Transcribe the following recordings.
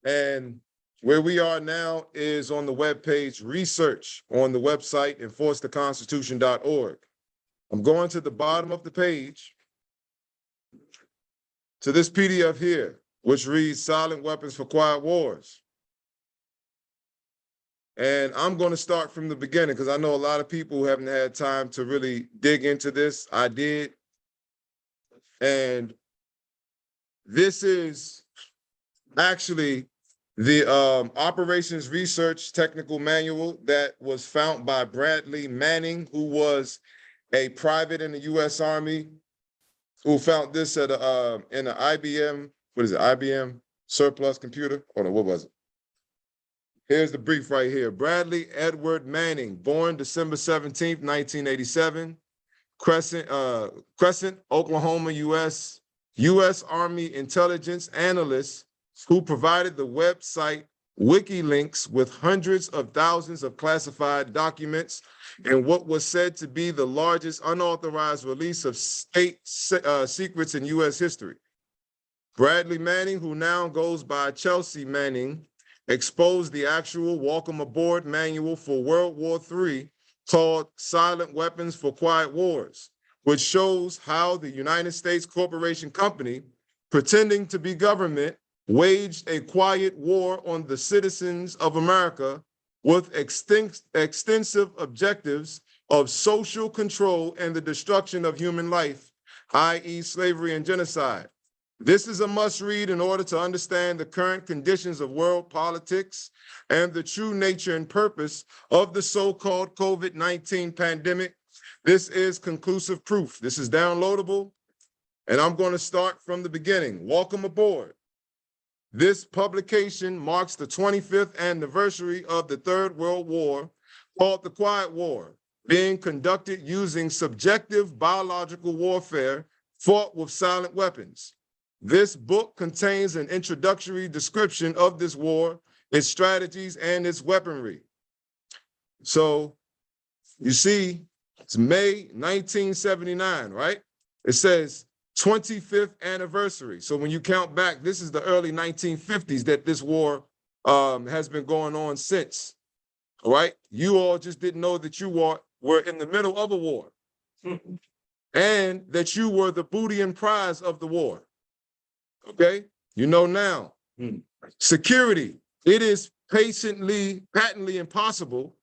And where we are now is on the webpage research on the website enforcetheconstitution.org. I'm going to the bottom of the page to this PDF here, which reads Silent Weapons for Quiet Wars. And I'm going to start from the beginning because I know a lot of people haven't had time to really dig into this. I did. And this is actually the Operations Research Technical Manual that was found by Bradley Manning, who was a private in the U.S. Army, who found this at in an IBM, IBM surplus computer? Oh no, what was it? Here's the brief right here. Bradley Edward Manning, born December 17th, 1987, Crescent, Oklahoma, U.S. Army intelligence analyst who provided the website WikiLeaks with hundreds of thousands of classified documents and what was said to be the largest unauthorized release of state secrets in U.S. history. Bradley Manning, who now goes by Chelsea Manning, exposed the actual Welcome Aboard manual for World War III called Silent Weapons for Quiet Wars, which shows how the United States Corporation Company, pretending to be government, waged a quiet war on the citizens of America with extensive objectives of social control and the destruction of human life, i.e. slavery and genocide. This is a must read in order to understand the current conditions of world politics and the true nature and purpose of the so-called COVID-19 pandemic. This is conclusive proof. This is downloadable, and I'm going to start from the beginning. Welcome aboard. This publication marks the 25th anniversary of the Third World War, called the Quiet War, being conducted using subjective biological warfare fought with silent weapons. This book contains an introductory description of this war, its strategies, and its weaponry. So you see, it's May 1979, right? It says 25th anniversary. So when you count back, this is the early 1950s that this war has been going on since, all right? You all just didn't know that you were in the middle of a war and that you were the booty and prize of the war. Okay, you know now. Security. It is patently impossible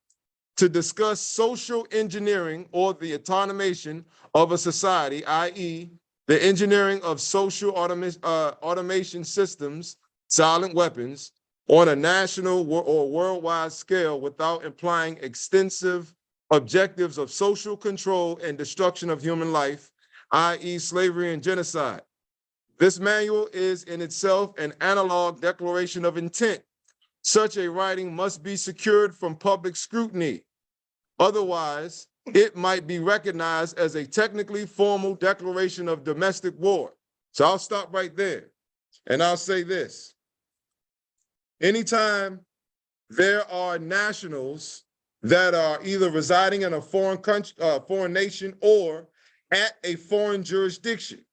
to discuss social engineering or the automation of a society, i.e., the engineering of social automation systems, silent weapons, on a national or worldwide scale without implying extensive objectives of social control and destruction of human life, i.e., slavery and genocide. This manual is in itself an analog declaration of intent. Such a writing must be secured from public scrutiny. Otherwise, it might be recognized as a technically formal declaration of domestic war. So I'll stop right there. And I'll say this. Anytime there are nationals that are either residing in a foreign country, foreign nation, or at a foreign jurisdiction,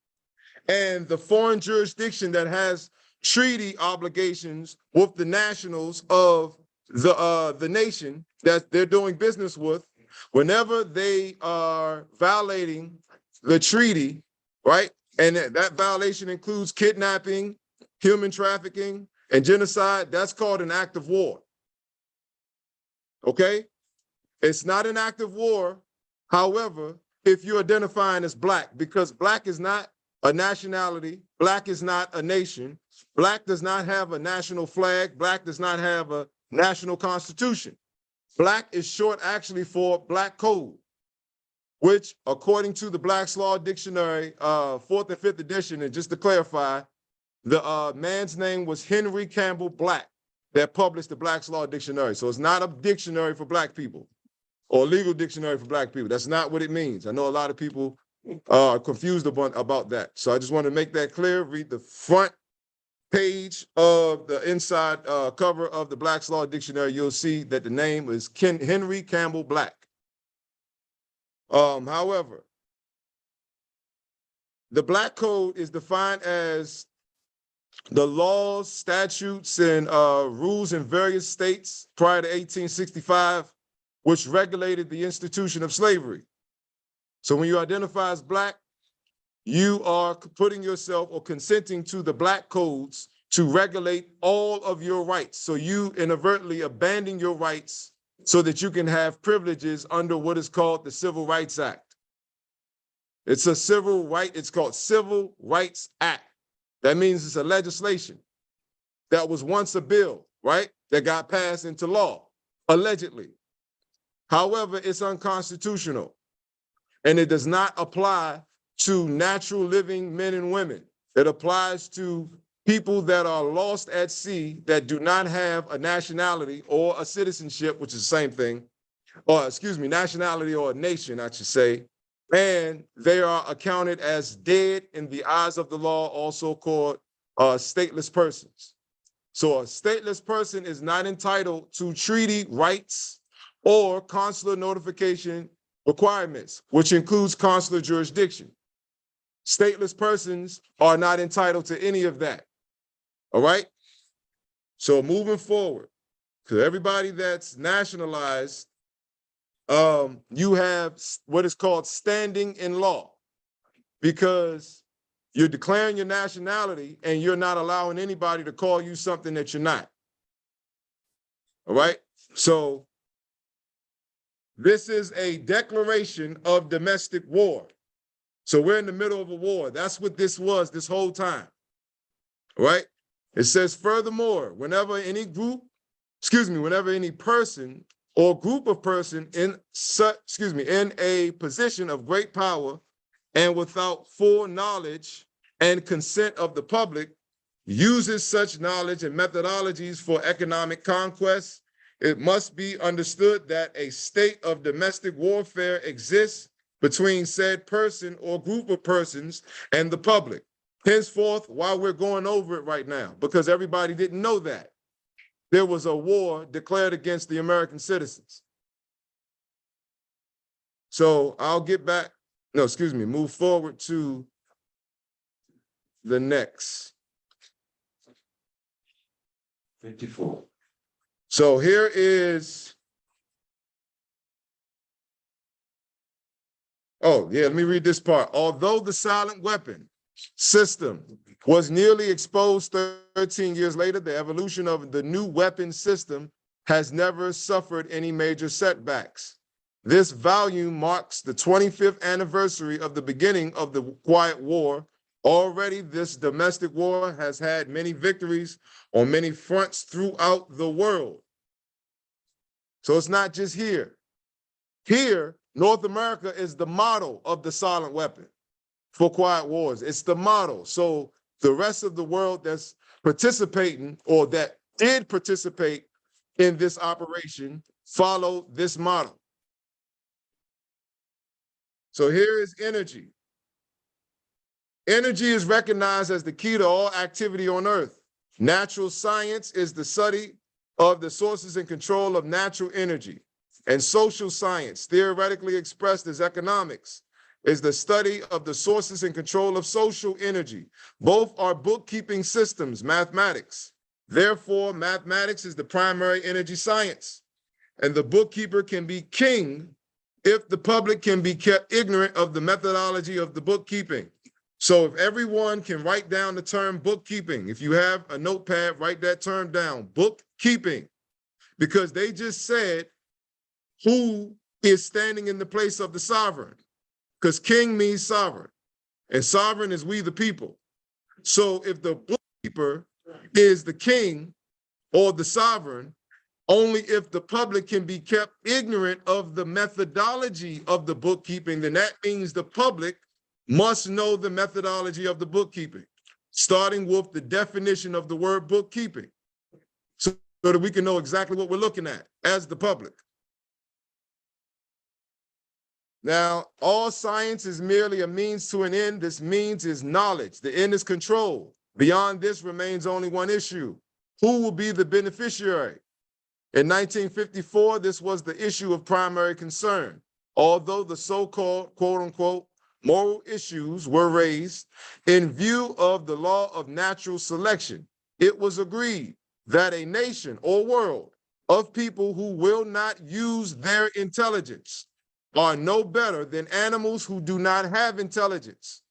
and the foreign jurisdiction that has treaty obligations with the nationals of the nation that they're doing business with, whenever they are violating the treaty, right? And that violation includes kidnapping, human trafficking, and genocide, that's called an act of war. Okay? It's not an act of war, however, if you're identifying as Black, because Black is not a nationality, Black is not a nation, Black does not have a national flag, Black does not have a national constitution. Black is short actually for Black Code, which according to the Black's Law Dictionary, 4th and 5th edition, and just to clarify, the man's name was Henry Campbell Black that published the Black's Law Dictionary. So it's not a dictionary for Black people or a legal dictionary for Black people. That's not what it means. I know a lot of people are confused about that. So I just want to make that clear. Read the front page of the inside cover of the Black's Law Dictionary. You'll see that the name is Henry Campbell Black. However, the Black Code is defined as the laws, statutes, and rules in various states prior to 1865, which regulated the institution of slavery. So when you identify as Black, you are putting yourself or consenting to the Black codes to regulate all of your rights. So you inadvertently abandon your rights so that you can have privileges under what is called the Civil Rights Act. It's a civil right, it's called Civil Rights Act. That means it's a legislation that was once a bill, right? That got passed into law, allegedly. However, it's unconstitutional and it does not apply to natural living men and women. It applies to people that are lost at sea that do not have a nationality or a citizenship, which is the same thing, or excuse me, nationality or a nation, I should say, and they are accounted as dead in the eyes of the law, also called stateless persons. So a stateless person is not entitled to treaty rights or consular notification requirements, which includes consular jurisdiction. Stateless persons are not entitled to any of that. All right? So moving forward, to everybody that's nationalized, you have what is called standing in law, because you're declaring your nationality and you're not allowing anybody to call you something that you're not. All right? So this is a declaration of domestic war. So we're in the middle of a war. That's what this was this whole time. All right? It says, furthermore, whenever any person or group of persons in a position of great power and without full knowledge and consent of the public uses such knowledge and methodologies for economic conquest, it must be understood that a state of domestic warfare exists between said person or group of persons and the public. Henceforth, why we're going over it right now, because everybody didn't know that there was a war declared against the American citizens. So I'll move forward to the next. 54. So here is, let me read this part. Although the silent weapon system was nearly exposed 13 years later, the evolution of the new weapon system has never suffered any major setbacks. This volume marks the 25th anniversary of the beginning of the Quiet War. Already, this domestic war has had many victories on many fronts throughout the world. So it's not just here. Here, North America is the model of the silent weapon for quiet wars. It's the model. So the rest of the world that's participating or that did participate in this operation follow this model. So here is energy. Energy is recognized as the key to all activity on Earth. Natural science is the study of the sources and control of natural energy. And social science, theoretically expressed as economics, is the study of the sources and control of social energy. Both are bookkeeping systems, mathematics. Therefore, mathematics is the primary energy science. And the bookkeeper can be king if the public can be kept ignorant of the methodology of the bookkeeping. So if everyone can write down the term bookkeeping, if you have a notepad, write that term down, bookkeeping, because they just said who is standing in the place of the sovereign, because king means sovereign, and sovereign is we the people. So if the bookkeeper is the king or the sovereign, only if the public can be kept ignorant of the methodology of the bookkeeping, then that means the public must know the methodology of the bookkeeping, starting with the definition of the word bookkeeping, so that we can know exactly what we're looking at as the public. Now, all science is merely a means to an end. This means is knowledge. The end is control. Beyond this remains only one issue. Who will be the beneficiary? In 1954, this was the issue of primary concern. Although the so-called, quote unquote, moral issues were raised in view of the law of natural selection, it was agreed that a nation or world of people who will not use their intelligence are no better than animals who do not have intelligence.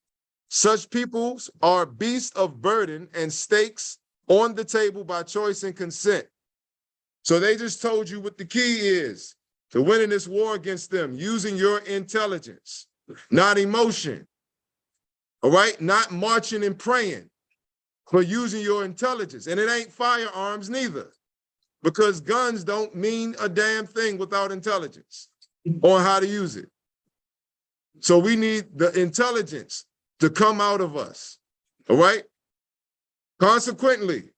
Such peoples are beasts of burden and stakes on the table by choice and consent. So they just told you what the key is to winning this war against them, using your intelligence, not emotion. All right? Not marching and praying, but using your intelligence. And it ain't firearms neither, because guns don't mean a damn thing without intelligence on how to use it. So we need the intelligence to come out of us. All right? Consequently,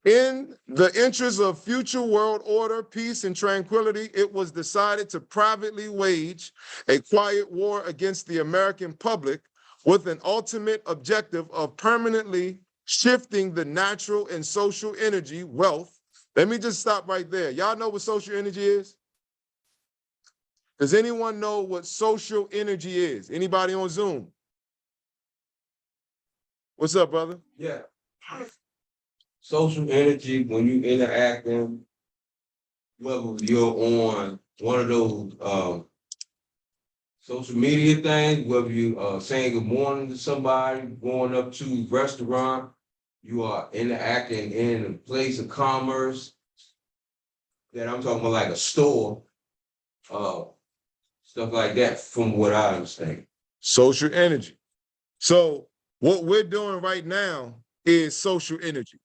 in the interest of future world order, peace, and tranquility, it was decided to privately wage a quiet war against the American public with an ultimate objective of permanently shifting the natural and social energy, wealth. Let me just stop right there. Y'all know what social energy is? Does anyone know what social energy is? Anybody on Zoom? What's up, brother? Yeah. Social energy, when you interacting, whether you're on one of those social media things, whether you saying good morning to somebody, going up to a restaurant, you are interacting in a place of commerce that I'm talking about, like a store, stuff like that, from what I understand. Social energy. So what we're doing right now is social energy,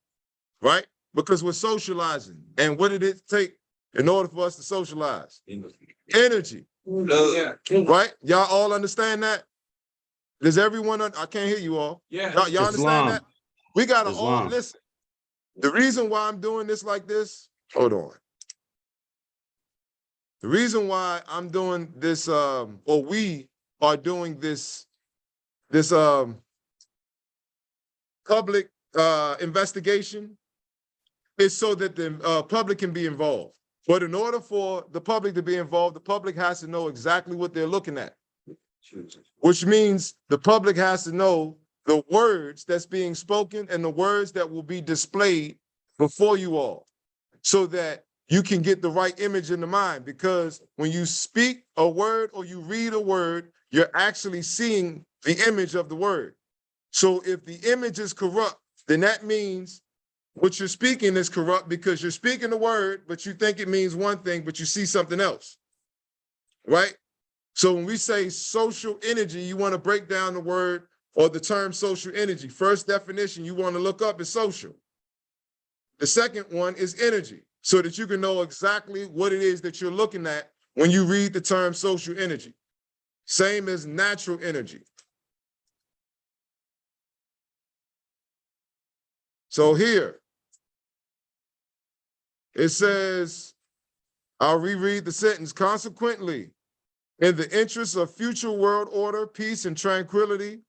right? Because we're socializing. And what did it take in order for us to socialize? Energy. Right? Y'all all understand that? Does everyone, I can't hear you all. Yeah. Y'all understand that? We gotta all, Islam. listen. The reason why I'm doing this like this, hold on. The reason why I'm doing this, or we are doing this public investigation is so that the public can be involved. But in order for the public to be involved, the public has to know exactly what they're looking at, which means the public has to know the words that's being spoken and the words that will be displayed before you all, so that you can get the right image in the mind. Because when you speak a word or you read a word, you're actually seeing the image of the word. So if the image is corrupt, then that means what you're speaking is corrupt, because you're speaking the word, but you think it means one thing, but you see something else, right? So when we say social energy, you want to break down the word or the term social energy. First definition you want to look up is social. The second one is energy, so that you can know exactly what it is that you're looking at when you read the term social energy. Same as natural energy. So here, it says, I'll reread the sentence. Consequently, in the interest of future world order, peace, and tranquility,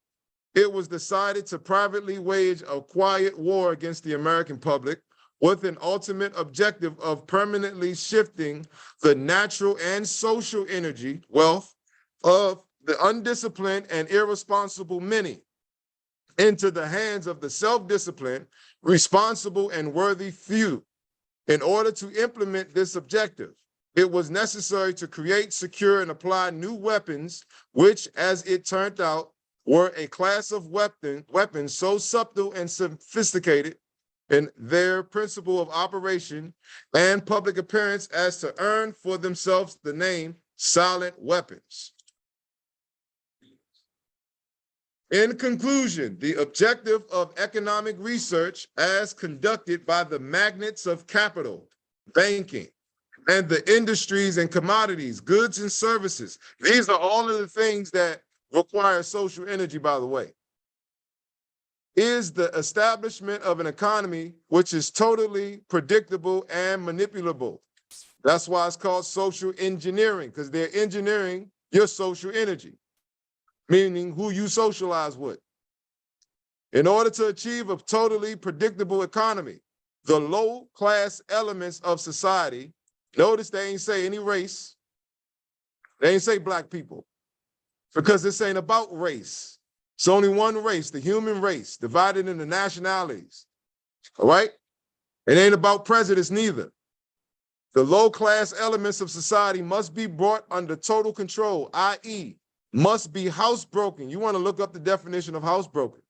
it was decided to privately wage a quiet war against the American public with an ultimate objective of permanently shifting the natural and social energy, wealth, of the undisciplined and irresponsible many into the hands of the self-disciplined, responsible, and worthy few. In order to implement this objective, it was necessary to create, secure, and apply new weapons, which, as it turned out, were a class of weapons so subtle and sophisticated in their principle of operation and public appearance as to earn for themselves the name silent weapons. In conclusion, the objective of economic research as conducted by the magnates of capital, banking, and the industries and commodities, goods and services. These are all of the things that require social energy, by the way, is the establishment of an economy which is totally predictable and manipulable. That's why it's called social engineering, because they're engineering your social energy, meaning who you socialize with. In order to achieve a totally predictable economy, the low-class elements of society, notice they ain't say any race, they ain't say black people, because this ain't about race. It's only one race, the human race, divided into nationalities. All right? It ain't about prejudice neither. The low-class elements of society must be brought under total control, i.e., must be housebroken. You want to look up the definition of housebroken.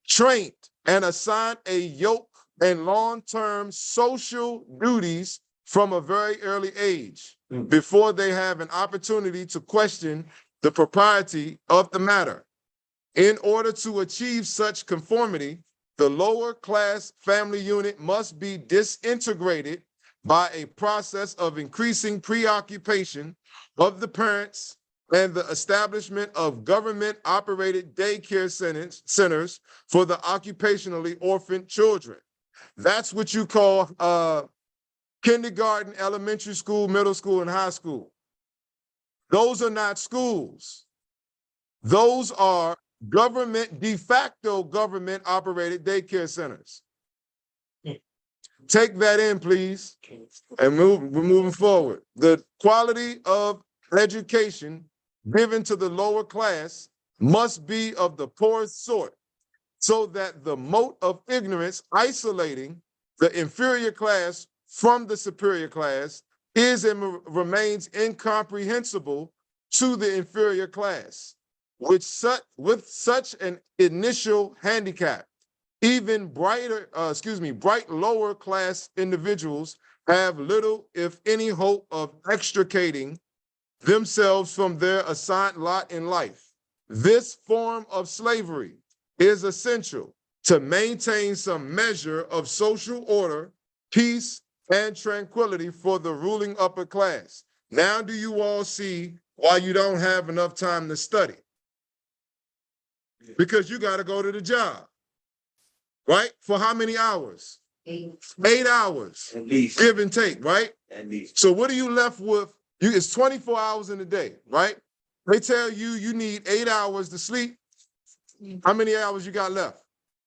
Trained and assigned a yoke and long-term social duties from a very early age before they have an opportunity to question the propriety of the matter. In order to achieve such conformity, the lower class family unit must be disintegrated by a process of increasing preoccupation of the parents and the establishment of government-operated daycare centers for the occupationally orphaned children. That's what you call kindergarten, elementary school, middle school, and high school. Those are not schools. Those are de facto government-operated daycare centers. Take that in, please, and we're moving forward. The quality of education given to the lower class must be of the poorest sort, so that the mote of ignorance isolating the inferior class from the superior class is and remains incomprehensible to the inferior class. With such an initial handicap, even bright lower class individuals have little, if any, hope of extricating themselves from their assigned lot in life. This form of slavery is essential to maintain some measure of social order, peace, and tranquility for the ruling upper class. Now, do you all see why you don't have enough time to study? Because you got to go to the job, right? For how many hours? 8 hours, At least. give and take, right? At least. So what are you left with? It's 24 hours in a day, right? They tell you you need 8 hours to sleep. How many hours you got left?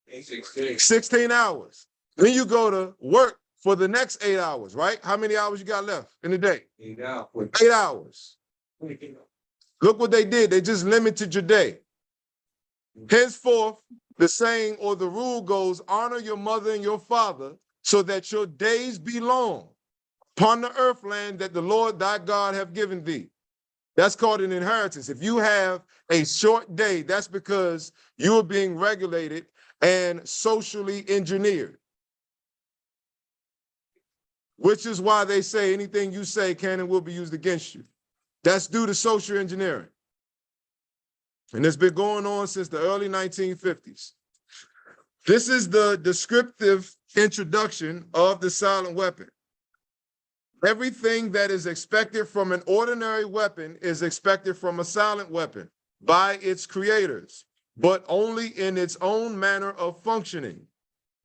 16. 16 hours. Then you go to work for the next 8 hours, right? How many hours you got left in the day? 8 hours. 8 hours. Look what they did. They just limited your day. Henceforth, the saying or the rule goes, honor your mother and your father so that your days be long upon the earth land that the Lord thy God have given thee. That's called an inheritance. If you have a short day, that's because you are being regulated and socially engineered. Which is why they say anything you say can and will be used against you. That's due to social engineering. And it's been going on since the early 1950s. This is the descriptive introduction of the silent weapon. Everything that is expected from an ordinary weapon is expected from a silent weapon by its creators, but only in its own manner of functioning.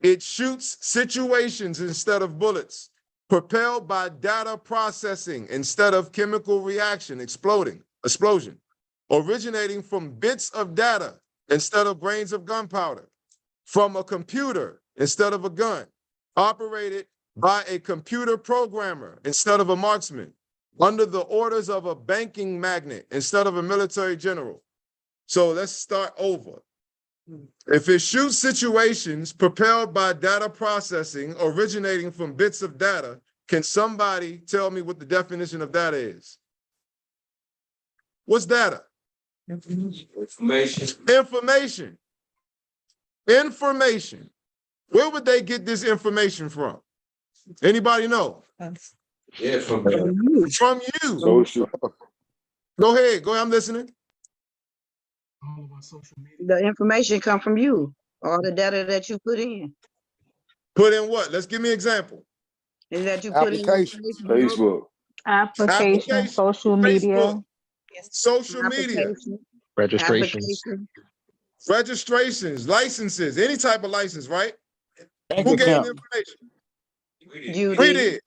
It shoots situations instead of bullets, propelled by data processing instead of chemical reaction, explosion, originating from bits of data instead of grains of gunpowder, from a computer instead of a gun, operated by a computer programmer instead of a marksman, under the orders of a banking magnate instead of a military general. So let's start over. If it shoots situations propelled by data processing originating from bits of data, can somebody tell me what the definition of data is? What's data? Information. Information. Information. Where would they get this information from? Anybody know? Yeah, from you. From you. Social. Go ahead. I'm listening. The information come from you, all the data that you put in. Put in what? Let's give me an example. Is that you put in Application. information? Facebook. Application, social media, Facebook, social media, Application, Registrations. application. registrations, licenses, any type of license, right? Bank Who gave account. the information? You We did. did.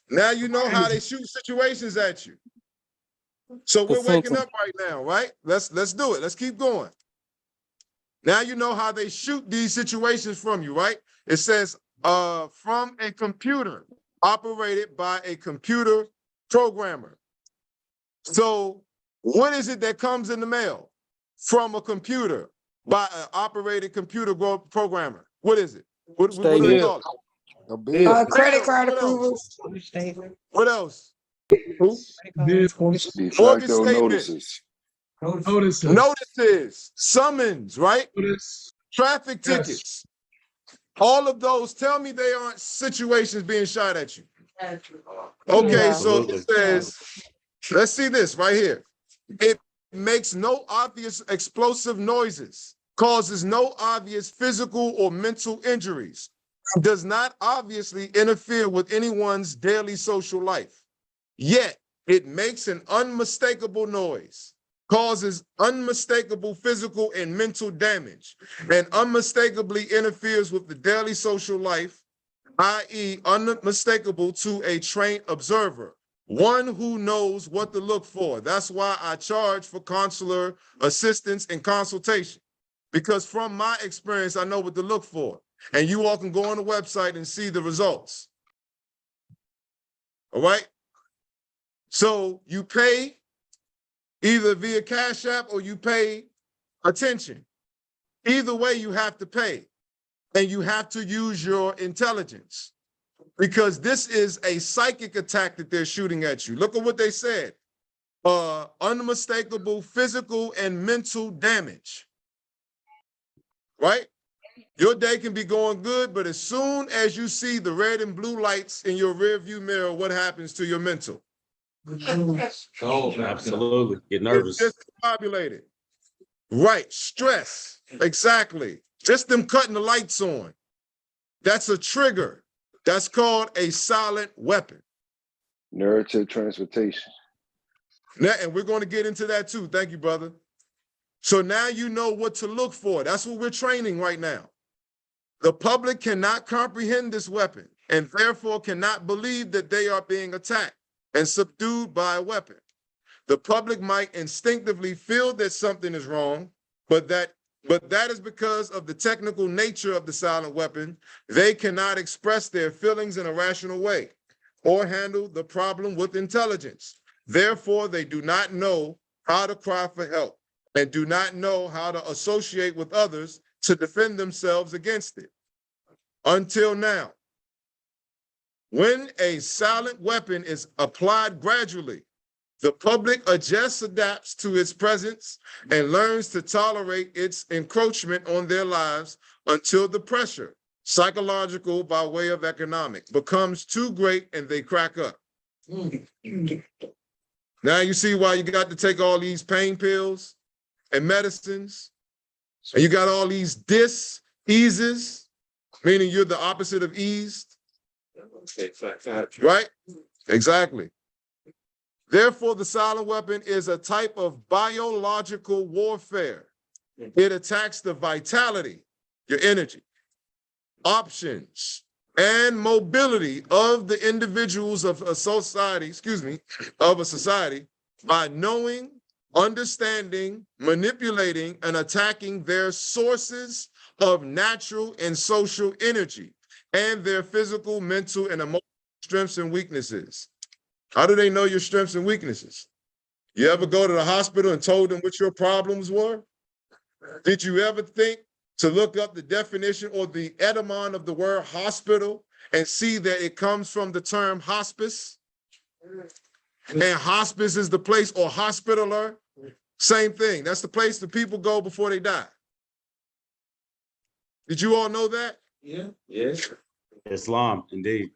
Now you know how they shoot situations at you. So we're waking up right now, right? Let's do it. Let's keep going. Now you know how they shoot these situations from you, right? It says from a computer operated by a computer programmer. So What is it that comes in the mail from a computer by an operated computer programmer? What is it? What do they call it? A bill. Credit Bills. card What approval. else? What else? Who? De Mortgage facto statement. notices. Notices, summons, right? Notice. Traffic tickets. All of those, tell me they aren't situations being shot at you. Okay, so it says, let's see this right here. It makes no obvious explosive noises, causes no obvious physical or mental injuries, does not obviously interfere with anyone's daily social life. Yet it makes an unmistakable noise, causes unmistakable physical and mental damage, and unmistakably interferes with the daily social life, i.e., unmistakable to a trained observer, one who knows what to look for. That's why I charge for consular assistance and consultation, because from my experience, I know what to look for. And you all can go on the website and see the results. All right? So you pay either via Cash App or you pay attention. Either way, you have to pay. And you have to use your intelligence, because this is a psychic attack that they're shooting at you. Look at what they said. Unmistakable physical and mental damage. Right? Your day can be going good, but as soon as you see the red and blue lights in your rearview mirror, what happens to your mental? Absolutely. Get nervous. It's discombobulated. Right. Stress. Exactly. Just them cutting the lights on. That's a trigger. That's called a silent weapon. Narrative transportation. Now, and we're going to get into that too. Thank you, brother. So now you know what to look for. That's what we're training right now. The public cannot comprehend this weapon and therefore cannot believe that they are being attacked and subdued by a weapon. The public might instinctively feel that something is wrong, but that is because of the technical nature of the silent weapon. They cannot express their feelings in a rational way or handle the problem with intelligence. Therefore, they do not know how to cry for help and do not know how to associate with others to defend themselves against it. Until now, when a silent weapon is applied gradually, the public adapts to its presence and learns to tolerate its encroachment on their lives until the pressure, psychological by way of economic, becomes too great and they crack up. Now you see why you got to take all these pain pills and medicines, and you got all these dis-eases, meaning you're the opposite of eased. Right? Exactly. Therefore, the silent weapon is a type of biological warfare. It attacks the vitality, your energy, options, and mobility of the individuals of a society, by knowing, understanding, manipulating, and attacking their sources of natural and social energy and their physical, mental, and emotional strengths and weaknesses. How do they know your strengths and weaknesses? You ever go to the hospital and told them what your problems were? Did you ever think to look up the definition or the etymon of the word hospital and see that it comes from the term hospice? And hospice is the place, or hospitaler, same thing. That's the place the people go before they die. Did you all know that? Yeah. Yes. Islam, indeed.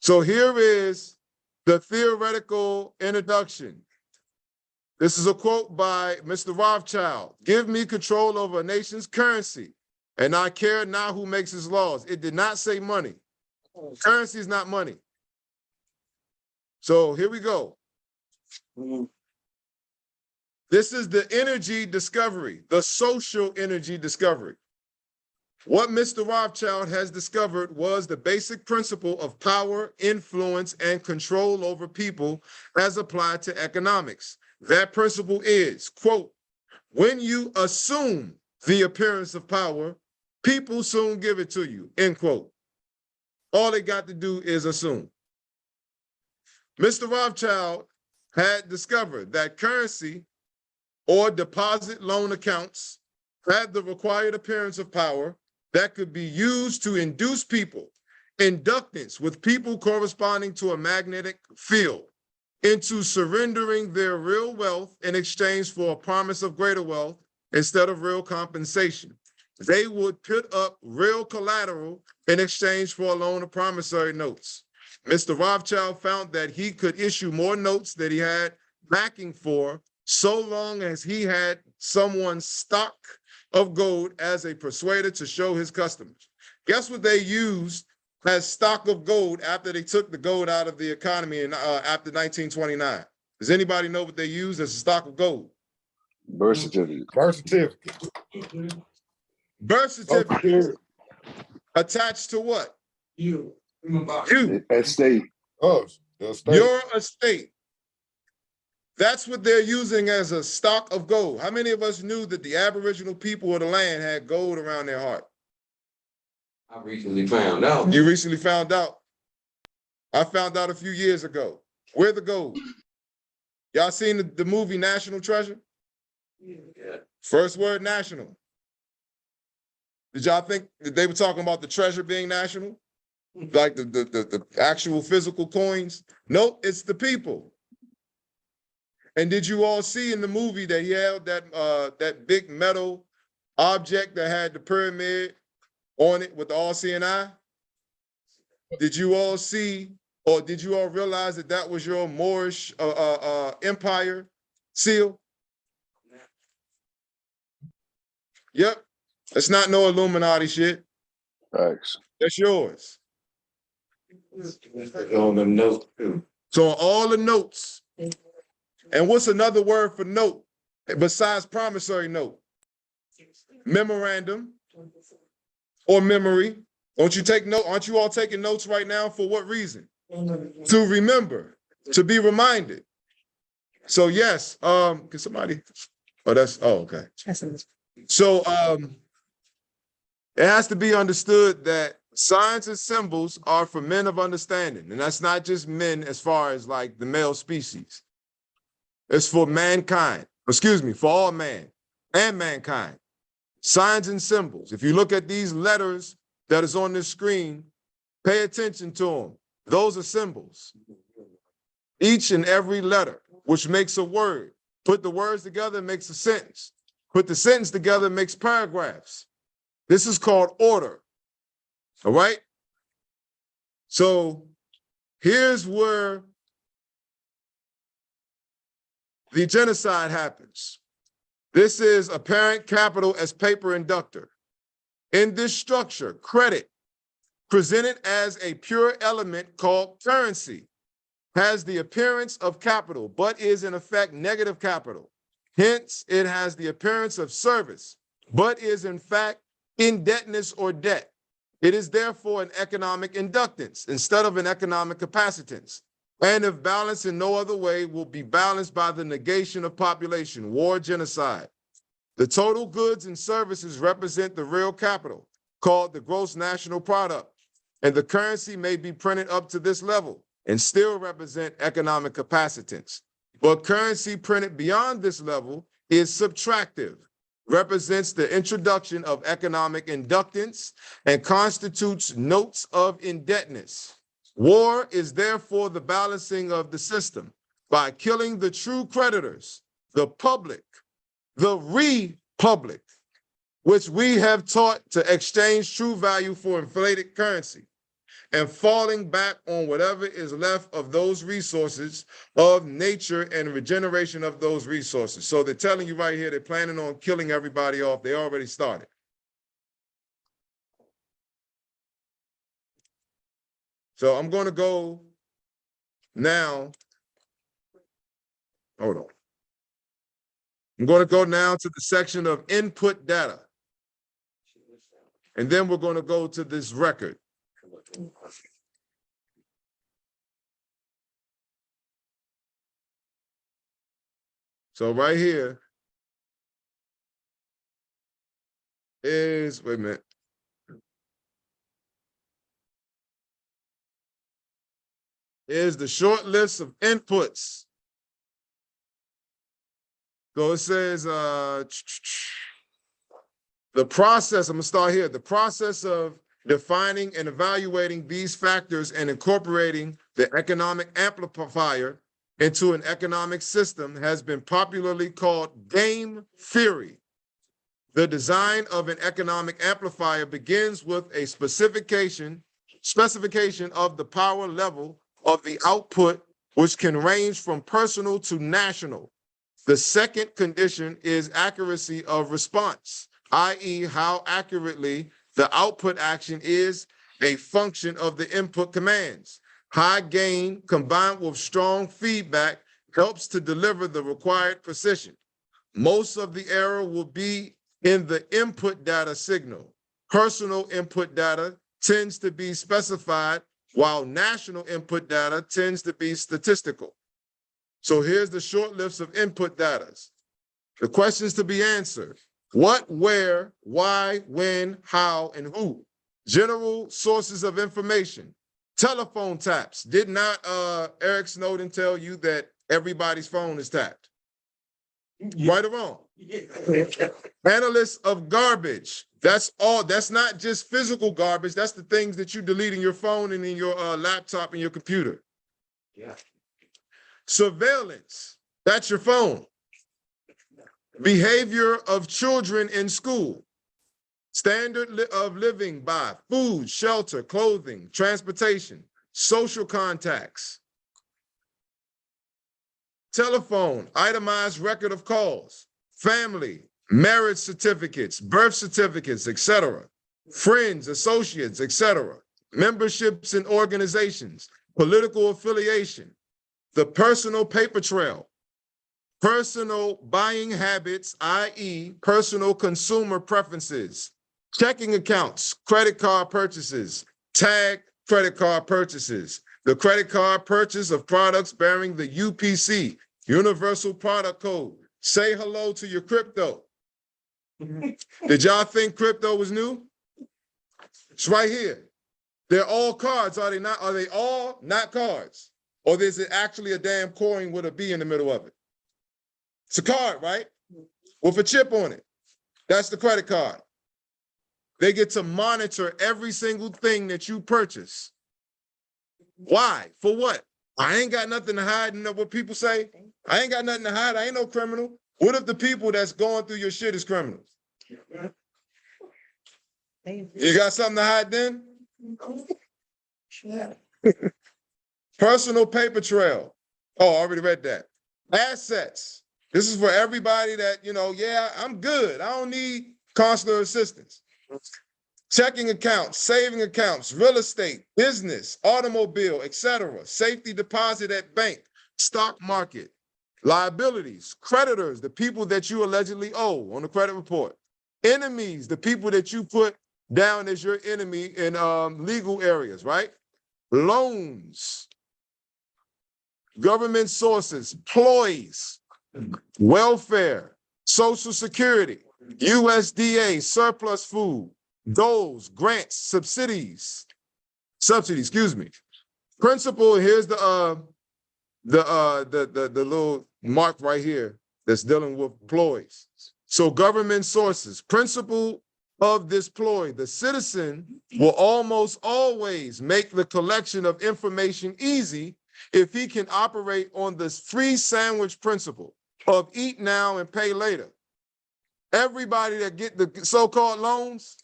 So here is the theoretical introduction. This is a quote by Mr. Rothschild. Give me control over a nation's currency, and I care not who makes its laws. It did not say money. Currency is not money. So here we go. This is the energy discovery, the social energy discovery. What Mr. Rothschild has discovered was the basic principle of power, influence, and control over people as applied to economics. That principle is, quote, when you assume the appearance of power, people soon give it to you, end quote. All they got to do is assume. Mr. Rothschild had discovered that currency or deposit loan accounts had the required appearance of power that could be used to induce people, inductance with people corresponding to a magnetic field, into surrendering their real wealth in exchange for a promise of greater wealth instead of real compensation. They would put up real collateral in exchange for a loan of promissory notes. Mr. Rothschild found that he could issue more notes than he had backing for, so long as he had someone's stock of gold as a persuader to show his customers. Guess what they used as stock of gold after they took the gold out of the economy in, after 1929? Does anybody know what they used as a stock of gold? Birth certificate. Birth certificate. Birth certificate attached to what? You. Estate. Oh, your estate. That's what they're using as a stock of gold. How many of us knew that the Aboriginal people of the land had gold around their heart? I recently found out. You recently found out? I found out a few years ago. Where the gold? Y'all seen the movie National Treasure? Yeah. First word, national. Did y'all think that they were talking about the treasure being national? Like the actual physical coins? Nope, it's the people. And did you all see in the movie that he held that big metal object that had the pyramid on it with the all-seeing eye? Did you all see, or did you all realize that that was your Moorish empire seal? Yep. It's not no Illuminati shit. Thankx. That's yours. On the note too. So all the notes. And what's another word for note besides promissory note? Memorandum or memory. Don't you take note? Aren't you all taking notes right now? For what reason? To remember, to be reminded. So yes, can somebody? Oh, okay. So it has to be understood that signs and symbols are for men of understanding, and that's not just men as far as like the male species. It's for mankind, for all man and mankind. Signs and symbols. If you look at these letters that is on this screen, pay attention to them. Those are symbols. Each and every letter, which makes a word. Put the words together, makes a sentence. Put the sentence together, makes paragraphs. This is called order. All right? So here's where the genocide happens. This is apparent capital as paper inductor. In this structure, credit, presented as a pure element called currency, has the appearance of capital, but is in effect negative capital. Hence, it has the appearance of service, but is in fact indebtedness or debt. It is therefore an economic inductance instead of an economic capacitance. And if balanced in no other way, will be balanced by the negation of population, war, genocide. The total goods and services represent the real capital, called the gross national product, and the currency may be printed up to this level and still represent economic capacitance. But currency printed beyond this level is subtractive, represents the introduction of economic inductance, and constitutes notes of indebtedness. War is therefore the balancing of the system by killing the true creditors, the public, the republic, which we have taught to exchange true value for inflated currency, and falling back on whatever is left of those resources of nature and regeneration of those resources. So they're telling you right here, they're planning on killing everybody off. They already started. So I'm going to go now. Hold on. I'm going to go now to the section of input data. And then we're going to go to this record. So right here is, wait a minute. Is the short list of inputs So it says, the process, I'm gonna start here. The process of defining and evaluating these factors and incorporating the economic amplifier into an economic system has been popularly called game theory. The design of an economic amplifier begins with a specification of the power level of the output, which can range from personal to national. The second condition is accuracy of response, i.e., how accurately the output action is a function of the input commands. High gain combined with strong feedback helps to deliver the required precision. Most of the error will be in the input data signal. Personal input data tends to be specified, while national input data tends to be statistical. So here's the short list of input data. The questions to be answered: what, where, why, when, how, and who. General sources of information. Telephone taps. Did not Eric Snowden tell you that everybody's phone is tapped? Right or wrong? Analysts of garbage. That's all. That's not just physical garbage. That's the things that you delete in your phone and in your laptop and your computer. Yeah. Surveillance. That's your phone. Behavior of children in school. Standard of living by food, shelter, clothing, transportation, social contacts. Telephone, itemized record of calls, family, marriage certificates, birth certificates, etc. Friends, associates, etc. Memberships in organizations, political affiliation, the personal paper trail, personal buying habits, i.e., personal consumer preferences, checking accounts, credit card purchases, tag credit card purchases, the credit card purchase of products bearing the UPC, Universal Product Code. Say hello to your crypto. Did y'all think crypto was new? It's right here. They're all cards, are they not? Are they all not cards? Or is it actually a damn coin with a B in the middle of it? It's a card, right? With a chip on it. That's the credit card. They get to monitor every single thing that you purchase. Why? For what? I ain't got nothing to hide. You know what people say? I ain't got nothing to hide. I ain't no criminal. What if the people that's going through your shit is criminals? You got something to hide then? Personal paper trail. Oh, I already read that. Assets. This is for everybody that, yeah, I'm good. I don't need consular assistance. Checking accounts, saving accounts, real estate, business, automobile, etc. Safety deposit at bank, stock market, liabilities, creditors, the people that you allegedly owe on the credit report, enemies, the people that you put down as your enemy in legal areas, right? Loans, government sources, employees, welfare, Social Security, USDA, surplus food, goals, grants, subsidies, excuse me. Principal, here's the little mark right here that's dealing with ploys. So government sources, principle of this ploy, the citizen will almost always make the collection of information easy if he can operate on this free sandwich principle of eat now and pay later. Everybody that get the so-called loans,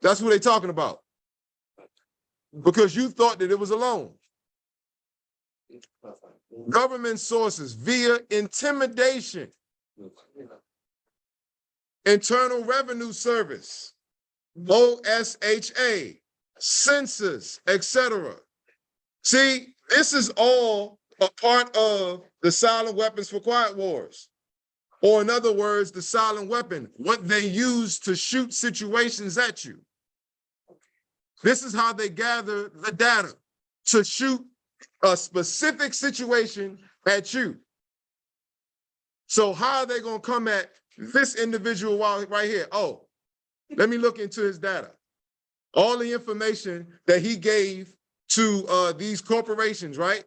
that's who they're talking about. Because you thought that it was a loan. Government sources via intimidation, Internal Revenue Service, OSHA, census, etc. See, this is all a part of the silent weapons for quiet wars. Or in other words, the silent weapon, what they use to shoot situations at you. This is how they gather the data to shoot a specific situation at you. So how are they going to come at this individual right here? Oh, let me look into his data. All the information that he gave to these corporations, right?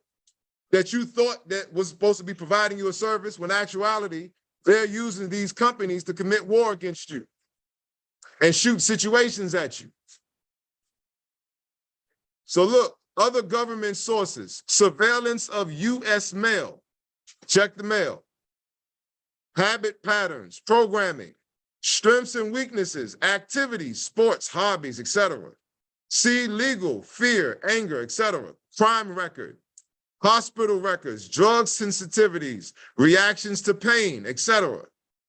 That you thought that was supposed to be providing you a service, when in actuality, They're using these companies to commit war against you and shoot situations at you. So look, other government sources, surveillance of U.S. mail, check the mail, habit patterns, programming, strengths and weaknesses, activities, sports, hobbies, etc. See legal, fear, anger, etc. Crime record, hospital records, drug sensitivities, reactions to pain, etc.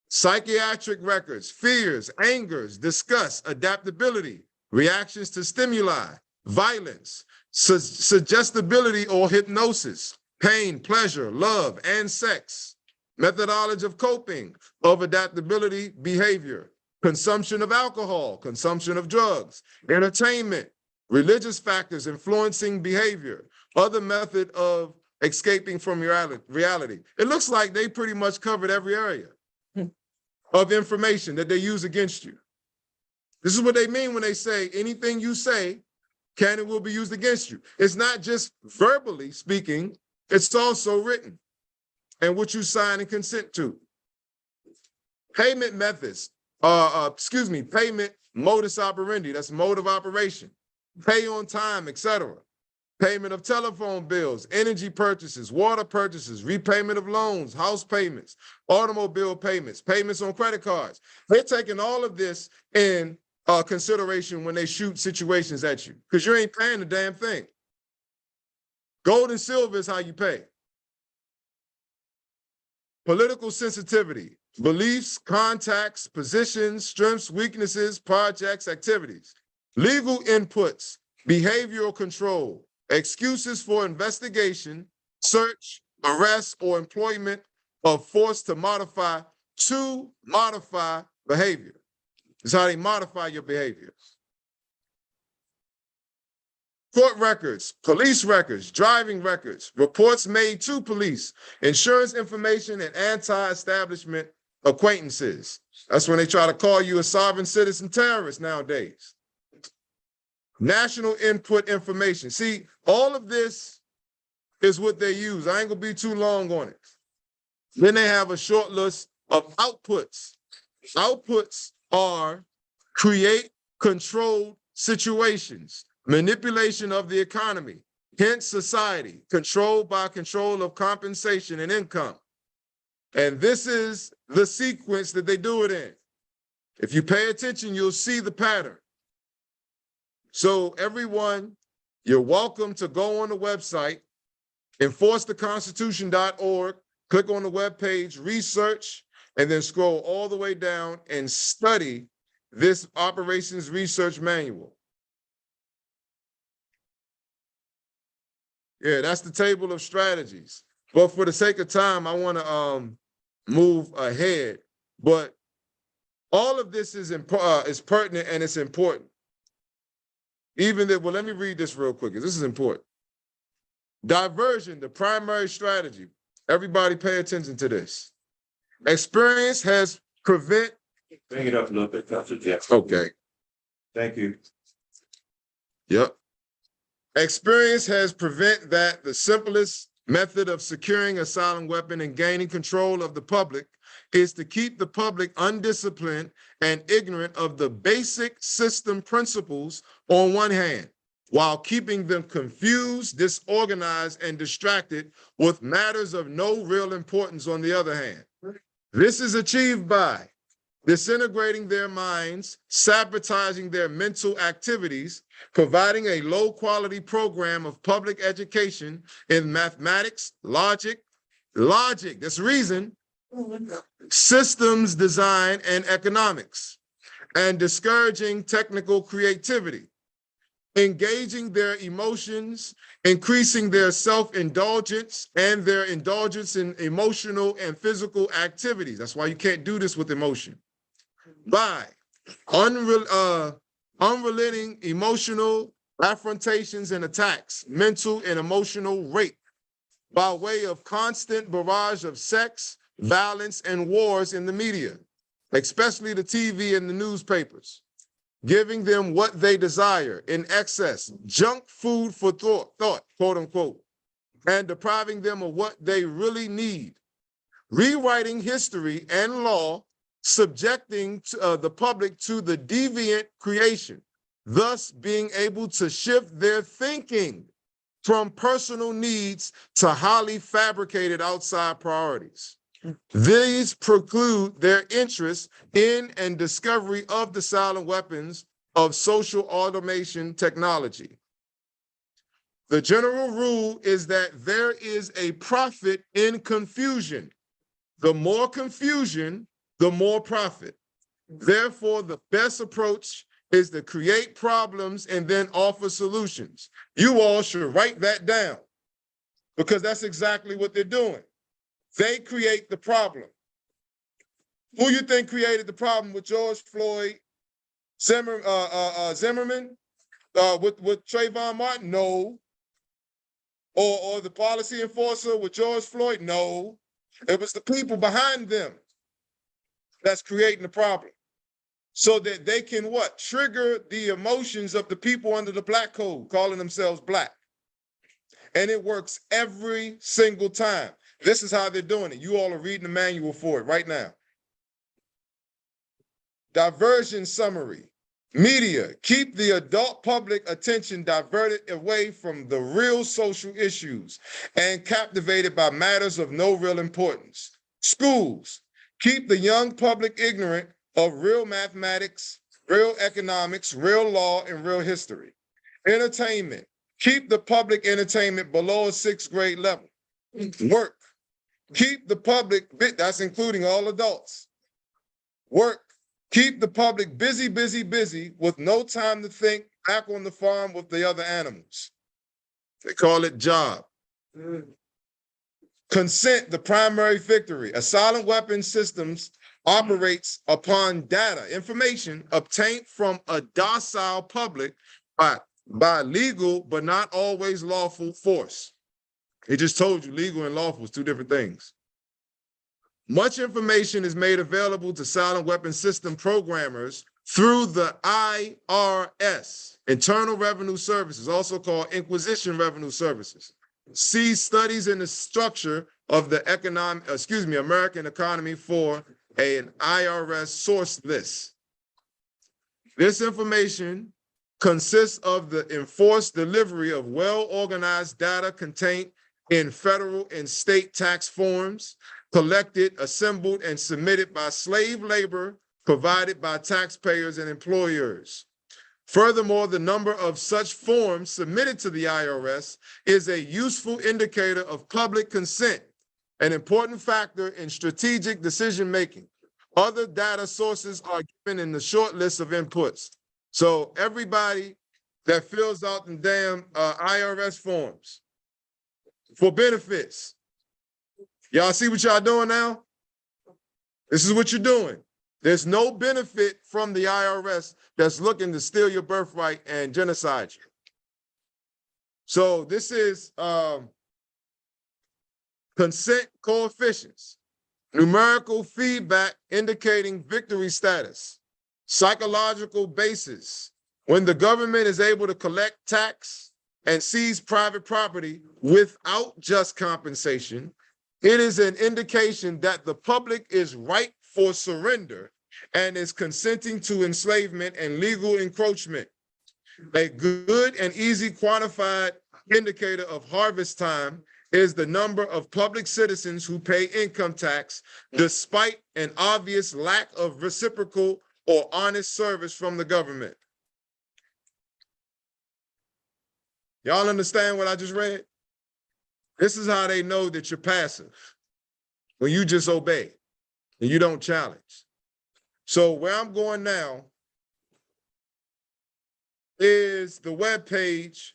Psychiatric records, fears, angers, disgust, adaptability, reactions to stimuli, violence, suggestibility or hypnosis, pain, pleasure, love, and sex, methodology of coping, of adaptability, behavior, consumption of alcohol, consumption of drugs, entertainment, religious factors influencing behavior, other method of escaping from reality. It looks like they pretty much covered every area of information that they use against you. This is what they mean when they say anything you say can and will be used against you. It's not just verbally speaking, it's also written and what you sign and consent to. Payment methods, payment modus operandi, that's mode of operation, pay on time, etc. Payment of telephone bills, energy purchases, water purchases, repayment of loans, house payments, automobile payments, payments on credit cards. They're taking all of this in consideration when they shoot situations at you because you ain't paying the damn thing. Gold and silver is how you pay. Political sensitivity, beliefs, contacts, positions, strengths, weaknesses, projects, activities. Legal inputs, behavioral control, excuses for investigation, search, arrest, or employment of force to modify behavior. This is how they modify your behavior. Court records, police records, driving records, reports made to police, insurance information, and anti-establishment acquaintances. That's when they try to call you a sovereign citizen terrorist nowadays. National input information. See, all of this is what they use. I ain't gonna be too long on it. Then they have a short list of outputs. Outputs are create controlled situations, manipulation of the economy, hence society, controlled by control of compensation and income. And this is the sequence that they do it in. If you pay attention, you'll see the pattern. So everyone, you're welcome to go on the website, enforcetheconstitution.org, click on the webpage, research, and then scroll all the way down and study this operations research manual. Yeah, that's the table of strategies. But for the sake of time, I want to move ahead. But all of this is pertinent and it's important. Even that, well, let me read this real quick. This is important. Diversion, the primary strategy. Everybody pay attention to this. Experience has prevent. Bring it up a little bit, Dr. Jeff. Okay. Thank you. Yep. Experience has prevent that the simplest method of securing a silent weapon and gaining control of the public is to keep the public undisciplined and ignorant of the basic system principles on one hand, while keeping them confused, disorganized, and distracted with matters of no real importance on the other hand. This is achieved by disintegrating their minds, sabotaging their mental activities, providing a low-quality program of public education in mathematics, logic, that's reason, systems design, and economics, and discouraging technical creativity, engaging their emotions, increasing their self-indulgence and their indulgence in emotional and physical activities. That's why you can't do this with emotion. By unrelenting emotional affrontations and attacks, mental and emotional rape, by way of constant barrage of sex, violence, and wars in the media, especially the TV and the newspapers, giving them what they desire in excess, junk food for thought, quote unquote, and depriving them of what they really need, rewriting history and law, subjecting the public to the deviant creation, thus being able to shift their thinking from personal needs to highly fabricated outside priorities. These preclude their interest in and discovery of the silent weapons of social automation technology. The general rule is that there is a profit in confusion. The more confusion, the more profit. Therefore, the best approach is to create problems and then offer solutions. You all should write that down because that's exactly what they're doing. They create the problem. Who you think created the problem with George Floyd Zimmerman with Trayvon Martin? No. Or the policy enforcer with George Floyd? No. It was the people behind them that's creating the problem. So that they can what? Trigger the emotions of the people under the black code, calling themselves black. And it works every single time. This is how they're doing it. You all are reading the manual for it right now. Diversion summary. Media, keep the adult public attention diverted away from the real social issues and captivated by matters of no real importance. Schools, keep the young public ignorant of real mathematics, real economics, real law, and real history. Entertainment, keep the public entertainment below a 6th grade level. Work, keep the public, that's including all adults. Work, keep the public busy, busy, busy with no time to think back on the farm with the other animals. They call it job. Consent, the primary victory. A silent weapon systems operates upon data, information obtained from a docile public by legal but not always lawful force. He just told you legal and lawful is two different things. Much information is made available to silent weapon system programmers through the IRS, Internal Revenue Services, also called Inquisition Revenue Services. See studies in the structure of the American economy for an IRS source list. This information consists of the enforced delivery of well-organized data contained in federal and state tax forms, collected, assembled, and submitted by slave labor provided by taxpayers and employers. Furthermore, the number of such forms submitted to the IRS is a useful indicator of public consent, an important factor in strategic decision-making. Other data sources are given in the short list of inputs. So everybody that fills out the damn IRS forms for benefits, y'all see what y'all doing now? This is what you're doing. There's no benefit from the IRS that's looking to steal your birthright and genocide you. So this is consent coefficients, numerical feedback indicating victory status, psychological basis. When the government is able to collect tax and seize private property without just compensation, it is an indication that the public is ripe for surrender and is consenting to enslavement and legal encroachment. A good and easy quantified indicator of harvest time is the number of public citizens who pay income tax despite an obvious lack of reciprocal or honest service from the government. Y'all understand what I just read? This is how they know that you're passive, when you just obey and you don't challenge. So where I'm going now is the webpage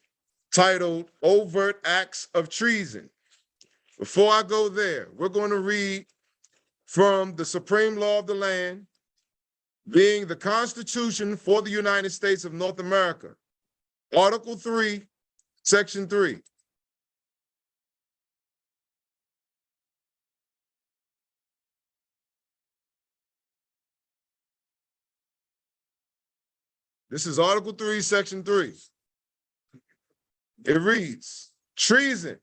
titled Overt Acts of Treason. Before I go there, we're going to read from the Supreme Law of the Land, being the Constitution for the United States of North America, Article 3, Section 3. This is Article 3, Section 3. It reads, treason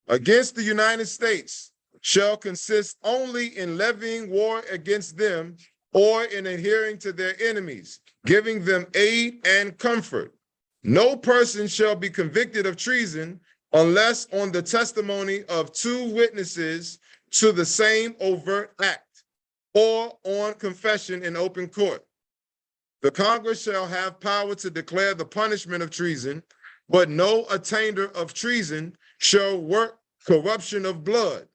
against the United States shall consist only in levying war against them or in adhering to their enemies, giving them aid and comfort. No person shall be convicted of treason unless on the testimony of 2 witnesses to the same overt act, or on confession in open court. The Congress shall have power to declare the punishment of treason, but no attainder of treason shall work corruption of blood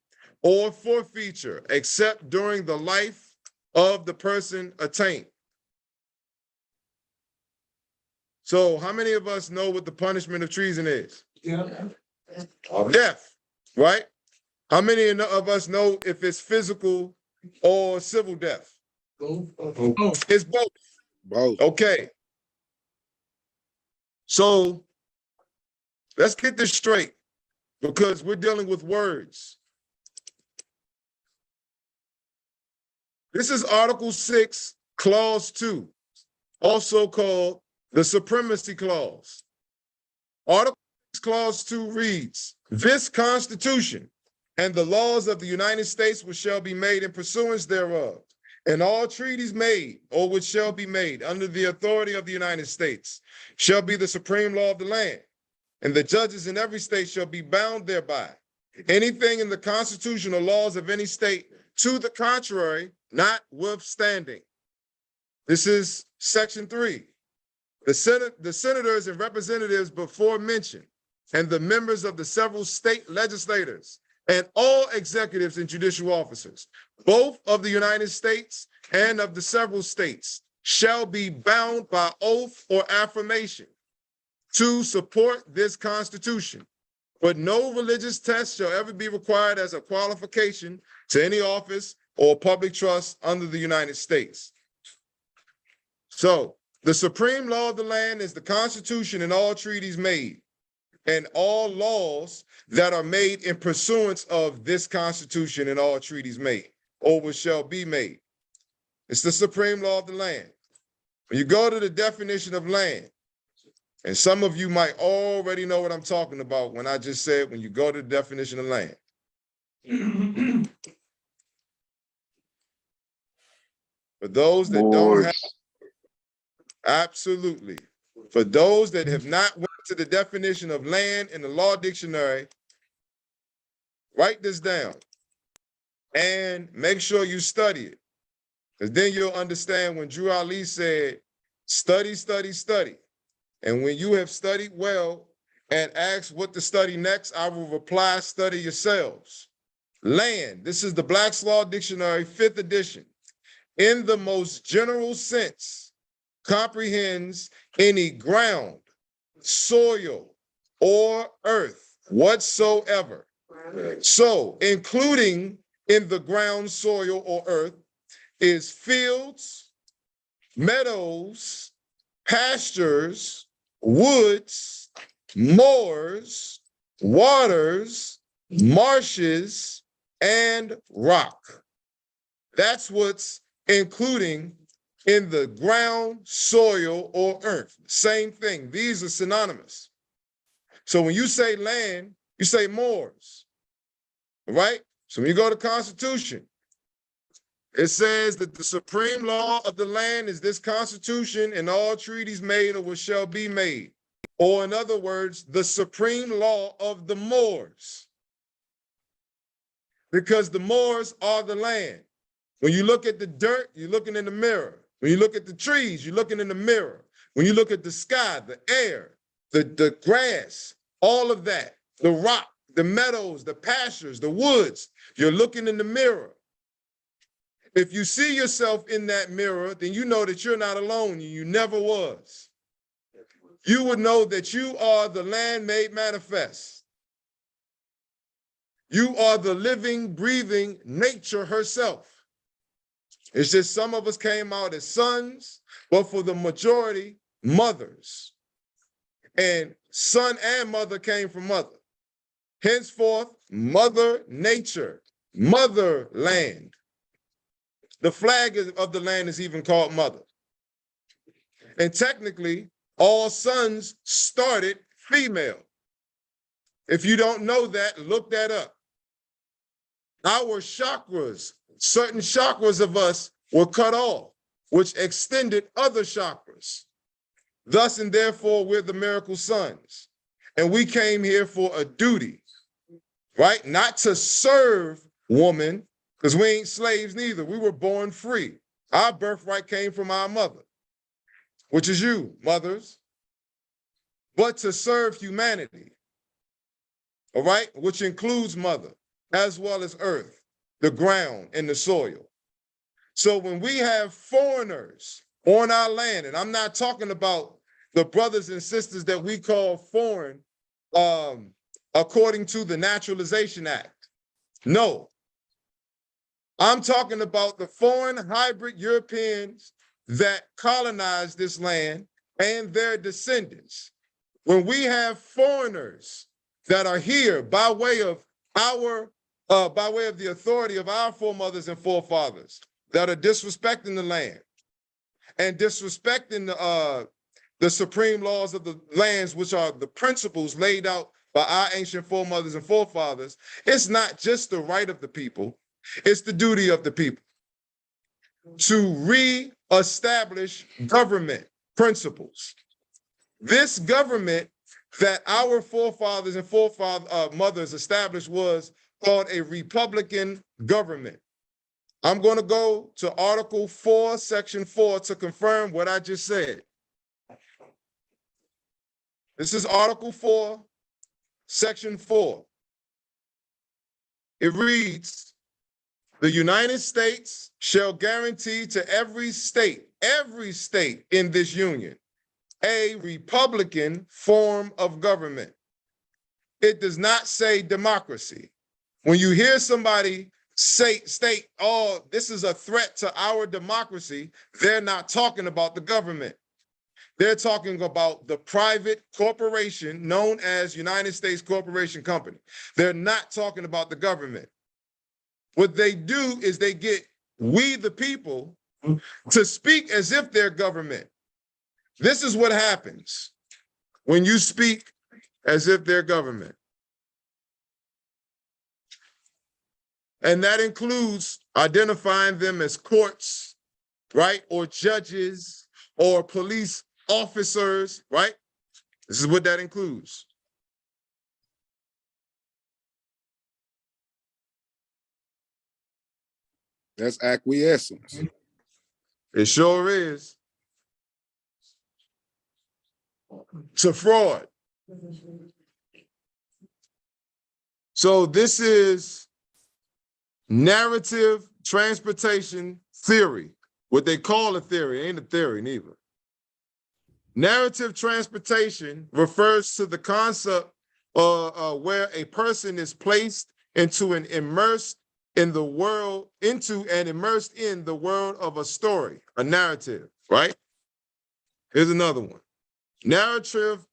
or forfeiture except during the life of the person attainted. So how many of us know what the punishment of treason is? Death, right? How many of us know if it's physical or civil death? It's both. Both. Okay. So let's get this straight because we're dealing with words. This is Article 6, Clause 2, also called the Supremacy Clause. Article 6, Clause 2 reads, this Constitution and the laws of the United States which shall be made in pursuance thereof, and all treaties made or which shall be made under the authority of the United States shall be the supreme law of the land, and the judges in every state shall be bound thereby. Anything in the Constitution or laws of any state to the contrary, notwithstanding. This is Section 3. The senators and representatives before mentioned, and the members of the several state legislators, and all executives and judicial officers, both of the United States and of the several states, shall be bound by oath or affirmation to support this Constitution. But no religious test shall ever be required as a qualification to any office or public trust under the United States. So, the supreme law of the land is the Constitution and all treaties made, and all laws that are made in pursuance of this Constitution and all treaties made, or which shall be made. It's the supreme law of the land. When you go to the definition of land, and some of you might already know what I'm talking about when I just said when you go to the definition of land. For those that don't have, absolutely. For those that have not went to the definition of land in the law dictionary, write this down and make sure you study it. Because then you'll understand when Drew Ali said, study, study, study. And when you have studied well and asked what to study next, I will reply, study yourselves. Land, this is the Black's Law Dictionary, 5th edition. In the most general sense, comprehends any ground, soil, or earth whatsoever. So, including in the ground, soil, or earth is fields, meadows, pastures, woods, moors, waters, marshes, and rock. That's what's including in the ground, soil, or earth. Same thing. These are synonymous. So when you say land, you say moors, right? So when you go to Constitution, it says that the supreme law of the land is this Constitution and all treaties made or which shall be made. Or in other words, the supreme law of the Moors. Because the Moors are the land. When you look at the dirt, you're looking in the mirror. When you look at the trees, you're looking in the mirror. When you look at the sky, the air, the grass, all of that, the rock, the meadows, the pastures, the woods, you're looking in the mirror. If you see yourself in that mirror, then you know that you're not alone. You never was. You would know that you are the land made manifest. You are the living, breathing nature herself. It's just some of us came out as sons, but for the majority, mothers. And son and mother came from mother. Henceforth, mother nature, motherland. The flag of the land is even called mother. And technically, all sons started female. If you don't know that, look that up. our chakras, certain chakras of us were cut off, which extended other chakras. Thus and therefore, we're the miracle sons. And we came here for a duty, right? Not to serve woman, because we ain't slaves neither. We were born free. Our birthright came from our mother, which is you, mothers, but to serve humanity, all right? Which includes mother, as well as earth, the ground, and the soil. So when we have foreigners on our land, and I'm not talking about the brothers and sisters that we call foreign, according to the Naturalization Act. No, I'm talking about the foreign hybrid Europeans that colonized this land and their descendants. When we have foreigners that are here by way of the authority of our foremothers and forefathers that are disrespecting the land and disrespecting the supreme laws of the lands, which are the principles laid out by our ancient foremothers and forefathers, it's not just the right of the people, it's the duty of the people to re-establish government principles. This government that our forefathers and mothers established was called a Republican government. I'm going to go to Article 4, Section 4 to confirm what I just said. This is Article 4, Section 4. It reads, the United States shall guarantee to every state in this union, a Republican form of government. It does not say democracy. When you hear somebody state, oh, this is a threat to our democracy, they're not talking about the government. They're talking about the private corporation known as United States Corporation Company. They're not talking about the government. What they do is they get we the people to speak as if they're government. This is what happens when you speak as if they're government. And that includes identifying them as courts, right? Or judges or police officers, right? This is what that includes. That's acquiescence. It sure is. To fraud. So this is narrative transportation theory. What they call a theory, ain't a theory neither. Narrative transportation refers to the concept where a person is placed into and immersed in the world of a story, a narrative, right? Here's another one. Narrative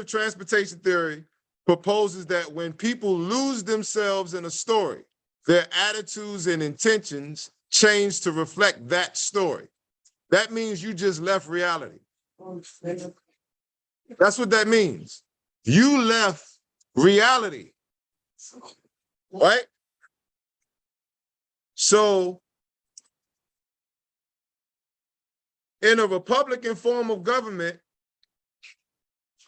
transportation theory proposes that when people lose themselves in a story, their attitudes and intentions change to reflect that story. That means you just left reality. That's what that means. You left reality, right? So, in a Republican form of government,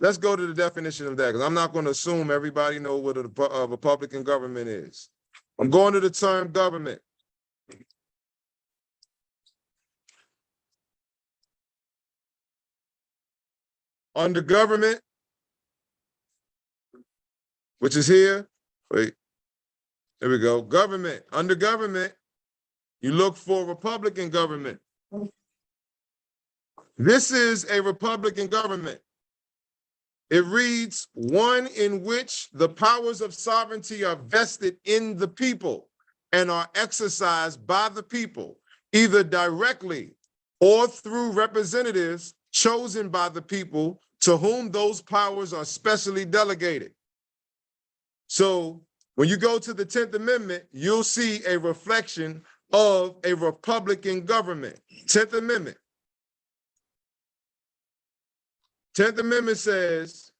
let's go to the definition of that, because I'm not going to assume everybody knows what a Republican government is. I'm going to the term government. Under government, which is here, wait, there we go. Government, under government, you look for Republican government. This is a Republican government. It reads, one in which the powers of sovereignty are vested in the people and are exercised by the people, either directly or through representatives chosen by the people to whom those powers are specially delegated. So when you go to the 10th Amendment, you'll see a reflection of a Republican government. 10th Amendment. 10th Amendment says,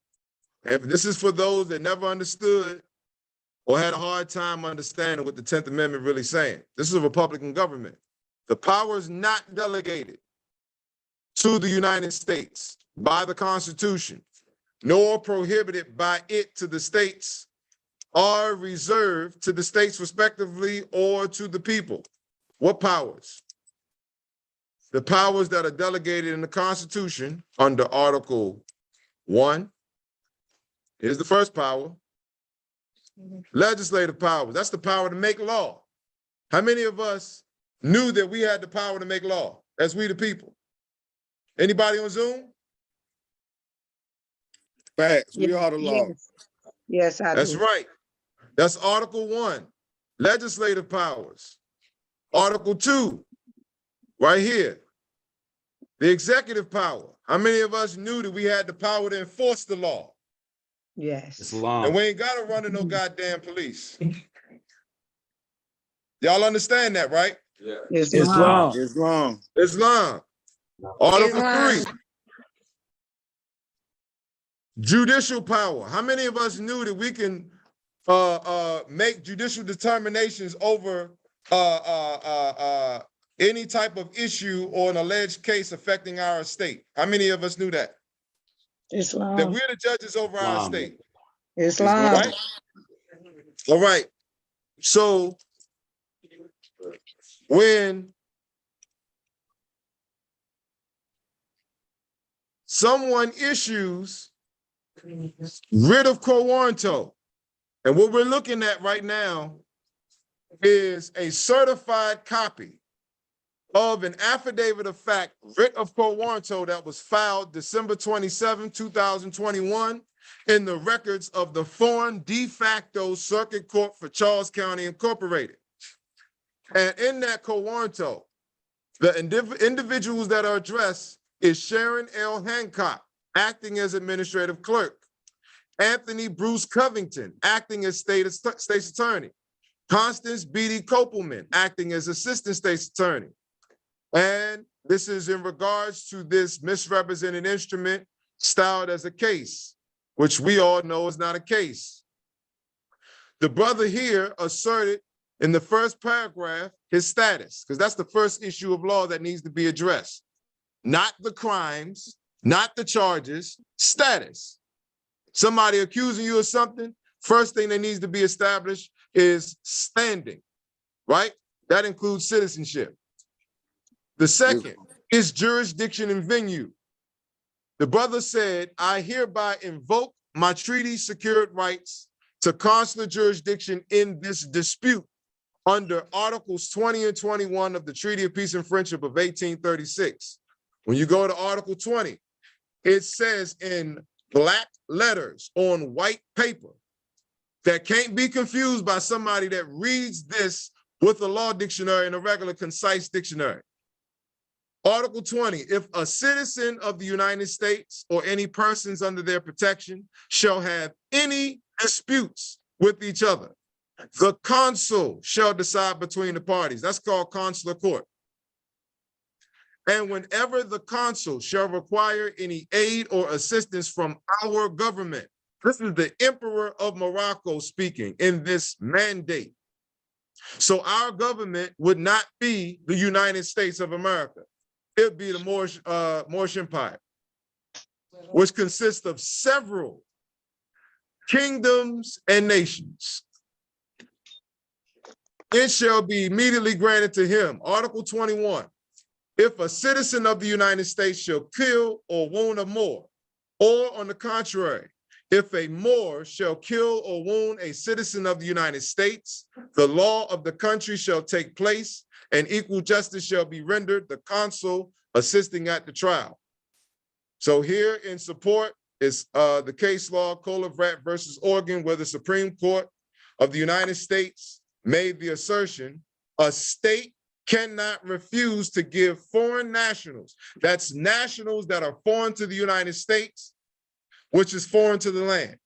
and this is for those that never understood or had a hard time understanding what the 10th Amendment really saying. This is a Republican government. The power is not delegated to the United States by the Constitution, nor prohibited by it to the states, are reserved to the states respectively or to the people. What powers? The powers that are delegated in the Constitution under Article 1 is the first power. Legislative power, that's the power to make law. How many of us knew that we had the power to make law as we the people? Anybody on Zoom? Facts. We are the law. Yes, yes, I That's do. right. That's Article 1, legislative powers. Article 2, right here, the executive power. How many of us knew that we had the power to enforce the law? Yes. Islam. And we ain't got to run to no goddamn police. Y'all understand that, right? Yeah. Islam. Islam. Islam. Article 3, judicial power. How many of us knew that we can make judicial determinations over any type of issue or an alleged case affecting our estate? How many of us knew that? That Islam. we're the judges over our Islam. estate, Islam. right? All right. So when someone issues writ of quo warranto, and what we're looking at right now is a certified copy of an affidavit of fact, writ of quo warranto, that was filed December 27, 2021 in the records of the Foreign De Facto Circuit Court for Charles County Incorporated. And in that quo warranto, the individuals that are addressed is Sharon L. Hancock, acting as administrative clerk, Anthony Bruce Covington, acting as state's attorney, Constance B.D. Kopelman, acting as assistant state's attorney. And this is in regards to this misrepresented instrument styled as a case, which we all know is not a case. The brother here asserted in the first paragraph his status, because that's the first issue of law that needs to be addressed. Not the crimes, not the charges, status. Somebody accusing you of something, first thing that needs to be established is standing, right? That includes citizenship. The second is jurisdiction and venue. The brother said, I hereby invoke my treaty secured rights to consular jurisdiction in this dispute under Articles 20 and 21 of the Treaty of Peace and Friendship of 1836. When you go to Article 20, it says in black letters on white paper that can't be confused by somebody that reads this with a law dictionary and a regular concise dictionary. Article 20, if a citizen of the United States or any persons under their protection shall have any disputes with each other, the consul shall decide between the parties. That's called consular court. And whenever the consul shall require any aid or assistance from our government, this is the Emperor of Morocco speaking in this mandate. So our government would not be the United States of America. It would be the Moorish Empire, which consists of several kingdoms and nations. It shall be immediately granted to him. Article 21. If a citizen of the United States shall kill or wound a Moor, or on the contrary, if a Moor shall kill or wound a citizen of the United States, the law of the country shall take place and equal justice shall be rendered, the consul assisting at the trial. So here in support is the case law, Colavrat versus Oregon, where the Supreme Court of the United States made the assertion a state cannot refuse to give foreign nationals, that's nationals that are foreign to the United States, which is foreign to the land.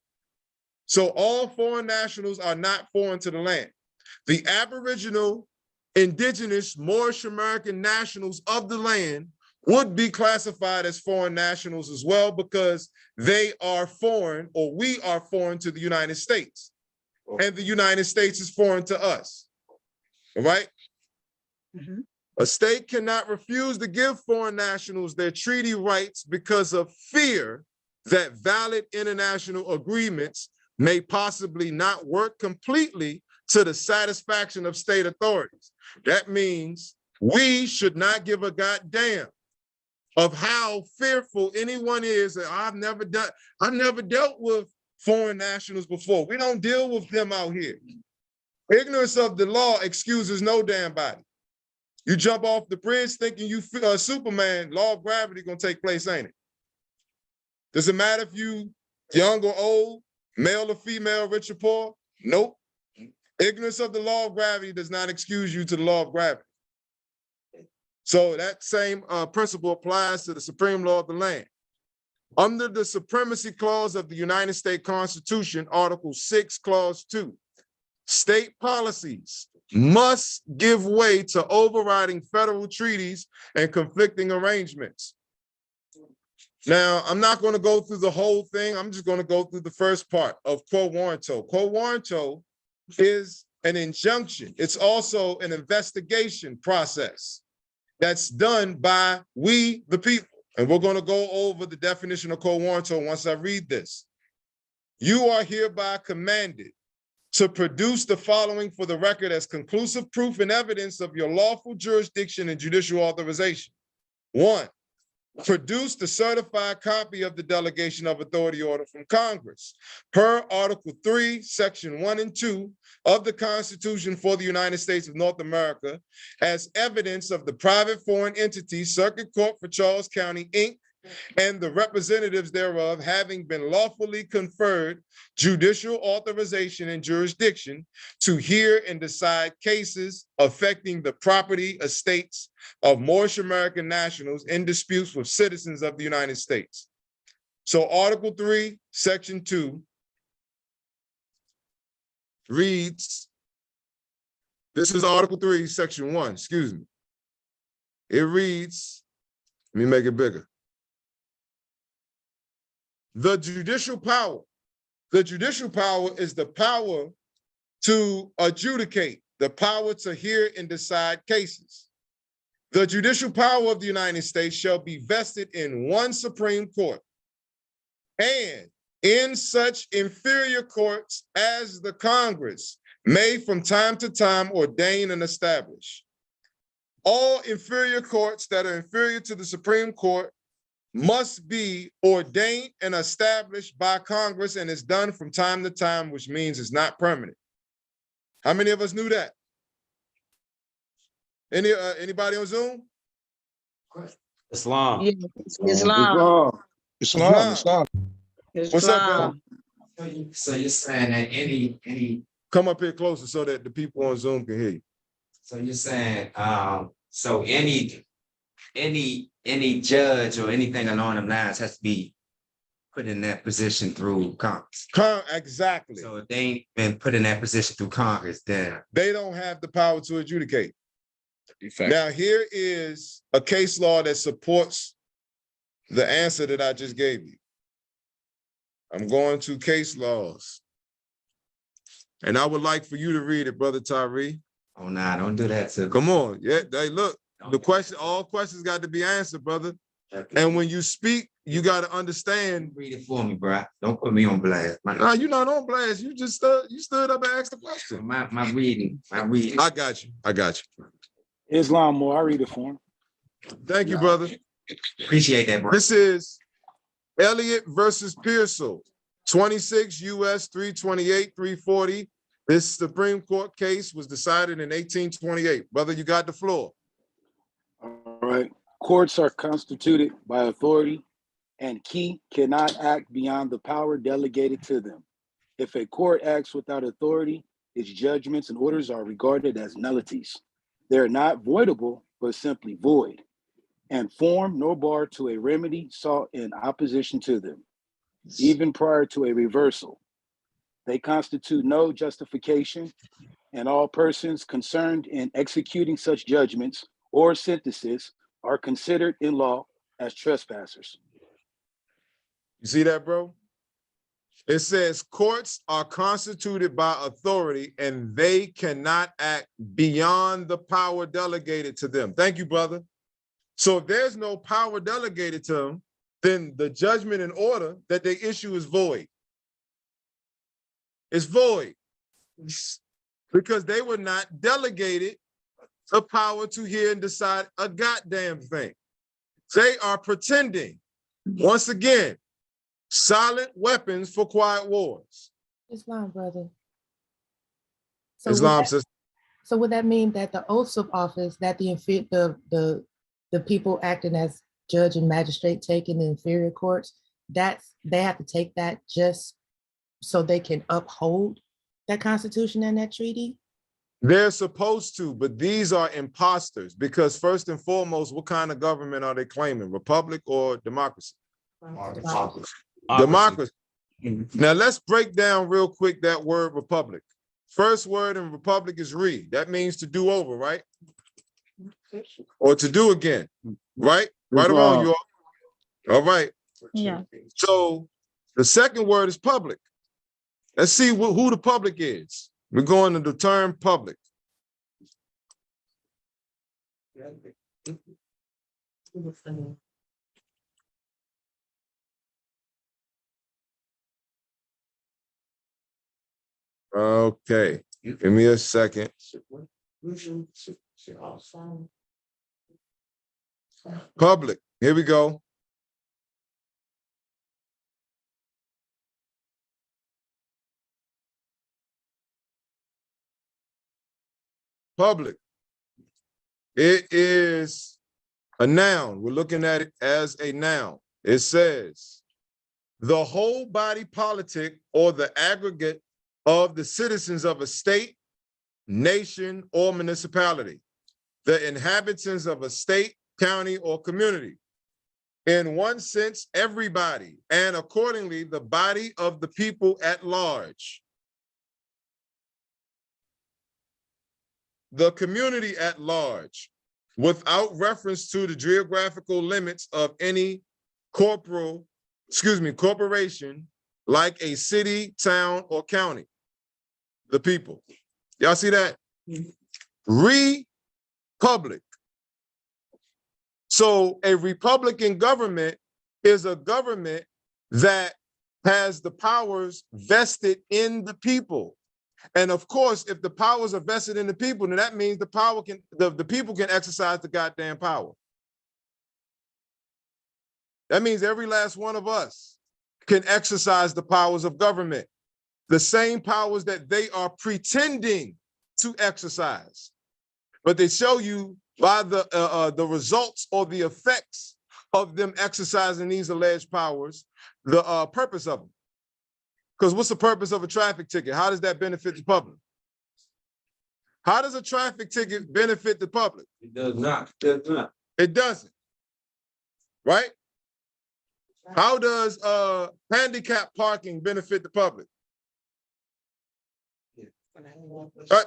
So all foreign nationals are not foreign to the land. The Aboriginal, indigenous, Moorish American nationals of the land would be classified as foreign nationals as well, because they are foreign, or we are foreign to the United States. and the United States is foreign to us. All right? Mhm. A state cannot refuse to give foreign nationals their treaty rights because of fear that valid international agreements may possibly not work completely to the satisfaction of state authorities. That means we should not give a goddamn of how fearful anyone is. I've never dealt with foreign nationals before. We don't deal with them out here. Ignorance of the law excuses no damn body. You jump off the bridge thinking you Superman, law of gravity gonna take place, ain't it? Does it matter if you young or old, male or female, rich or poor? Nope. Ignorance of the law of gravity does not excuse you to the law of gravity. So that same principle applies to the supreme law of the land. Under the supremacy clause of the United States Constitution, Article 6, Clause 2, state policies must give way to overriding federal treaties and conflicting arrangements. Now, I'm not going to go through the whole thing. I'm just going to go through the first part of quo warranto. Quo warranto is an injunction. It's also an investigation process that's done by we, the people. And we're going to go over the definition of quo warranto once I read this. You are hereby commanded to produce the following for the record as conclusive proof and evidence of your lawful jurisdiction and judicial authorization. 1, produce the certified copy of the delegation of authority order from Congress per Article 3, Section 1 and 2 of the Constitution for the United States of North America as evidence of the private foreign entity Circuit Court for Charles County, Inc., and the representatives thereof having been lawfully conferred judicial authorization and jurisdiction to hear and decide cases affecting the property estates of Moorish American nationals in disputes with citizens of the United States. So Article 3, Section 2 reads, this is Article 3, Section 1, excuse me. It reads, let me make it bigger. The judicial power is the power to adjudicate, the power to hear and decide cases. The judicial power of the United States shall be vested in one Supreme Court and in such inferior courts as the Congress may from time to time ordain and establish. All inferior courts that are inferior to the Supreme Court must be ordained and established by Congress, and is done from time to time, which means it's not permanent. How many of us knew that? Anybody on Zoom? Islam. Yeah, Islam. Islam. What's up, brother? So you're saying that any Come up here closer so that the people on Zoom can hear you. so you're saying so any judge or anything along them lines has to be put in that position through Congress. Exactly. So if they ain't been put in that position through Congress, then They don't have the power to adjudicate. Now, here is a case law that supports the answer that I just gave you. I'm going to case laws. And I would like for you to read it, Brother Tyree. oh nah, don't do that to Come on. Yeah, hey, look, the question, all questions got to be answered, brother. And when you speak, you got to understand. read it for me, bro. Don't put me on blast. No, you're not on blast. You just stood up and asked the question. My reading. I got you. Islam more. I read it for him. Thank you, brother. Appreciate that, bro. This is Elliott versus Pearsall, 26 U.S. 328, 340. This Supreme Court case was decided in 1828. Brother, you got the floor. All right. Courts are constituted by authority, and key cannot act beyond the power delegated to them. If a court acts without authority, its judgments and orders are regarded as nullities. They are not voidable, but simply void, and form no bar to a remedy sought in opposition to them, even prior to a reversal. They constitute no justification, and all persons concerned in executing such judgments or sentences are considered in law as trespassers. You see that, bro? It says courts are constituted by authority and they cannot act beyond the power delegated to them. Thank you, brother. So if there's no power delegated to them, then the judgment and order that they issue is void. It's void because they were not delegated the power to hear and decide a goddamn thing. They are pretending. Once again, silent weapons for quiet wars. Islam, brother. So Islam says, so would that mean that the oaths of office that the people acting as judge and magistrate take in the inferior courts, they have to take that just so they can uphold that constitution and that treaty? they're supposed to, but these are imposters because first and foremost, what kind of government are they claiming? Republic or democracy? Democracy. Now let's break down real quick that word republic. First word in republic is re. That means to do over, right? Or to do again, right? Right or wrong, you all? All right. Yeah. So the second word is public. Let's see who the public is. We're going to the term public. Okay, give me a second. Public, here we go. Public. It is a noun. We're looking at it as a noun. It says, the whole body politic or the aggregate of the citizens of a state, nation, or municipality, the inhabitants of a state, county, or community. In one sense, everybody, and accordingly, the body of the people at large. The community at large, without reference to the geographical limits of any corporation, like a city, town, or county. The people. Y'all see that? Republic. So a Republican government is a government that has the powers vested in the people. And of course, if the powers are vested in the people, then that means the people can exercise the goddamn power. That means every last one of us can exercise the powers of government, the same powers that they are pretending to exercise. But they show you by the results or the effects of them exercising these alleged powers, the purpose of them. Because what's the purpose of a traffic ticket? How does that benefit the public? How does a traffic ticket benefit the public? It does not. It does not. It doesn't. Right? How does handicap parking benefit the public?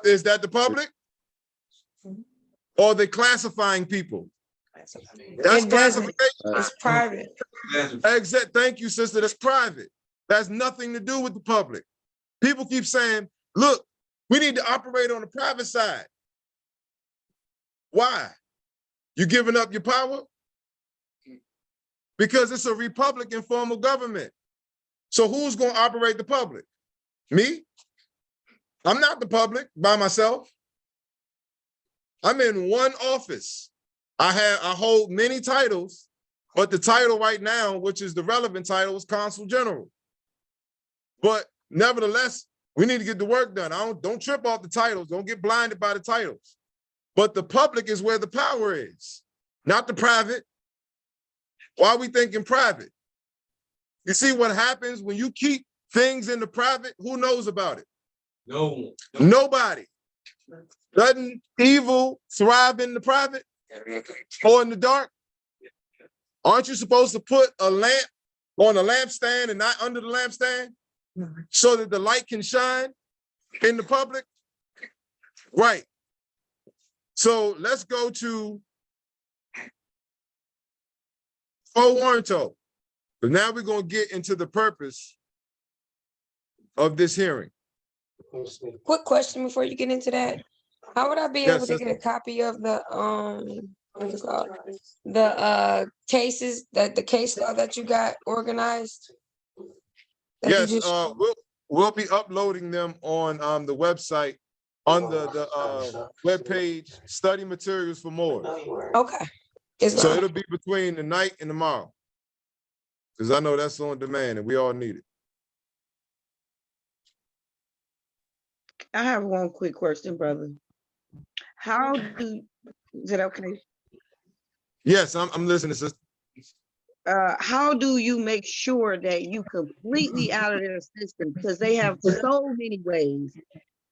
Is that the public? Or are they classifying people? That's classification. It's private. Exactly. Thank you, sister. That's private. That's nothing to do with the public. People keep saying, look, we need to operate on the private side. Why? You giving up your power? Because it's a Republican form of government. So who's going to operate the public? Me? I'm not the public by myself. I'm in one office. I hold many titles, but the title right now, which is the relevant title, is Consul General. But nevertheless, we need to get the work done. Don't trip off the titles. Don't get blinded by the titles. But the public is where the power is, not the private. Why are we thinking private? You see what happens when you keep things in the private? Who knows about it? No one. Nobody. Doesn't evil thrive in the private or in the dark? Aren't you supposed to put a lamp on a lampstand and not under the lampstand so that the light can shine in the public? Right. So let's go to Warranto. But now we're going to get into the purpose of this hearing. Quick question before you get into that. How would I be Yes, able to sister. get a copy of the what's it called? The cases that the case law that you got organized? That you Yes, just we'll be uploading them on the website under the webpage, study materials for more. okay. It's So fine. it'll be between tonight and tomorrow. Because I know that's on demand and we all need it. I have one quick question, brother. Is it okay? Yes, I'm listening, sister. How do you make sure that you completely out of their system? Because they have so many ways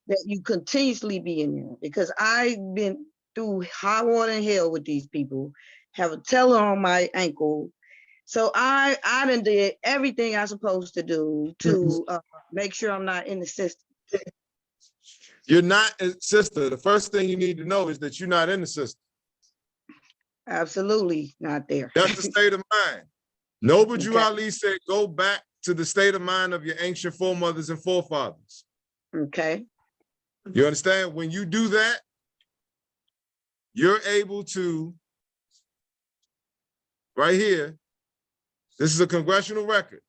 that you continuously be in there. Because I've been through high water and hell with these people, have a teller on my ankle. So I done did everything I'm supposed to do to make sure I'm not in the system. You're not, sister, the first thing you need to know is that you're not in the system. Absolutely not there. That's the state of mind. Noble Drew Okay. Ali said, go back to the state of mind of your ancient foremothers and forefathers. Okay. You understand? When you do that, you're able to, right here, this is a congressional record.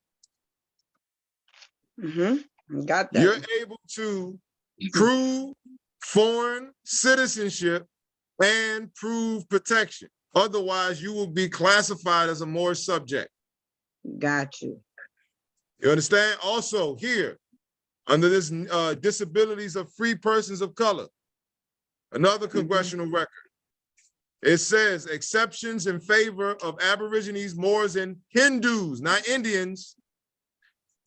Got that. You're able to prove foreign citizenship and prove protection. Otherwise, you will be classified as a Moorish subject. Got you. You understand? Also, here, under this disabilities of free persons of color, another congressional record. It says exceptions in favor of Aborigines, Moors, and Hindus, not Indians.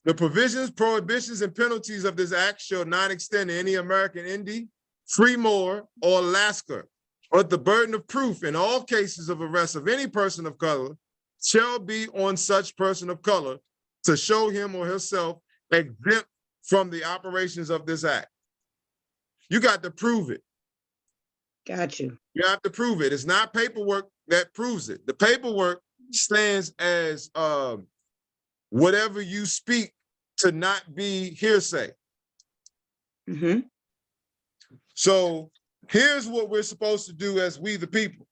The provisions, prohibitions, and penalties of this act shall not extend to any American Indian, Free Moor, or Alaska, but the burden of proof in all cases of arrest of any person of color shall be on such person of color to show him or herself exempt from the operations of this act. You got to prove it. Got you. You have to prove it. It's not paperwork that proves it. The paperwork stands as whatever you speak to not be hearsay. So here's what we're supposed to do as we the people,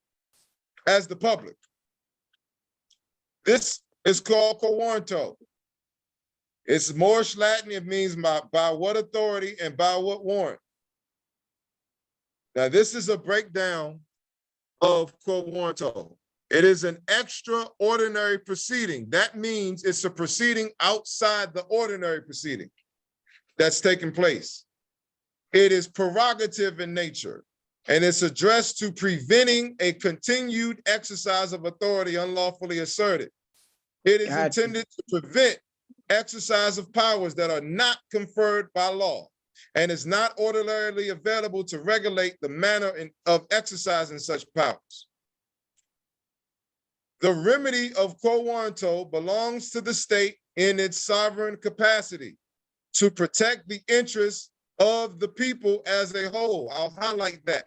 as the public. This is called co-warranto. It's Moorish Latin. It means by what authority and by what warrant. Now, this is a breakdown of co-warranto. It is an extraordinary proceeding. That means it's a proceeding outside the ordinary proceeding that's taking place. It is prerogative in nature, and it's addressed to preventing a continued exercise of authority unlawfully asserted. It is intended to prevent exercise of powers that are not conferred by law and is not ordinarily available to regulate the manner of exercising such powers. The remedy of quo warranto belongs to the state in its sovereign capacity to protect the interests of the people as a whole. I'll highlight that.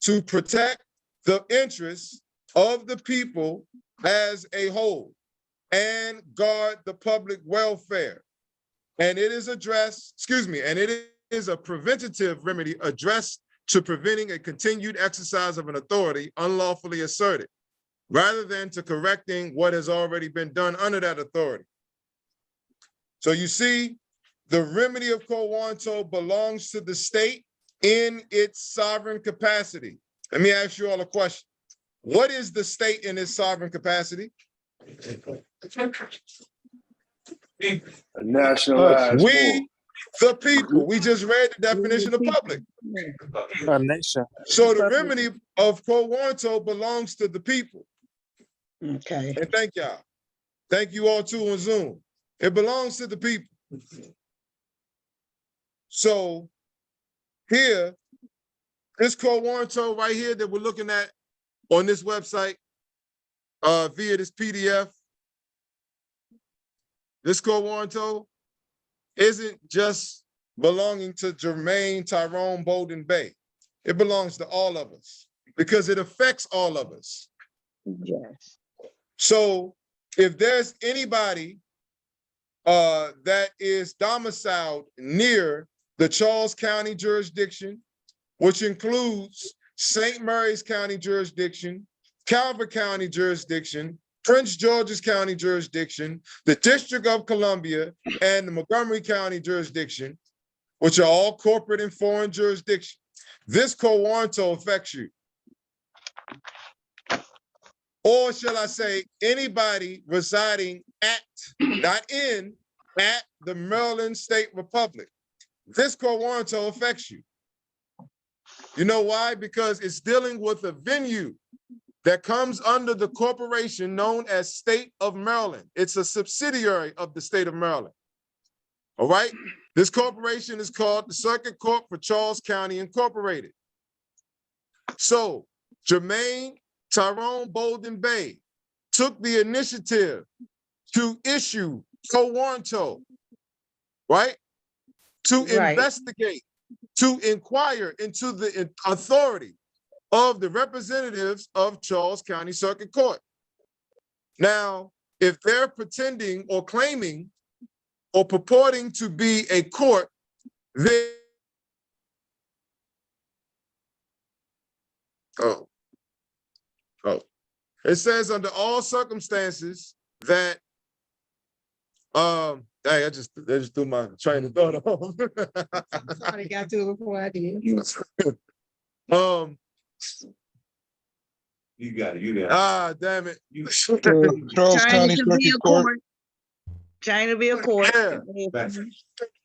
To protect the interests of the people as a whole and guard the public welfare. And it is and it is a preventative remedy addressed to preventing a continued exercise of an authority unlawfully asserted, rather than to correcting what has already been done under that authority. So you see, the remedy of quo warranto belongs to the state in its sovereign capacity. Let me ask you all a question. What is the state in its sovereign capacity? A nationalized We, the people. We just read the definition of public. A nation. So the remedy of quo warranto belongs to the people. Okay. And thank y'all. Thank you all too on Zoom. It belongs to the people. So here, this quo warranto right here that we're looking at on this website via this PDF, this quo warranto isn't just belonging to Jermaine, Tyrone, Bolden Bay. It belongs to all of us because it affects all of us. Yes. So if there's anybody that is domiciled near the Charles County jurisdiction, which includes St. Mary's County jurisdiction, Calvert County jurisdiction, Prince George's County jurisdiction, the District of Columbia, and the Montgomery County jurisdiction, which are all corporate and foreign jurisdictions. This quo warranto affects you. Or shall I say, anybody residing at, not in, at the Maryland State Republic. This quo warranto affects you. You know why? Because it's dealing with a venue that comes under the corporation known as State of Maryland. It's a subsidiary of the State of Maryland. All right? This corporation is called the Circuit Court for Charles County Incorporated. So Jermaine Tyrone Bolden Bay took the initiative to issue quo warranto, right? To investigate, to inquire into the authority of the representatives of Charles County Circuit Court. Now, if they're pretending or claiming or purporting to be a court, they it says under all circumstances that dang, I just threw my train of thought off. I got to it before I did. You got it. You got it. Ah, damn it. Charles County Circuit Court. China be a court. Yeah.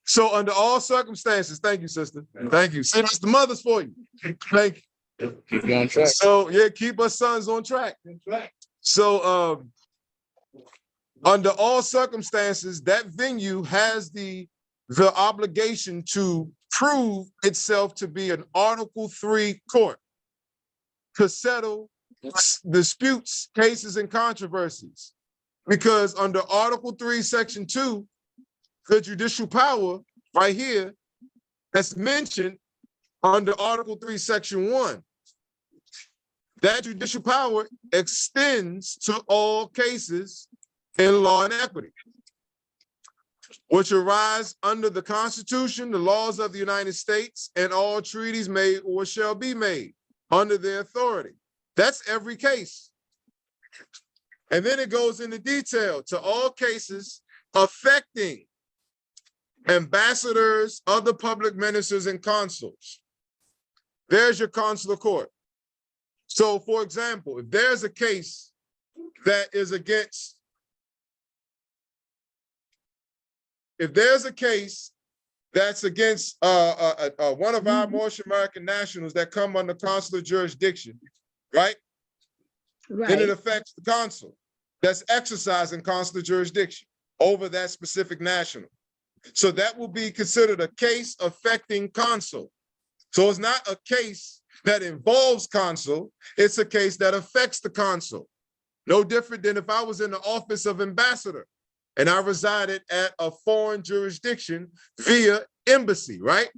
So under all circumstances, thank you, sister. Thank you. See, that's the mothers for you. Thank you. Keep you on track. So yeah, keep us sons on track. So under all circumstances, that venue has the obligation to prove itself to be an Article 3 court to settle disputes, cases, and controversies. Because under Article 3, Section 2, the judicial power right here that's mentioned under Article 3, Section 1, that judicial power extends to all cases in law and equity, which arise under the Constitution, the laws of the United States, and all treaties made or shall be made under their authority. That's every case. And then it goes into detail to all cases affecting ambassadors, other public ministers, and consuls. There's your consular court. So, for example, if there's a case that is against, if there's a case that's against one of our Moorish American nationals that come under consular jurisdiction, right? Then it affects the consul that's exercising consular jurisdiction over that specific national. So that will be considered a case affecting consul. So it's not a case that involves consul, it's a case that affects the consul. No different than if I was in the office of ambassador and I resided at a foreign jurisdiction via embassy, right?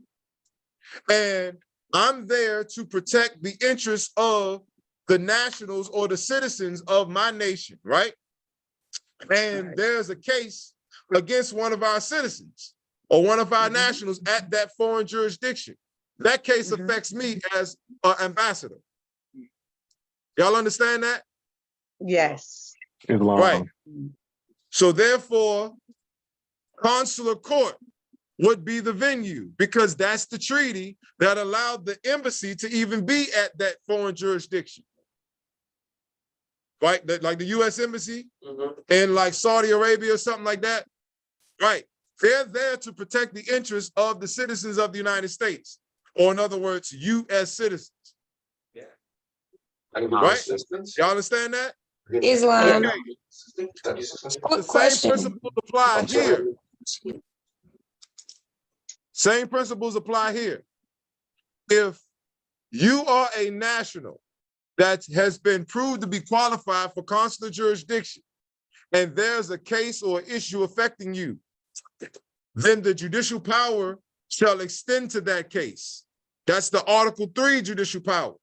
And I'm there to protect the interests of the nationals or the citizens of my nation, right? And there's a case against one of our citizens or one of our nationals at that foreign jurisdiction. That case affects me as an ambassador. Y'all understand that? Yes. Right. So therefore, consular court would be the venue because that's the treaty that allowed the embassy to even be at that foreign jurisdiction. Right? Like the US Embassy in like Saudi Arabia or something like that. Right. They're there to protect the interests of the citizens of the United States. Or in other words, US citizens. Yeah. Right? Y'all understand that? Islam. Okay. Quick The same question. principles apply here. Same principles apply here. If you are a national that has been proved to be qualified for consular jurisdiction, and there's a case or issue affecting you, then the judicial power shall extend to that case. That's the Article 3 judicial power.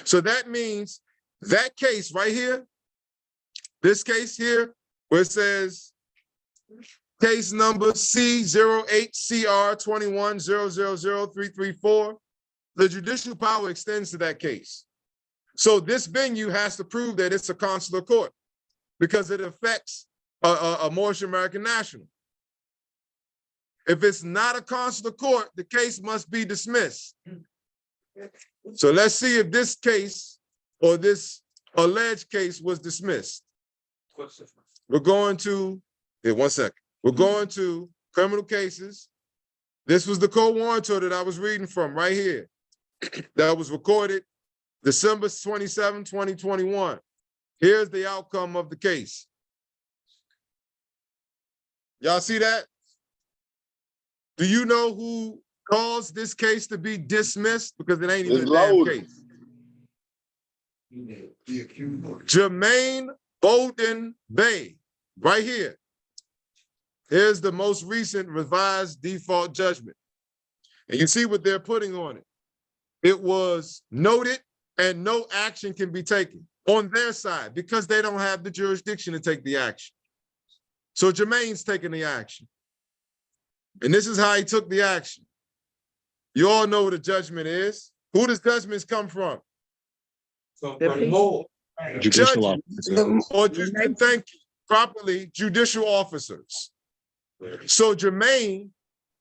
So that means that case right here, this case here, where it says case number C08CR210000334, the judicial power extends to that case. So this venue has to prove that it's a consular court because it affects a Moorish American national. If it's not a consular court, the case must be dismissed. So let's see if this case or this alleged case was dismissed. We're going to, here, one second. We're going to criminal cases. This was the court warrantor that I was reading from right here. That was recorded December 27, 2021. Here's the outcome of the case. Y'all see that? Do you know who caused this case to be dismissed? Because it ain't even a damn case. Jermaine Bolden Bay, right here. Here's the most recent revised default judgment. And you see what they're putting on it. It was noted and no action can be taken on their side because they don't have the jurisdiction to take the action. So Jermaine's taking the action. And this is how he took the action. You all know what a judgment is. Who does judgments come from? Judicial officers. Or thank you, properly, judicial officers. So Jermaine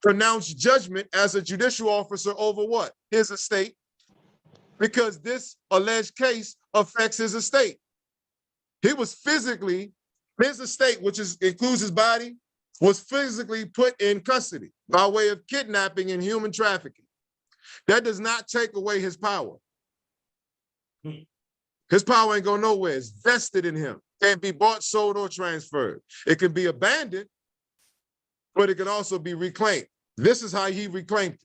pronounced judgment as a judicial officer over what? His estate. Because this alleged case affects his estate. He was physically, his estate, which includes his body, was physically put in custody by way of kidnapping and human trafficking. That does not take away his power. His power ain't going nowhere. It's vested in him. Can't be bought, sold, or transferred. It can be abandoned, but it can also be reclaimed. This is how he reclaimed it.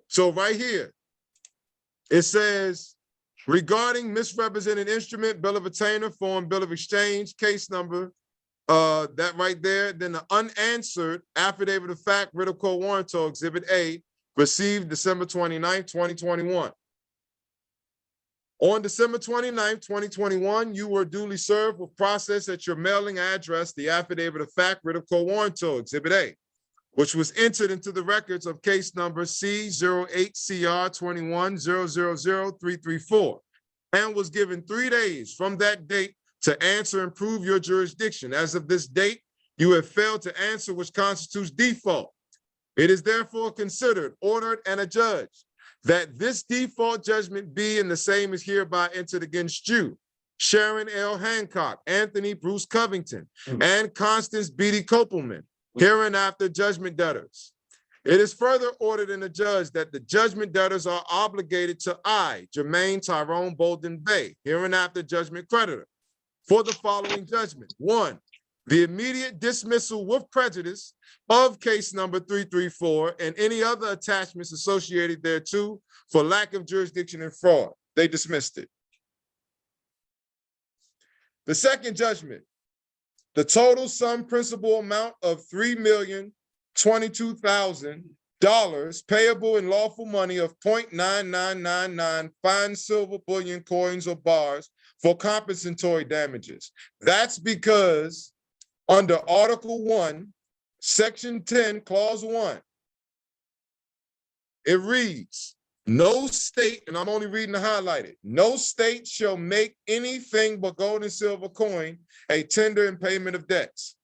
So right here, it says, regarding misrepresented instrument, bill of attainder, form, bill of exchange, case number, that right there, then the unanswered affidavit of fact, writ of court warrantor, Exhibit A, received December 29, 2021. On December 29, 2021, you were duly served with process at your mailing address, the affidavit of fact, writ of court warrantor, Exhibit A, which was entered into the records of case number C08CR210000334, and was given 3 days from that date to answer and prove your jurisdiction. As of this date, you have failed to answer, which constitutes default. It is therefore considered, ordered, and adjudged that this default judgment be and the same is hereby entered against you, Sharon L. Hancock, Anthony Bruce Covington, and Constance Beatty Kopelman, hereinafter judgment debtors. It is further ordered and adjudged that the judgment debtors are obligated to I, Jermaine Tyrone Bolden Bay, hereinafter judgment creditor, for the following judgment. 1, the immediate dismissal with prejudice of case number 334 and any other attachments associated thereto for lack of jurisdiction and fraud. They dismissed it. The second judgment, the total sum principal amount of $3,022,000 payable in lawful money of 0.9999 fine silver bullion coins or bars for compensatory damages. That's because under Article 1, Section 10, Clause 1, it reads, no state, and I'm only reading the highlighted, no state shall make anything but gold and silver coin a tender in payment of debts.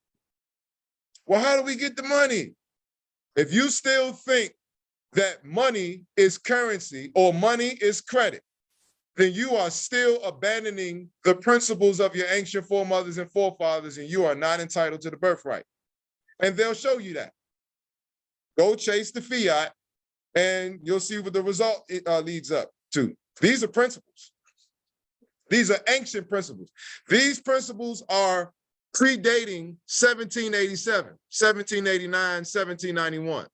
Well, how do we get the money? If you still think that money is currency or money is credit, then you are still abandoning the principles of your ancient foremothers and forefathers, and you are not entitled to the birthright. And they'll show you that. Go chase the fiat, and you'll see what the result leads up to. These are principles. These are ancient principles. These principles are predating 1787, 1789, 1791.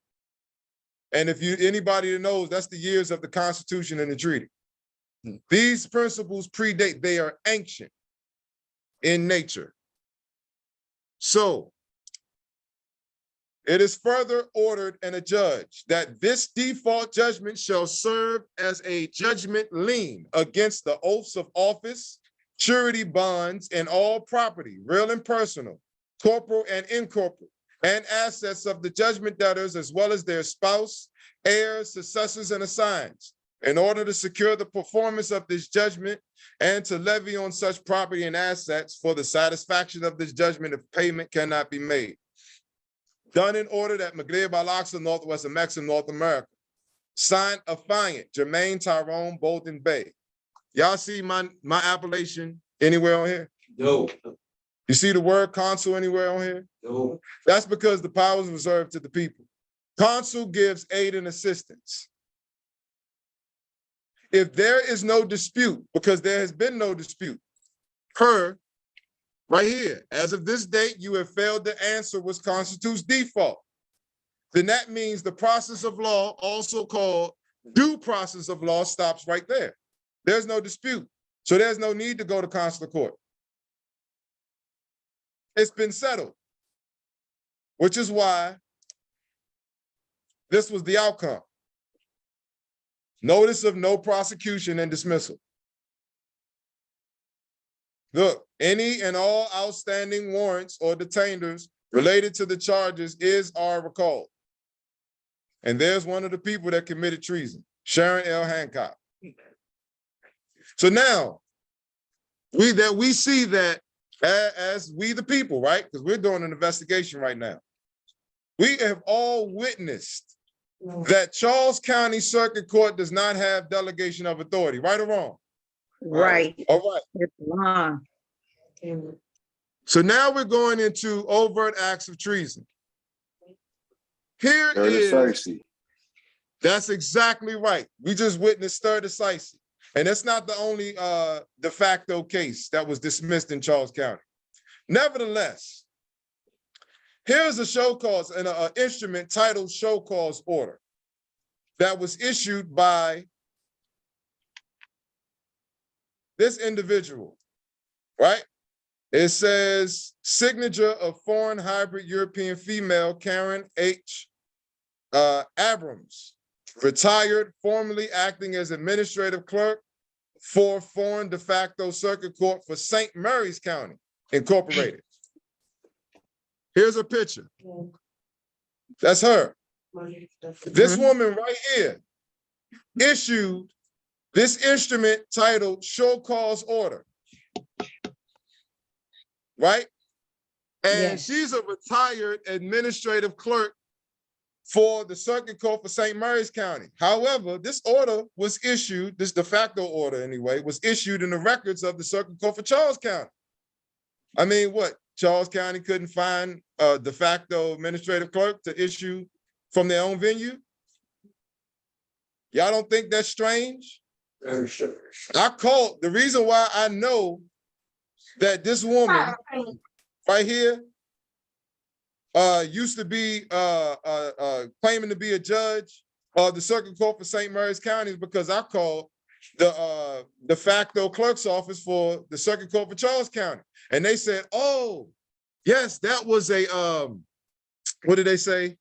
And if anybody that knows, that's the years of the Constitution and the treaty. These principles predate, they are ancient in nature. So, it is further ordered and adjudged that this default judgment shall serve as a judgment lien against the oaths of office, surety bonds, and all property, real and personal, corporal and incorporeal, and assets of the judgment debtors, as well as their spouse, heirs, successors, and assigns, in order to secure the performance of this judgment and to levy on such property and assets for the satisfaction of this judgment if payment cannot be made. Done in order that Maghreb al-Aqsa, Northwest of Mexico, North America. Signed affiant, Jermaine Tyrone Bolden Bay. Y'all see my appellation anywhere on here? No. You see the word consul anywhere on here? No. That's because the power is reserved to the people. Consul gives aid and assistance. If there is no dispute, because there has been no dispute, per right here, as of this date, you have failed to answer what constitutes default. Then that means the process of law, also called due process of law, stops right there. There's no dispute. So there's no need to go to consular court. It's been settled, which is why this was the outcome. Notice of no prosecution and dismissal. Look, any and all outstanding warrants or detainers related to the charges are recalled. And there's one of the people that committed treason, Sharon L. Hancock. So now, we see that as we the people, right? Because we're doing an investigation right now. We have all witnessed that Charles County Circuit Court does not have delegation of authority, right or wrong? Right. All right. It's wrong. So now we're going into overt acts of treason. Here is, that's exactly right. We just witnessed stir decisis. And that's not the only de facto case that was dismissed in Charles County. Nevertheless, here's a show cause and an instrument titled show cause order that was issued by this individual, right? It says signature of foreign hybrid European female Karen H. Abrams, retired, formerly acting as administrative clerk for foreign de facto circuit court for St. Mary's County, Incorporated. Here's a picture. That's her. This woman right here issued this instrument titled show cause order, right? And she's a retired administrative clerk for the circuit court for St. Mary's County. However, this order was issued, this de facto order anyway, was issued in the records of the circuit court for Charles County. I mean, what? Charles County couldn't find a de facto administrative clerk to issue from their own venue? Y'all don't think that's strange? Very sure. The reason why I know that this woman right here used to be claiming to be a judge of the circuit court for St. Mary's County is because I called the de facto clerk's office for the circuit court for Charles County. And they said, oh, yes, that was a, what did they say?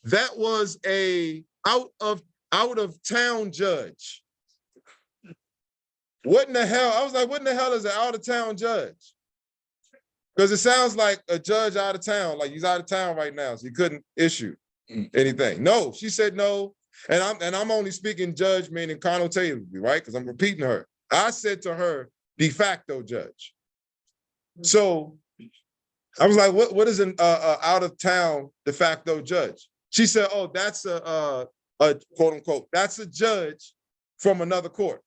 That was a out of town judge. What in the hell? I was like, what in the hell is an out of town judge? Because it sounds like a judge out of town, like he's out of town right now, so he couldn't issue anything. No, she said no. And I'm only speaking judge, meaning connotatively, right? Because I'm repeating her. I said to her, de facto judge. So I was like, what is an out of town de facto judge? She said, oh, that's a quote unquote, that's a judge from another court.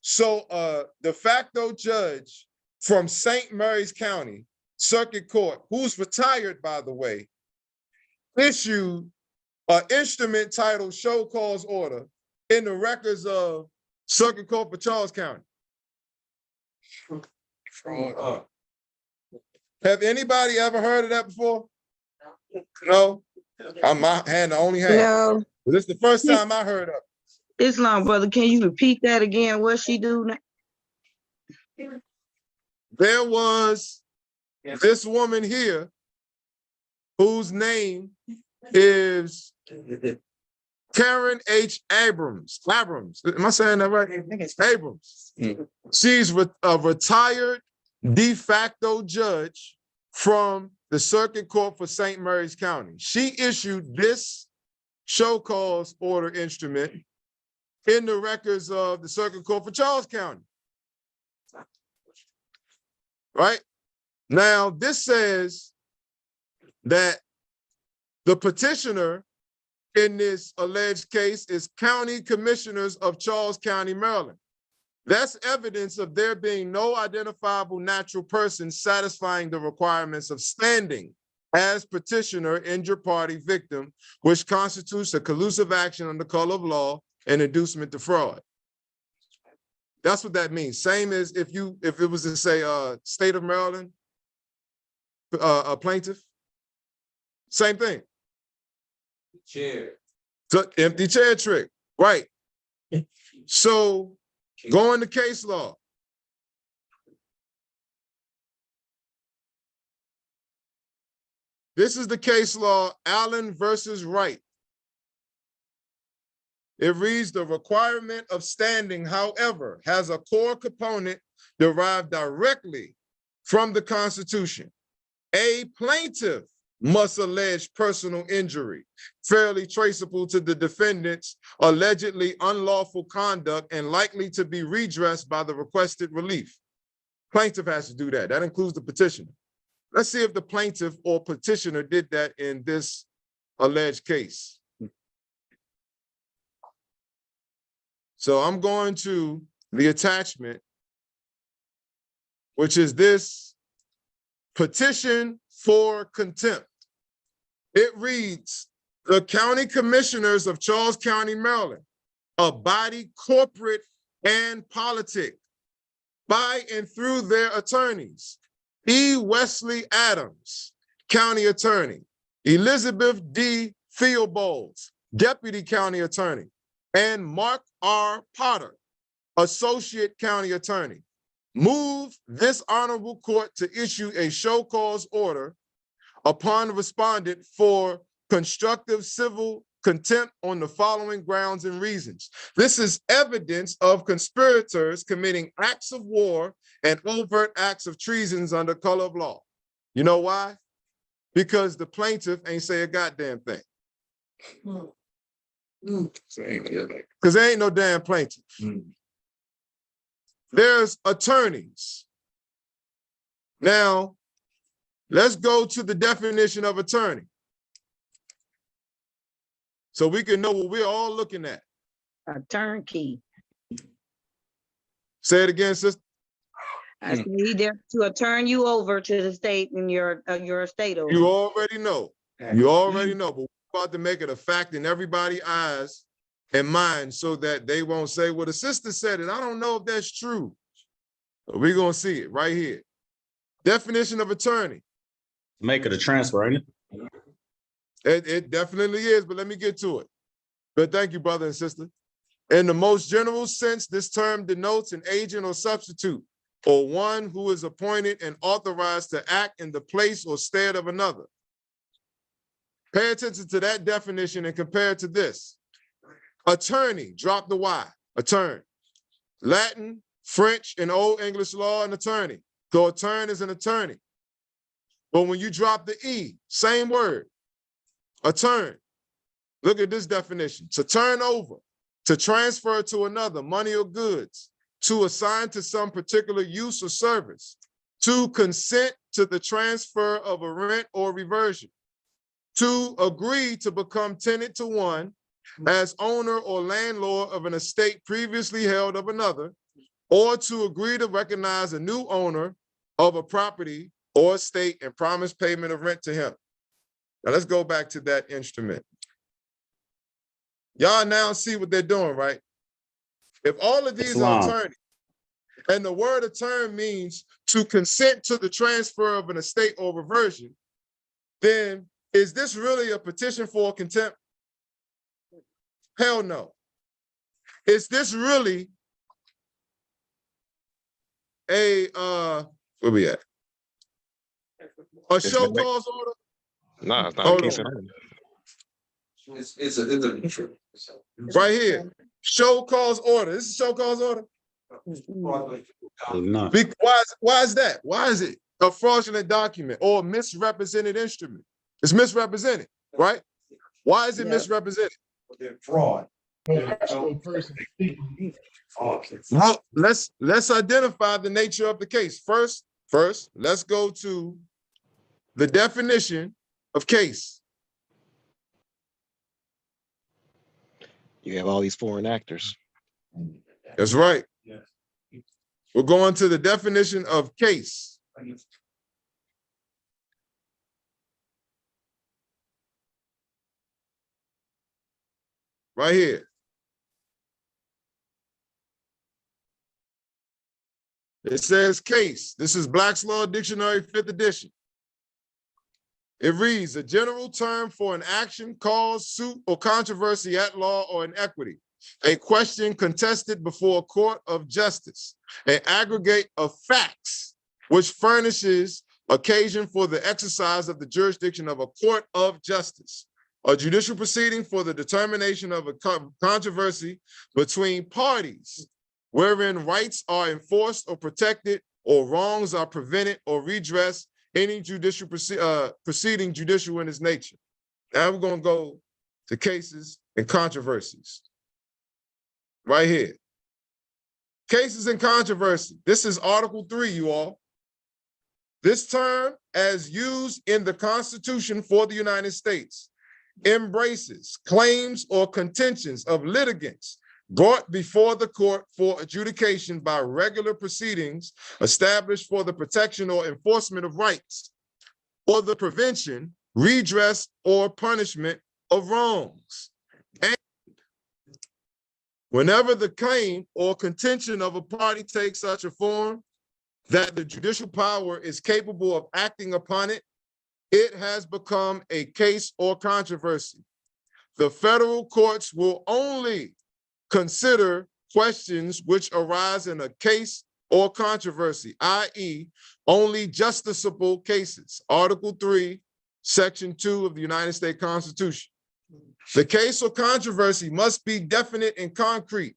So de facto judge from St. Mary's County Circuit Court, who's retired, by the way, issued an instrument titled show cause order in the records of Circuit Court for Charles County. Have anybody ever heard of that before? No? I'm the only hand. No. This is the first time I heard of it. Islam, brother, can you repeat that again? What she do now? There was this woman here whose name is Karen H. Abrams. Am I saying that right? I think it's Abrams. She's a retired de facto judge from the Circuit Court for St. Mary's County. She issued this show cause order instrument in the records of the Circuit Court for Charles County. Right? Now, this says that the petitioner in this alleged case is County Commissioners of Charles County, Maryland. That's evidence of there being no identifiable natural person satisfying the requirements of standing as petitioner, injured party, victim, which constitutes a collusive action under color of law and inducement to fraud. That's what that means. Same as if it was to say state of Maryland, a plaintiff, same thing. Chair. So empty chair trick, right? So going to case law. This is the case law, Allen versus Wright. It reads, the requirement of standing, however, has a core component derived directly from the Constitution. A plaintiff must allege personal injury, fairly traceable to the defendant's allegedly unlawful conduct and likely to be redressed by the requested relief. Plaintiff has to do that. That includes the petitioner. Let's see if the plaintiff or petitioner did that in this alleged case. So I'm going to the attachment, which is this petition for contempt. It reads, the County Commissioners of Charles County, Maryland, a body corporate and politic, by and through their attorneys, E. Wesley Adams, County Attorney, Elizabeth D. Theobald, Deputy County Attorney, and Mark R. Potter, Associate County Attorney, move this honorable court to issue a show cause order upon respondent for constructive civil contempt on the following grounds and reasons. This is evidence of conspirators committing acts of war and overt acts of treasons under color of law. You know why? Because the plaintiff ain't say a goddamn thing. Because there ain't no damn plaintiff. There's attorneys. Now, let's go to the definition of attorney, so we can know what we're all looking at. A turnkey. Say it again, sister. I said he there to turn you over to the state and your estate owner. You already know. You already know, but we're about to make it a fact in everybody's eyes and mind so that they won't say, well, the sister said it. I don't know if that's true. But we're going to see it right here. Definition of attorney. Make it a transfer, ain't it? It definitely is, but let me get to it. But thank you, brother and sister. In the most general sense, this term denotes an agent or substitute, or one who is appointed and authorized to act in the place or stead of another. Pay attention to that definition and compare it to this. Attorney, drop the Y, attorney. Latin, French, and Old English law, an attorney. So attorney is an attorney. But when you drop the E, same word, attorney. Look at this definition. To turn over, to transfer to another, money or goods, to assign to some particular use or service, to consent to the transfer of a rent or reversion, to agree to become tenant to one as owner or landlord of an estate previously held of another, or to agree to recognize a new owner of a property or estate and promise payment of rent to him. Now let's go back to that instrument. Y'all now see what they're doing, right? If all of these are attorneys, and the word attorney means to consent to the transfer of an estate or reversion, then is this really a petition for contempt? Hell no. Is this really a, where we at? A show cause order? Nah, it's not a case. It's a Right here, show cause order. This is show cause order. No. Why is that? Why is it a fraudulent document or a misrepresented instrument? It's misrepresented, right? Why is it misrepresented? Fraud. Well, let's identify the nature of the case. First, let's go to the definition of case. You have all these foreign actors. That's right. We're going to the definition of case. Right here. It says case. This is Black's Law Dictionary, 5th edition. It reads, a general term for an action, cause, suit, or controversy at law or in equity. A question contested before a court of justice. An aggregate of facts which furnishes occasion for the exercise of the jurisdiction of a court of justice. A judicial proceeding for the determination of a controversy between parties wherein rights are enforced or protected or wrongs are prevented or redressed, any judicial proceeding judicial in its nature. Now we're going to go to cases and controversies. Right here. Cases and controversy. This is Article 3, you all. This term, as used in the Constitution for the United States, embraces claims or contentions of litigants brought before the court for adjudication by regular proceedings established for the protection or enforcement of rights, or the prevention, redress, or punishment of wrongs. And whenever the claim or contention of a party takes such a form that the judicial power is capable of acting upon it, it has become a case or controversy. The federal courts will only consider questions which arise in a case or controversy, i.e., only justiciable cases. Article 3, Section 2 of the United States Constitution. The case or controversy must be definite and concrete,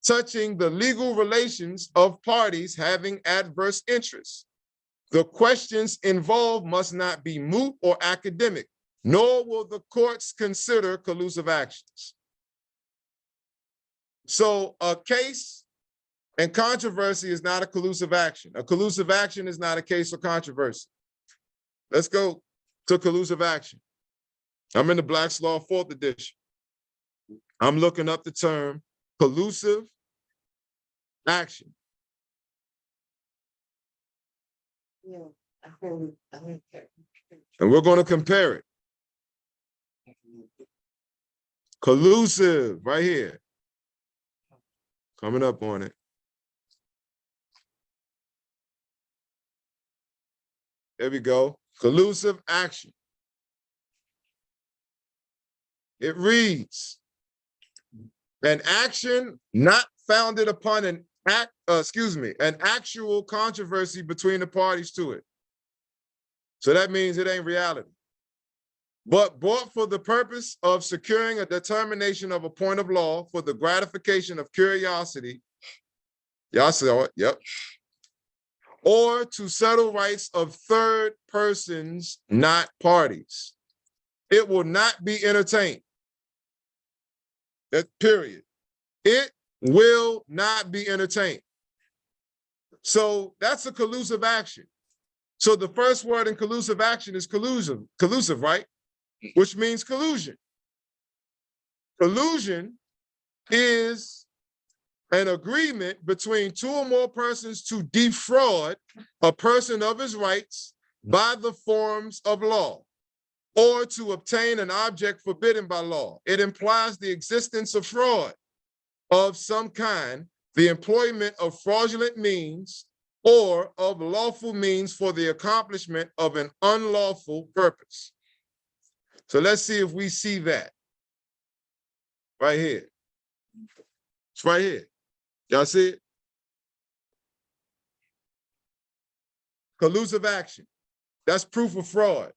touching the legal relations of parties having adverse interests. The questions involved must not be moot or academic, nor will the courts consider collusive actions. So a case and controversy is not a collusive action. A collusive action is not a case or controversy. Let's go to collusive action. I'm in the Black's Law 4th edition. I'm looking up the term collusive action. And we're going to compare it. Collusive, right here. Coming up on it. There we go. Collusive action. It reads, an action not founded upon an actual controversy between the parties to it. So that means it ain't reality. But brought for the purpose of securing a determination of a point of law for the gratification of curiosity. Y'all saw it, yep. Or to settle rights of third persons, not parties. It will not be entertained. That period. It will not be entertained. So that's a collusive action. So the first word in collusive action is collusive, right? Which means collusion. Collusion is an agreement between two or more persons to defraud a person of his rights by the forms of law, or to obtain an object forbidden by law. It implies the existence of fraud of some kind, the employment of fraudulent means, or of lawful means for the accomplishment of an unlawful purpose. So let's see if we see that. Right here. It's right here. Y'all see it? Collusive action. That's proof of fraud.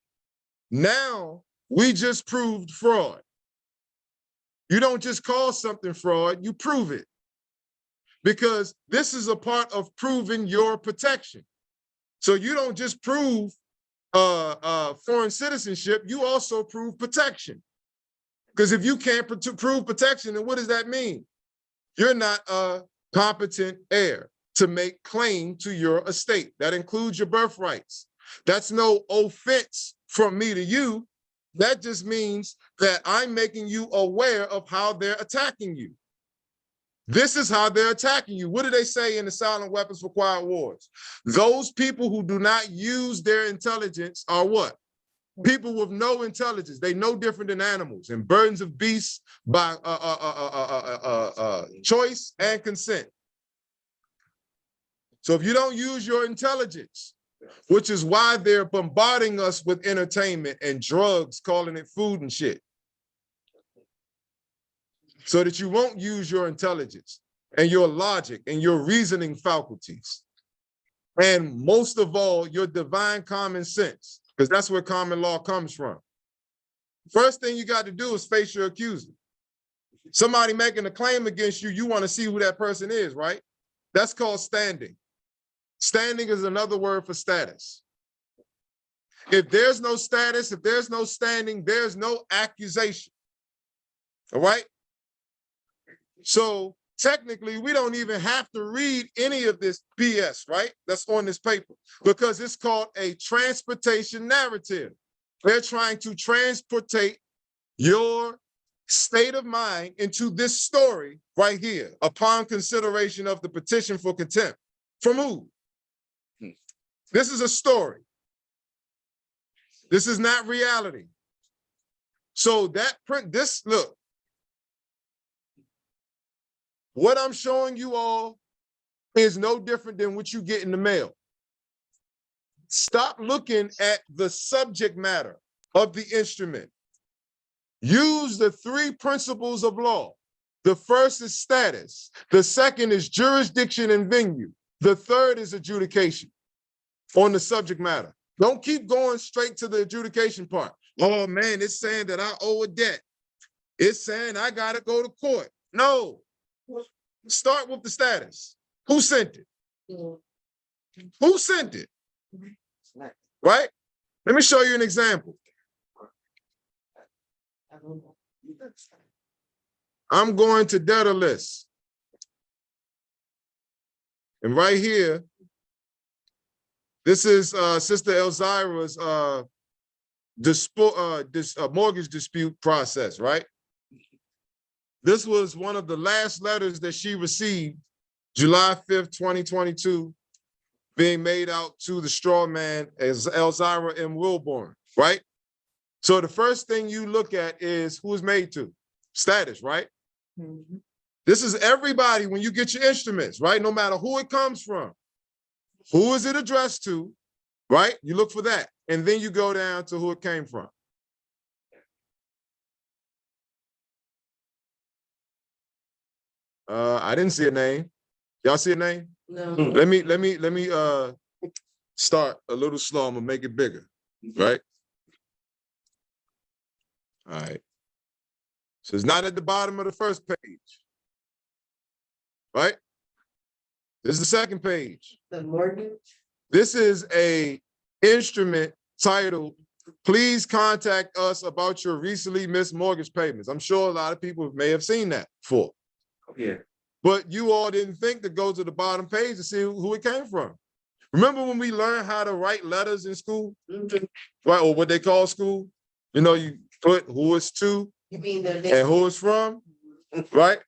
Now, we just proved fraud. You don't just call something fraud, you prove it. because this is a part of proving your protection. So you don't just prove foreign citizenship, you also prove protection. Because if you can't prove protection, then what does that mean? You're not a competent heir to make claim to your estate. That includes your birthrights. That's no offense from me to you. That just means that I'm making you aware of how they're attacking you. This is how they're attacking you. What do they say in the Silent Weapons for Quiet Wars? Those people who do not use their intelligence are what? People with no intelligence. They know different than animals and burdens of beasts by choice and consent. So if you don't use your intelligence, which is why they're bombarding us with entertainment and drugs, calling it food and shit, so that you won't use your intelligence and your logic and your reasoning faculties. And most of all, your divine common sense, because that's where common law comes from. First thing you got to do is face your accuser. Somebody making a claim against you, you want to see who that person is, right? That's called standing. Standing is another word for status. If there's no status, if there's no standing, there's no accusation. All right? So technically, we don't even have to read any of this BS, right? That's on this paper, because it's called a transportation narrative. They're trying to transportate your state of mind into this story right here, upon consideration of the petition for contempt. From who? This is a story. This is not reality. So that look, what I'm showing you all is no different than what you get in the mail. Stop looking at the subject matter of the instrument. Use the 3 principles of law. The first is status. The second is jurisdiction and venue. The third is adjudication on the subject matter. Don't keep going straight to the adjudication part. Oh man, it's saying that I owe a debt. It's saying I gotta go to court. No. Start with the status. Who sent it? Who sent it? Right? Let me show you an example. I'm going to debtor list. And right here, this is Sister Elzira's mortgage dispute process, right? This was one of the last letters that she received, July 5th, 2022, being made out to the straw man as Elzira M. Wilborn, right? So the first thing you look at is who is made to, status, right? Mm-hmm. This is everybody when you get your instruments, right? No matter who it comes from. Who is it addressed to, right? You look for that. And then you go down to who it came from. I didn't see a name. Y'all see a name? No. Let me start a little slow. I'm gonna make it bigger, right? All right. So it's not at the bottom of the first page, right? This is the second page. The mortgage? This is a instrument titled, "Please contact us about your recently missed mortgage payments." I'm sure a lot of people may have seen that before. Yeah. But you all didn't think to go to the bottom page to see who it came from. Remember when we learned how to write letters in school? Mm-hmm. Right, or what they call school? You know, you put who it's to and who it's from, right?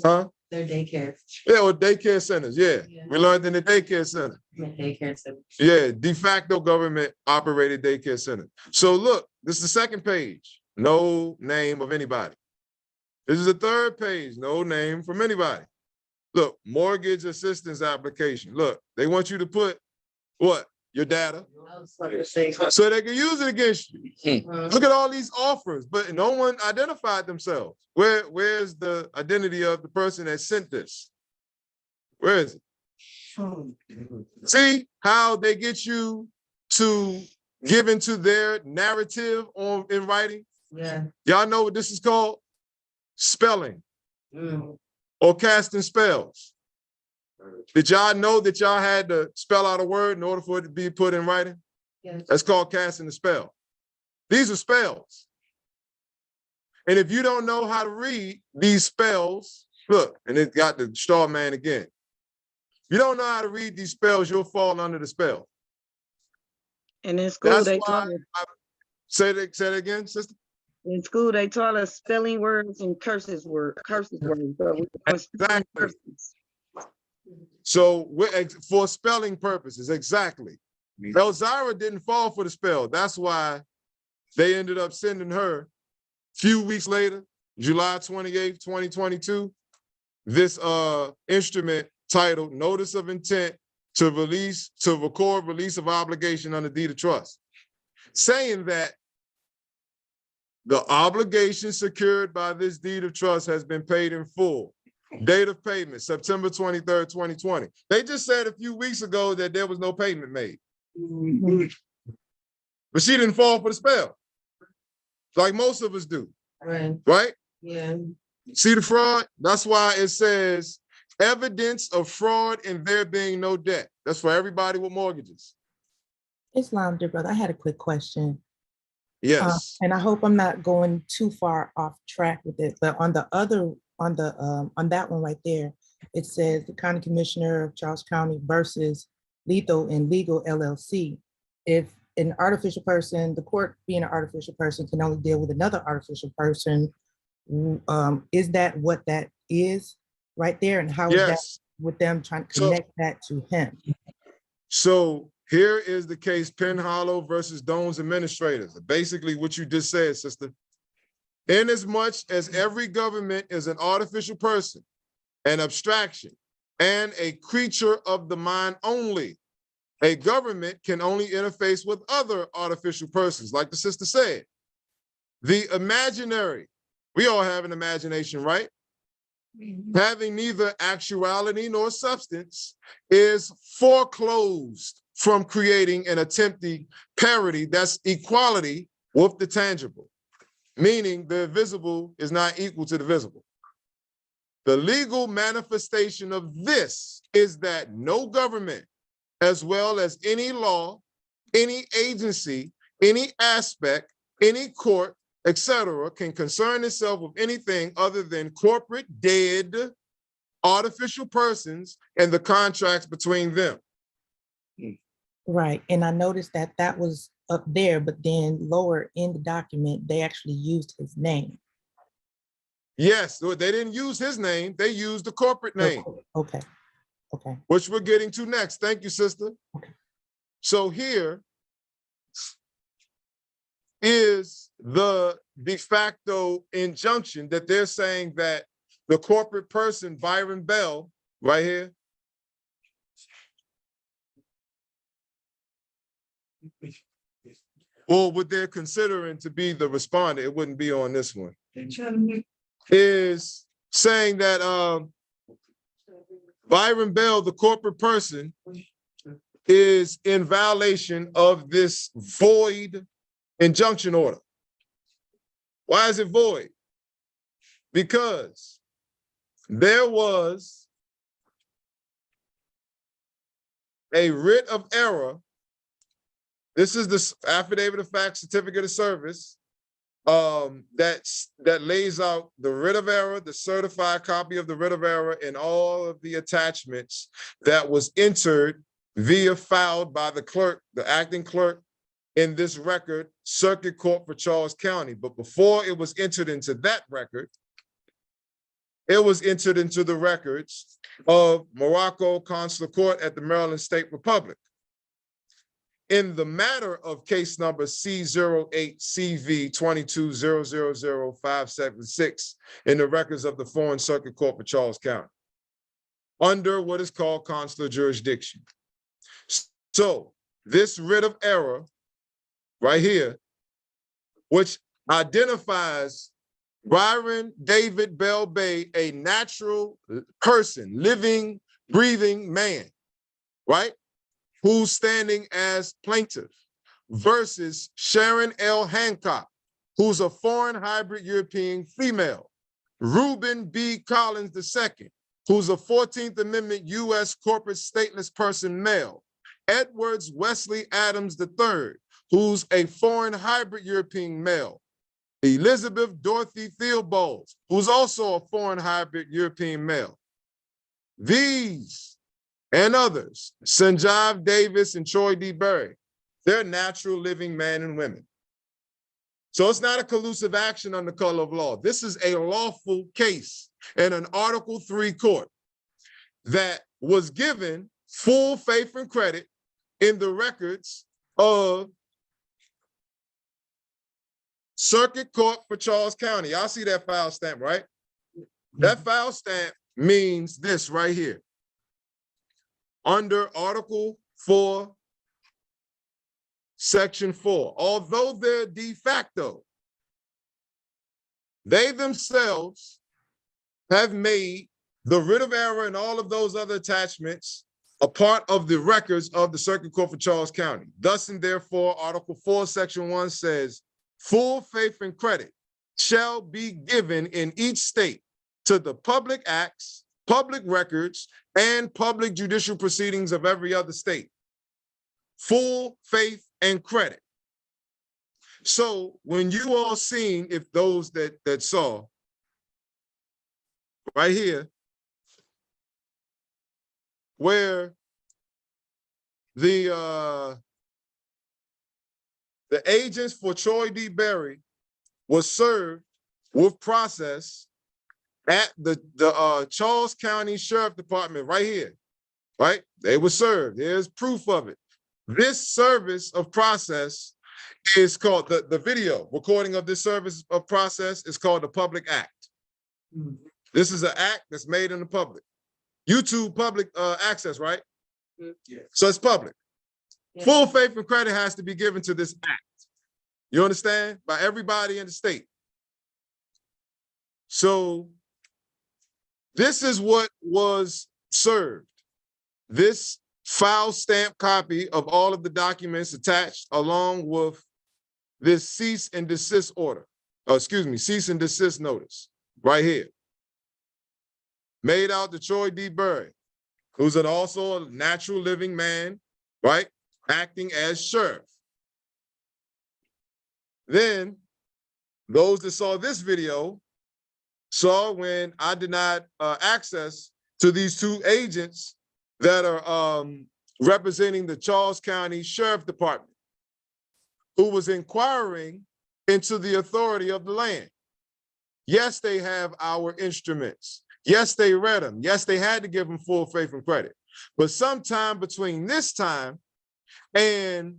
Huh? Their daycare. Yeah, or daycare centers, yeah. We learned in the daycare center. Daycare center. Yeah, de facto government operated daycare center. So look, this is the second page. No name of anybody. This is the third page. No name from anybody. Look, mortgage assistance application. Look, they want you to put what? Your data. So they can use it against you. Look at all these offers, but no one identified themselves. Where's the identity of the person that sent this? Where is it? See how they get you to give into their narrative in writing? Yeah. Y'all know what this is called? Spelling. Or casting spells. Did y'all know that y'all had to spell out a word in order for it to be put in writing? Yes. That's called casting the spell. These are spells. And if you don't know how to read these spells, look, and it got the straw man again. If you don't know how to read these spells, you'll fall under the spell. And in school, That's they why taught us, say it again, sister. in school, they taught us spelling words and curses words. So we were spelling Exactly. curses. So for spelling purposes, exactly. Elzira didn't fall for the spell. That's why they ended up sending her a few weeks later, July 28th, 2022, this instrument titled Notice of Intent to record release of obligation under deed of trust, saying that the obligation secured by this deed of trust has been paid in full. Date of payment, September 23rd, 2020. They just said a few weeks ago that there was no payment made. But she didn't fall for the spell, like most of us do, right? Yeah. See the fraud? That's why it says evidence of fraud and there being no debt. That's for everybody with mortgages. Islam, dear brother, I had a quick question. Yes. And I hope I'm not going too far off track with it, but on the other, on that one right there, it says the County Commissioner of Charles County versus Lethal and Legal LLC. If an artificial person, the court being an artificial person can only deal with another artificial person, is that what that is right there? And how is that with them trying to connect that to him? So here is the case, Penn Hollow versus Doan's Administrators. Basically what you just said, sister. Inasmuch as every government is an artificial person, an abstraction, and a creature of the mind only, a government can only interface with other artificial persons, like the sister said. The imaginary, we all have an imagination, right? Having neither actuality nor substance is foreclosed from creating and attempting parity that's equality with the tangible, meaning the visible is not equal to the visible. The legal manifestation of this is that no government, as well as any law, any agency, any aspect, any court, etc., can concern itself with anything other than corporate dead artificial persons and the contracts between them. Right, and I noticed that that was up there, but then lower in the document, they actually used his name. Yes, they didn't use his name, they used the corporate name. Okay, okay. Which we're getting to next. Thank you, sister. Okay. So here is the de facto injunction that they're saying that the corporate person, Byron Bell, right here, or what they're considering to be the respondent, it wouldn't be on this one, is saying that Byron Bell, the corporate person, is in violation of this void injunction order. Why is it void? Because there was a writ of error. This is the affidavit of fact, certificate of service, that lays out the writ of error, the certified copy of the writ of error, and all of the attachments that was entered via filed by the clerk, the acting clerk, in this record, Circuit Court for Charles County. But before it was entered into that record, it was entered into the records of Morocco Consular Court at the Maryland State Republic. In the matter of case number C08CV220000576 in the records of the Foreign Circuit Court for Charles County, under what is called consular jurisdiction. So this writ of error right here, which identifies Byron David Bell Bay, a natural person, living, breathing man, right? Who's standing as plaintiff, versus Sharon L. Hancock, who's a foreign hybrid European female, Reuben B. Collins II, who's a 14th Amendment U.S. corporate stateless person male. Edwards Wesley Adams III, who's a foreign hybrid European male. Elizabeth Dorothy Theobald, who's also a foreign hybrid European male. These and others, Sanjiv Davis and Troy D. Berry, they're natural living men and women. So it's not a collusive action under color of law. This is a lawful case in an Article 3 court that was given full faith and credit in the records of Circuit Court for Charles County. Y'all see that file stamp, right? That file stamp means this right here. Under Article 4, Section 4, although they're de facto, they themselves have made the writ of error and all of those other attachments a part of the records of the Circuit Court for Charles County. Thus and therefore, Article 4, Section 1 says, full faith and credit shall be given in each state to the public acts, public records, and public judicial proceedings of every other state. Full faith and credit. So when you all seen, if those that saw, right here, where the agents for Troy D. Berry was served with process at the Charles County Sheriff Department right here, right? They were served. There's proof of it. This service of process is called, the video recording of this service of process is called the public act. This is an act that's made in the public. YouTube public access, right? Yeah. So it's public. Yeah. Full faith and credit has to be given to this act. You understand? By everybody in the state. So this is what was served. This file stamp copy of all of the documents attached along with this cease and desist order. Cease and desist notice right here. Made out to Troy D. Berry, who's also a natural living man, right? Acting as sheriff. Then those that saw this video saw when I denied access to these two agents that are representing the Charles County Sheriff Department, who was inquiring into the authority of the land. Yes, they have our instruments. Yes, they read them. Yes, they had to give them full faith and credit. But sometime between this time and,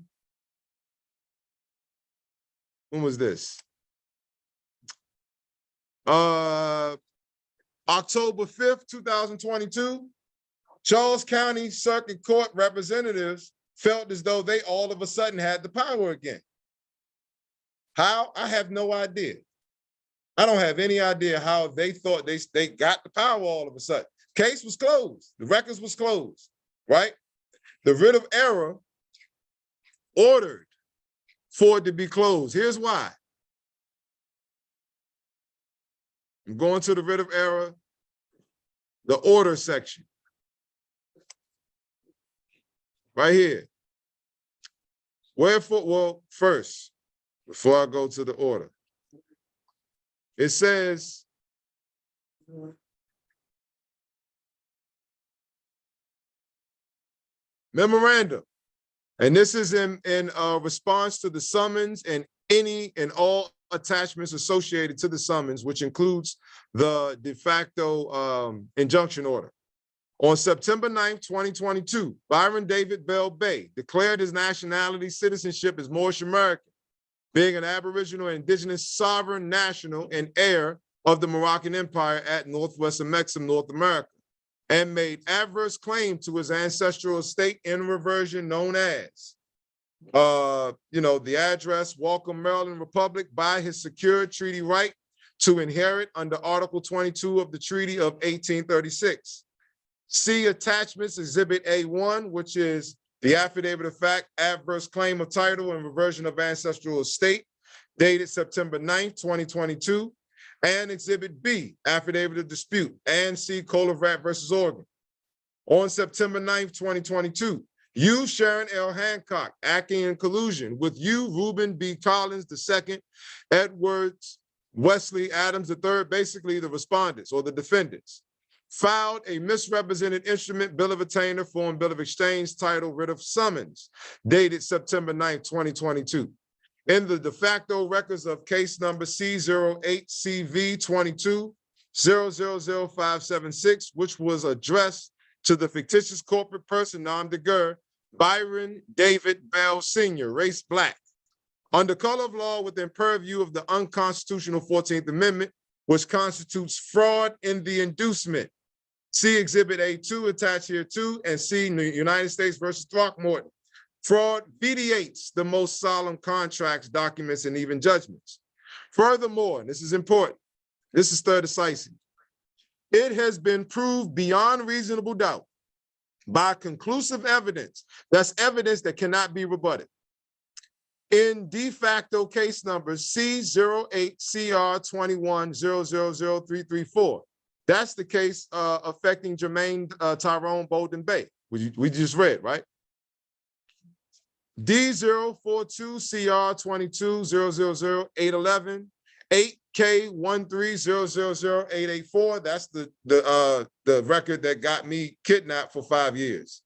when was this? October 5th, 2022, Charles County Circuit Court representatives felt as though they all of a sudden had the power again. How? I have no idea. I don't have any idea how they thought they got the power all of a sudden. Case was closed. The records was closed, right? The writ of error ordered for it to be closed. Here's why. I'm going to the writ of error, the order section. Right here. Wherefore, well, first, before I go to the order, it says, memorandum, and this is in response to the summons and any and all attachments associated to the summons, which includes the de facto injunction order. On September 9th, 2022, Byron David Bell Bay declared his nationality citizenship as Moorish American, being an Aboriginal and Indigenous sovereign national and heir of the Moroccan Empire at Northwest of Mexico, North America, and made adverse claim to his ancestral estate in reversion known as, the address, Walcom, Maryland Republic, by his secured treaty right to inherit under Article 22 of the Treaty of 1836. See attachments, Exhibit A1, which is the affidavit of fact, adverse claim of title and reversion of ancestral estate, dated September 9th, 2022, And Exhibit B, affidavit of dispute, and C, Colavrat versus Oregon. On September 9th, 2022, you, Sharon L. Hancock, acting in collusion with you, Reuben B. Collins II, Edwards Wesley Adams III, basically the respondents or the defendants, filed a misrepresented instrument bill of attainder form bill of exchange titled writ of summons, dated September 9th, 2022. In the de facto records of case number C08CV22000576, which was addressed to the fictitious corporate person, nom de guerre, Byron David Bell Sr., race black, under color of law within purview of the unconstitutional 14th Amendment, which constitutes fraud in the inducement. See Exhibit A2 attached here too, and see United States versus Throckmorton. Fraud vitiates the most solemn contracts, documents, and even judgments. Furthermore, and this is important, this is third decisive, it has been proved beyond reasonable doubt by conclusive evidence, that's evidence that cannot be rebutted, in de facto case number C08CR210000334. That's the case affecting Jermaine Tyrone Bolden Bay, which we just read, right? D042CR220000811, 8K130000884. That's the record that got me kidnapped for 5 years.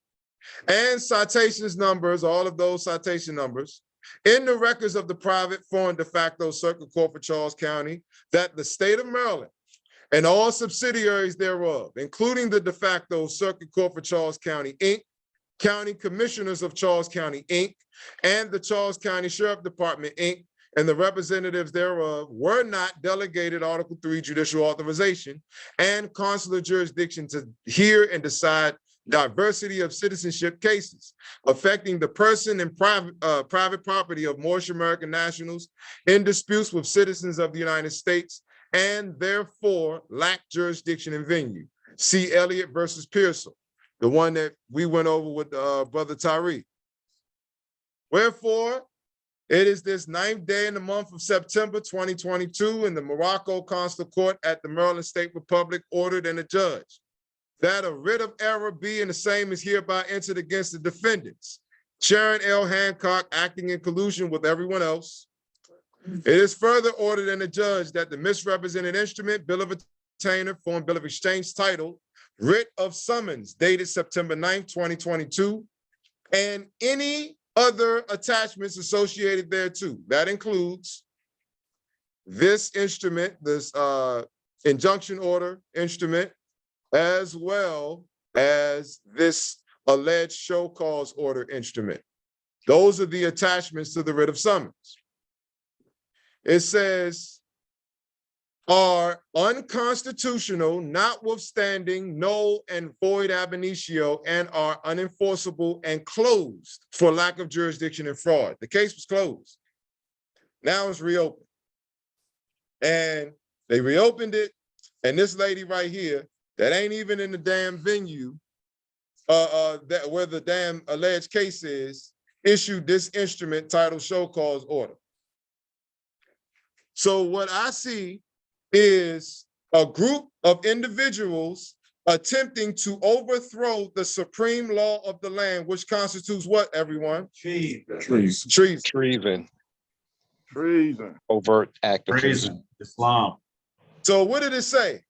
And citations numbers, all of those citation numbers, in the records of the private foreign de facto circuit court for Charles County, that the state of Maryland and all subsidiaries thereof, including the de facto circuit court for Charles County, Inc., County Commissioners of Charles County, Inc., and the Charles County Sheriff Department, Inc., and the representatives thereof were not delegated Article 3 judicial authorization and consular jurisdiction to hear and decide diversity of citizenship cases affecting the person and private property of Moorish American nationals in disputes with citizens of the United States, and therefore lack jurisdiction and venue. See Elliott versus Pearsall, the one that we went over with Brother Tyree. Wherefore, it is this 9th day in the month of September 2022 in the Morocco Consular Court at the Maryland State Republic ordered and adjudged that a writ of error be and the same is hereby entered against the defendants, Sharon L. Hancock, acting in collusion with everyone else. It is further ordered and adjudged that the misrepresented instrument, bill of attainder, form bill of exchange titled writ of summons, dated September 9th, 2022, and any other attachments associated thereto. That includes this instrument, this injunction order instrument, as well as this alleged show cause order instrument. Those are the attachments to the writ of summons. It says, are unconstitutional, notwithstanding null and void ab initio, and are unenforceable and closed for lack of jurisdiction and fraud. The case was closed. Now it's reopened. And they reopened it, and this lady right here, that ain't even in the damn venue, that where the damn alleged case is, issued this instrument titled show cause order. So what I see is a group of individuals attempting to overthrow the supreme law of the land, which constitutes what, everyone? Treason. Overt act of Treason. Islam. So what did it say?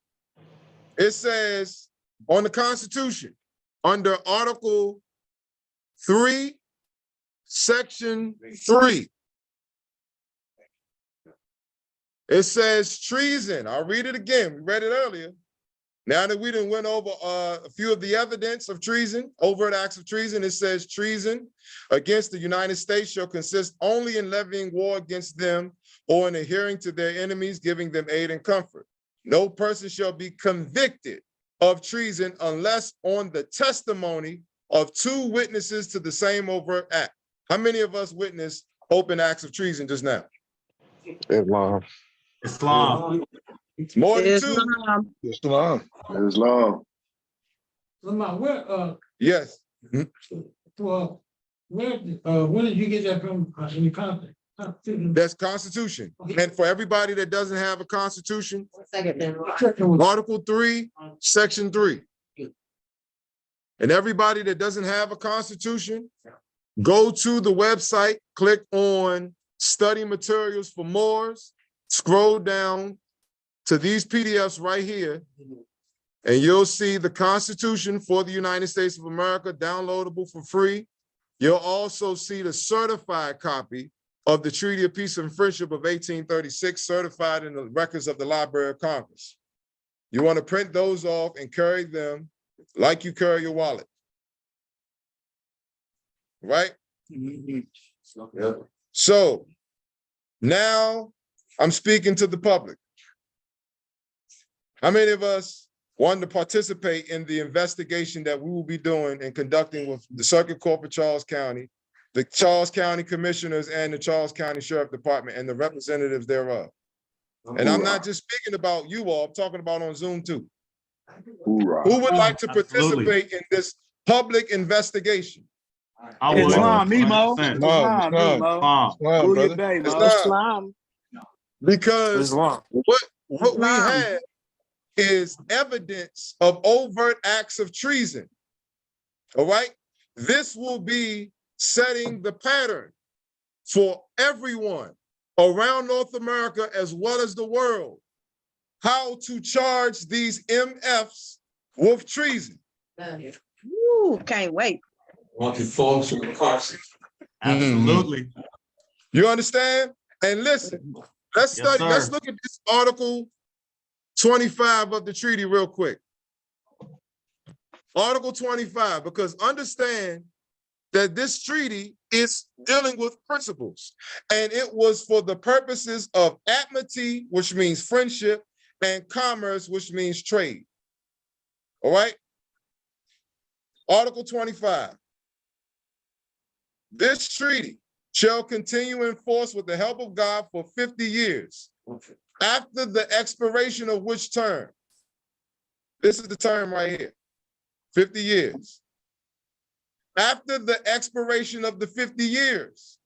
It says on the Constitution, under Article 3, Section 3, it says treason. I'll read it again. We read it earlier. Now that we done went over a few of the evidence of treason, overt acts of treason, it says treason against the United States shall consist only in levying war against them or in adhering to their enemies, giving them aid and comfort. No person shall be convicted of treason unless on the testimony of 2 witnesses to the same overt act. How many of us witnessed open acts of treason just now? Islam. Islam. More than 2. Islam. Where, Yes. well, when did you get that from in the context? That's Constitution. And for everybody that doesn't have a Constitution, Article 3, Section 3. And everybody that doesn't have a Constitution, go to the website, click on Study Materials for Moors, scroll down to these PDFs right here, and you'll see the Constitution for the United States of America, downloadable for free. You'll also see the certified copy of the Treaty of Peace and Friendship of 1836, certified in the records of the Library of Congress. You want to print those off and carry them like you carry your wallet. Right? So now I'm speaking to the public. How many of us want to participate in the investigation that we will be doing and conducting with the Circuit Court for Charles County, the Charles County Commissioners, and the Charles County Sheriff Department and the representatives thereof? And I'm not just speaking about you all, I'm talking about on Zoom too. Who would like to participate in this public investigation? I would. Islam, Nemo. Islam, Islam, Nemo. Who you brother. bay, Mo? Islam. Because Islam. what we Islam. have is evidence of overt acts of treason. All right? This will be setting the pattern for everyone around North America as well as the world, how to charge these MFs with treason. Ooh, can't wait. Want to fall to the Carson. Absolutely. You understand? And listen, let's Yes, study, let's sir. look at this Article 25 of the treaty real quick. Article 25, because understand that this treaty is dealing with principles, and it was for the purposes of amity, which means friendship, and commerce, which means trade. All right? Article 25. This treaty shall continue in force with the help of God for 50 years, after the expiration of which term? This is the term right here, 50 years. After the expiration of the 50 years,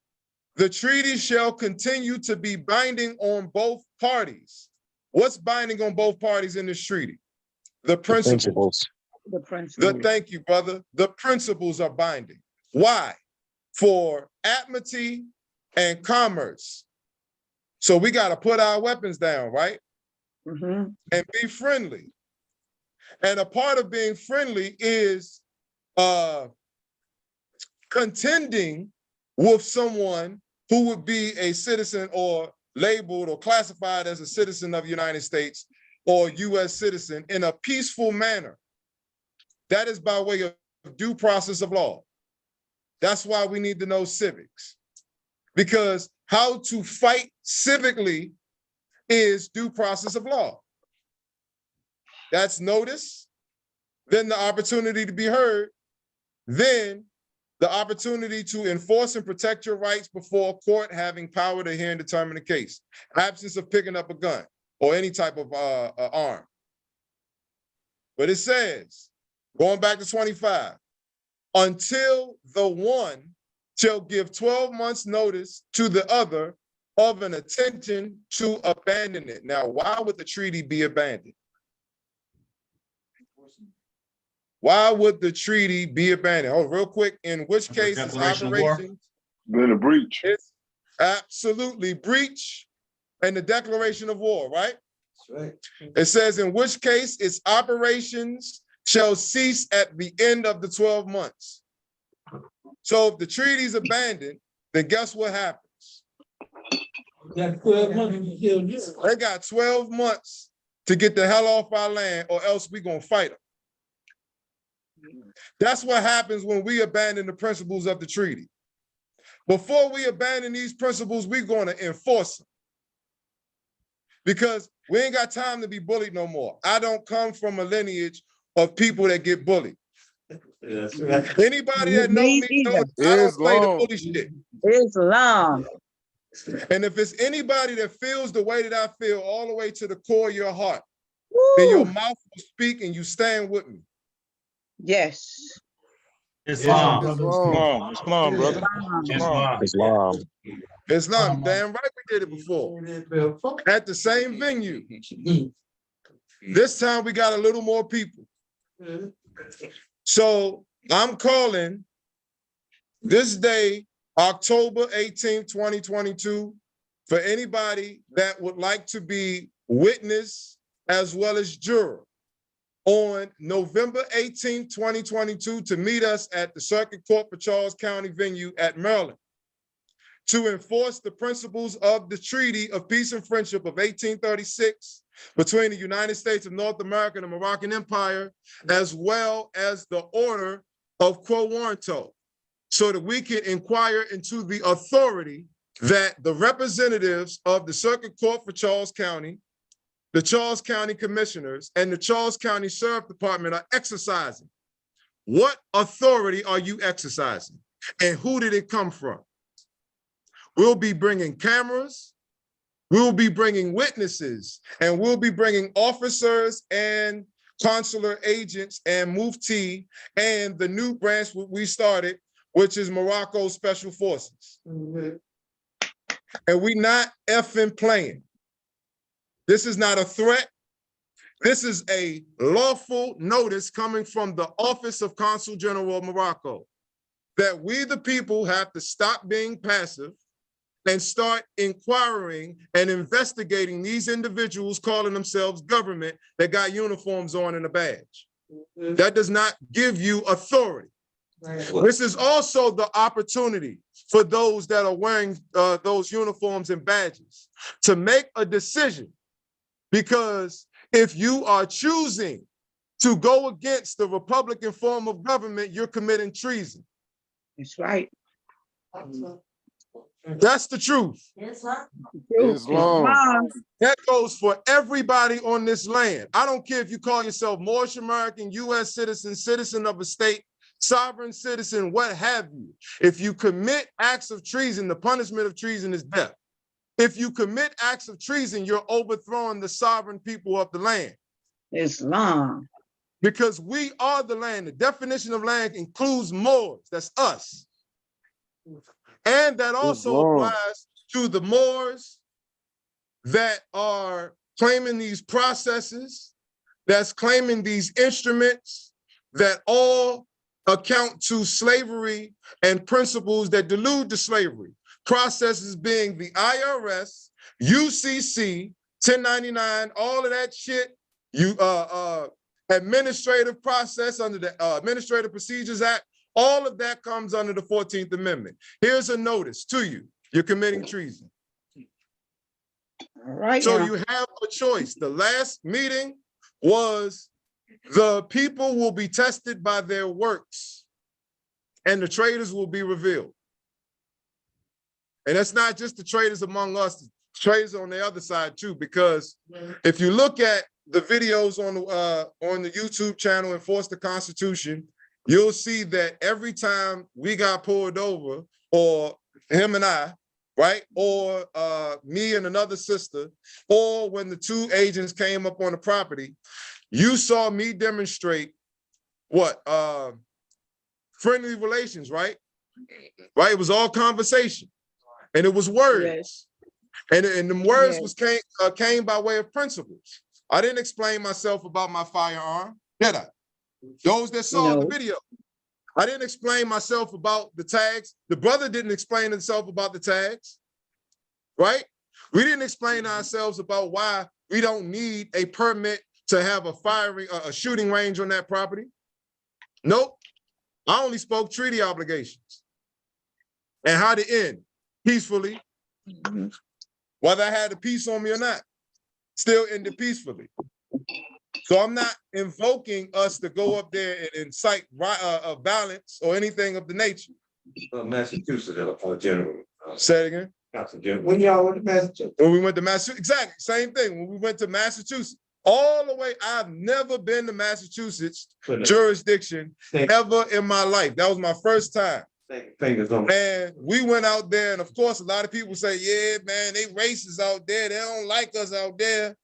the treaty shall continue to be binding on both parties. What's binding on both parties in this treaty? The principles. The principle. Thank you, brother. The principles are binding. Why? For amity and commerce. So we got to put our weapons down, right? Mm-hmm. And be friendly. And a part of being friendly is contending with someone who would be a citizen or labeled or classified as a citizen of the United States or U.S. citizen in a peaceful manner. That is by way of due process of law. That's why we need to know civics, because how to fight civically is due process of law. That's notice, then the opportunity to be heard, then the opportunity to enforce and protect your rights before a court having power to hear and determine the case. Absence of picking up a gun or any type of arm. But it says, going back to 25, until the one shall give 12 months notice to the other of an intention to abandon it. Now, why would the treaty be abandoned? Why would the treaty be abandoned? Oh, real quick, in which case it's operations? Been a breach. It's absolutely breach and the declaration of war, right? That's right. It says, in which case its operations shall cease at the end of the 12 months. So if the treaty is abandoned, then guess what happens? They got 12 months to get the hell off our land, or else we're going to fight them. That's what happens when we abandon the principles of the treaty. Before we abandon these principles, we're going to enforce them. Because we ain't got time to be bullied no more. I don't come from a lineage of people that get bullied. That's right. Anybody that know me knows I don't play the bully shit. Islam. And if it's anybody that feels the way that I feel all the way to the core of your heart, then your mouth will speak and you stand with me. Yes. Islam. Islam, Islam, brother. Islam. Islam. Islam, damn right we did it before. At the same venue. This time we got a little more people. So I'm calling this day, October 18th, 2022, for anybody that would like to be witness as well as juror on November 18th, 2022, to meet us at the Circuit Court for Charles County venue at Maryland to enforce the principles of the Treaty of Peace and Friendship of 1836 between the United States of North America and the Moroccan Empire, as well as the order of Quo Warranto, so that we can inquire into the authority that the representatives of the Circuit Court for Charles County, the Charles County Commissioners, and the Charles County Sheriff Department are exercising. What authority are you exercising? And who did it come from? We'll be bringing cameras, we'll be bringing witnesses, and we'll be bringing officers and consular agents and mufti and the new branch we started, which is Morocco Special Forces. And we not effing playing. This is not a threat. This is a lawful notice coming from the Office of Consul General Morocco that we, the people, have to stop being passive and start inquiring and investigating these individuals calling themselves government that got uniforms on and a badge. That does not give you authority. This is also the opportunity for those that are wearing those uniforms and badges to make a decision, because if you are choosing to go against the Republican form of government, you're committing treason. That's right. That's the truth. Islam. That goes for everybody on this land. I don't care if you call yourself Moorish American, U.S. citizen, citizen of a state, sovereign citizen, what have you. If you commit acts of treason, the punishment of treason is death. If you commit acts of treason, you're overthrowing the sovereign people of the land. Islam. Because we are the land. The definition of land includes Moors. That's us. And that also applies to the Moors that are claiming these processes, that's claiming these instruments that all account to slavery and principles that delude to slavery. Processes being the IRS, UCC, 1099, all of that shit, administrative process under the Administrative Procedures Act, all of that comes under the 14th Amendment. Here's a notice to you. You're committing treason. All right. So now. you have a choice. The last meeting was the people will be tested by their works and the traitors will be revealed. And that's not just the traitors among us, the traitors on the other side too, because if you look at the videos on the YouTube channel, Enforce the Constitution, you'll see that every time we got pulled over, or him and I, right? Or me and another sister, or when the two agents came up on the property, you saw me demonstrate what? Friendly relations, right? Right? It was all conversation. And it was words. Yes. And the words came by way of principles. I didn't explain myself about my firearm, did I? Those that saw the video. I didn't explain myself about the tags. The brother didn't explain himself about the tags, right? We didn't explain ourselves about why we don't need a permit to have a shooting range on that property. Nope. I only spoke treaty obligations and how to end peacefully, whether I had a peace on me or not, still ended peacefully. So I'm not invoking us to go up there and incite violence or anything of the nature. Massachusetts, General. Say it again. When y'all went to Massachusetts? When we went to Massachusetts, exactly, same thing. When we went to Massachusetts, all the way, I've never been to Massachusetts jurisdiction ever in my life. That was my first time. And we went out there, and of course, a lot of people say, yeah, man, they racist out there. They don't like us out there.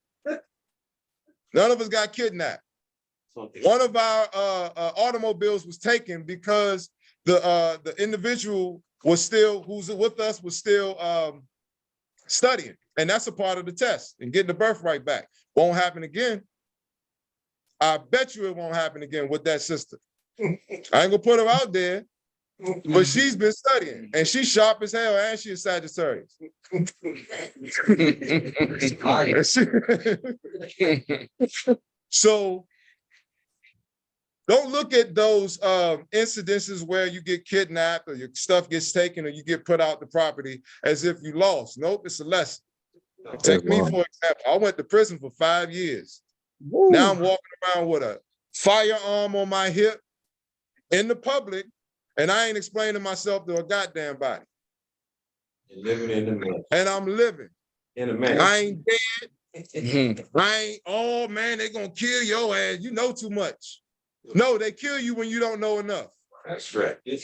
None of us got kidnapped. One of our automobiles was taken because the individual was still, who's with us, was still studying. And that's a part of the test and getting the birthright back. Won't happen again. I bet you it won't happen again with that sister. I ain't gonna put her out there, but she's been studying and she's sharp as hell and she's Sagittarius. So don't look at those incidences where you get kidnapped or your stuff gets taken or you get put out the property as if you lost. Nope, it's a lesson. Take me, for example. I went to prison for 5 years. Woo. Now I'm walking around with a firearm on my hip in the public, and I ain't explaining myself to a goddamn body. You're living in the man. And I'm living. In a man. I ain't dead. I ain't, oh man, they gonna kill your ass. You know too much. No, they kill you when you don't know enough. That's right. It's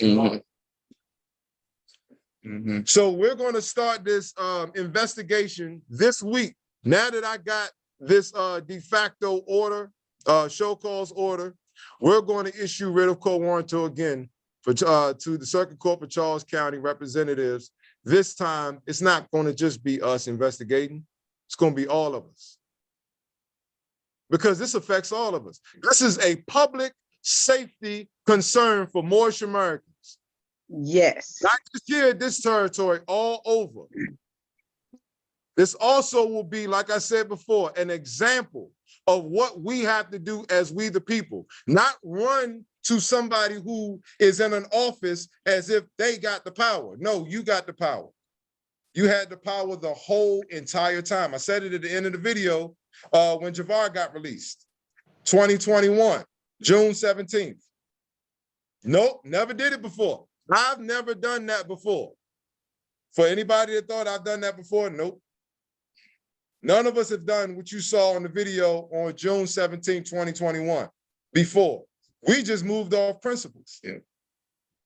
So we're gonna start this investigation this week. Now that I got this de facto order, show cause order, we're going to issue writ of quo warranto again for to the Circuit Court for Charles County representatives. This time, it's not going to just be us investigating. It's going to be all of us. Because this affects all of us. This is a public safety concern for Moorish Americans. Yes. Not just here at this territory, all over. This also will be, like I said before, an example of what we have to do as we the people. Not run to somebody who is in an office as if they got the power. No, you got the power. You had the power the whole entire time. I said it at the end of the video when Javar got released. 2021, June 17th. Nope, never did it before. I've never done that before. For anybody that thought I've done that before, nope. None of us have done what you saw on the video on June 17, 2021 before. We just moved off principles. Yeah.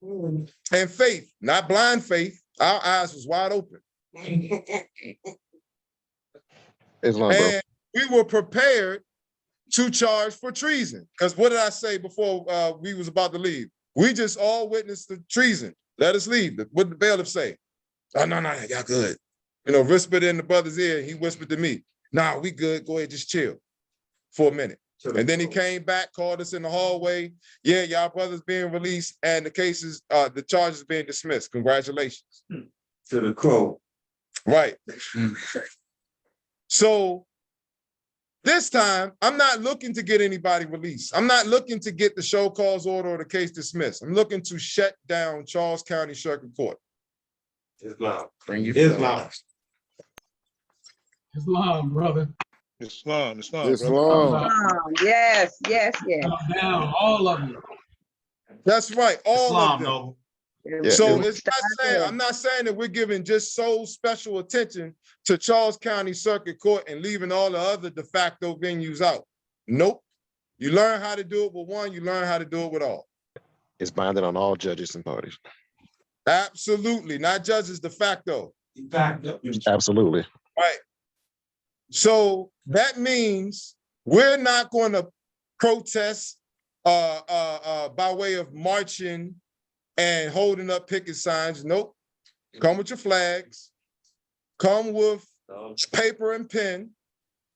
And faith, not blind faith. Our eyes was wide open. Islam, bro. And we were prepared to charge for treason. Because what did I say before we was about to leave? We just all witnessed the treason. Let us leave. What did the bailiff say? Oh, no, y'all good. You know, whispered in the brother's ear, and he whispered to me, nah, we good, go ahead, just chill for a minute. And then he came back, called us in the hallway. Yeah, y'all brothers being released, and the cases, the charges being dismissed. Congratulations. to the crow. Right. So this time, I'm not looking to get anybody released. I'm not looking to get the show cause order or the case dismissed. I'm looking to shut down Charles County Circuit Court. Islam. Bring you Islam. Islam, brother. Islam, Islam. Yes. Come down, all of you. That's right, all Islam, of them. Noble. So it's not saying, I'm not saying that we're giving just so special attention to Charles County Circuit Court and leaving all the other de facto venues out. Nope. You learn how to do it with one, you learn how to do it with all. It's binding on all judges and parties. Absolutely, not judges, de facto. De facto. Absolutely. Right. So that means we're not going to protest by way of marching and holding up picket signs. Nope. Come with your flags. Come with paper and pen.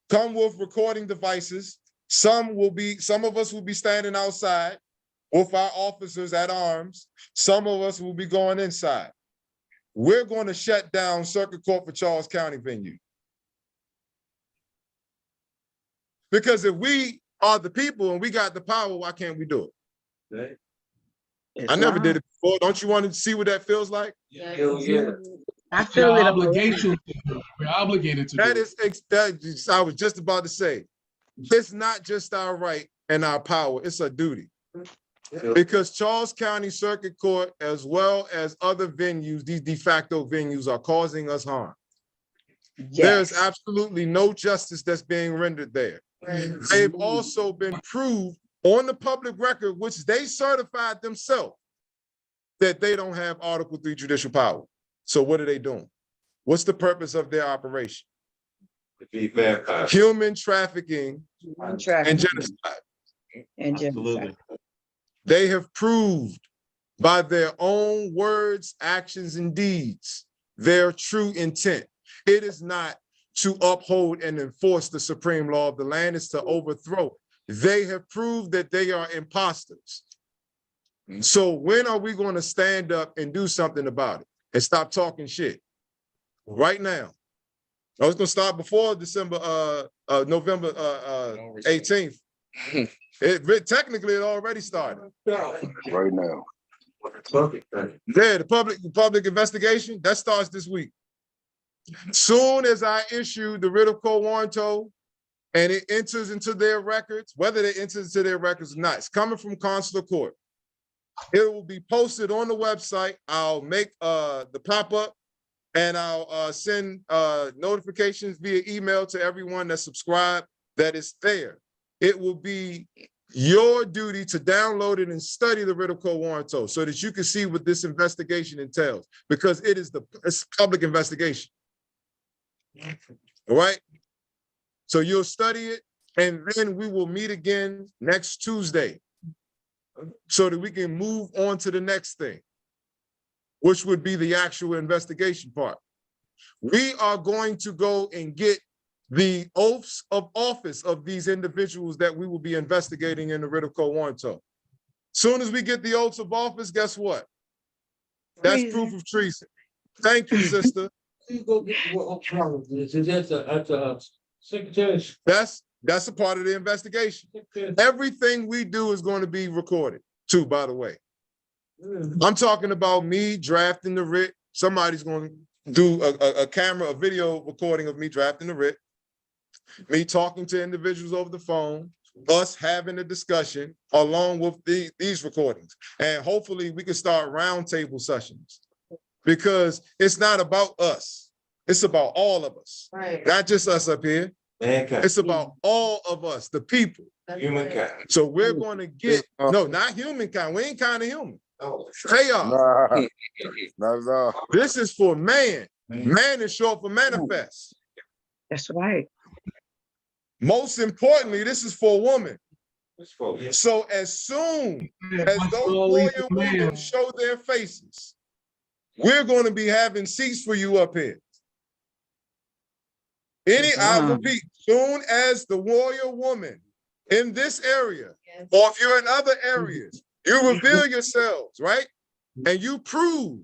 Come with recording devices. Some of us will be standing outside with our officers at arms. Some of us will be going inside. We're going to shut down Circuit Court for Charles County venue. Because if we are the people and we got the power, why can't we do it? Right. I never did it before. Don't you want to see what that feels like? Yeah. I feel We're it. obligated to do it. We're obligated to do That it. is, I was just about to say, it's not just our right and our power, it's a duty. Because Charles County Circuit Court, as well as other venues, these de facto venues, are causing us harm. Yes. There's absolutely no justice that's being rendered there. They've also been proved on the public record, which they certified themselves, that they don't have Article 3 judicial power. So what are they doing? What's the purpose of their operation? To be fair, Human trafficking and genocide. and genocide. Absolutely. They have proved by their own words, actions, and deeds their true intent. It is not to uphold and enforce the supreme law of the land, it's to overthrow. They have proved that they are imposters. So when are we going to stand up and do something about it and stop talking shit? Right now. I was going to start before November 18th. Technically, it already started. Right now. Yeah, the public investigation, that starts this week. Soon as I issue the writ of quo warranto and it enters into their records, whether it enters into their records or not, it's coming from consular court. It will be posted on the website. I'll make the pop-up and I'll send notifications via email to everyone that's subscribed that it's there. It will be your duty to download it and study the writ of quo warranto so that you can see what this investigation entails, because it's public investigation. All right? So you'll study it, and then we will meet again next Tuesday so that we can move on to the next thing, which would be the actual investigation part. We are going to go and get the oaths of office of these individuals that we will be investigating in the writ of quo warranto. Soon as we get the oaths of office, guess what? That's proof of treason. Thank you, sister. That's a part of the investigation. Everything we do is going to be recorded too, by the way. I'm talking about me drafting the writ. Somebody's going to do a video recording of me drafting the writ, me talking to individuals over the phone, us having a discussion along with these recordings. And hopefully we can start roundtable sessions, because it's not about us. It's about all of us, right? Not just us up here. Mankind. It's about all of us, the people. Humankind. So we're going to get, no, not humankind. We ain't kind of human. Oh, they are. Nah, not at all. This is for man. Man is short for manifest. That's right. Most importantly, this is for woman. So as soon as those loyal women show their faces, we're going to be having seats for you up here. I repeat, soon as the warrior woman in this area, or if you're in other areas, you reveal yourselves, right? And you prove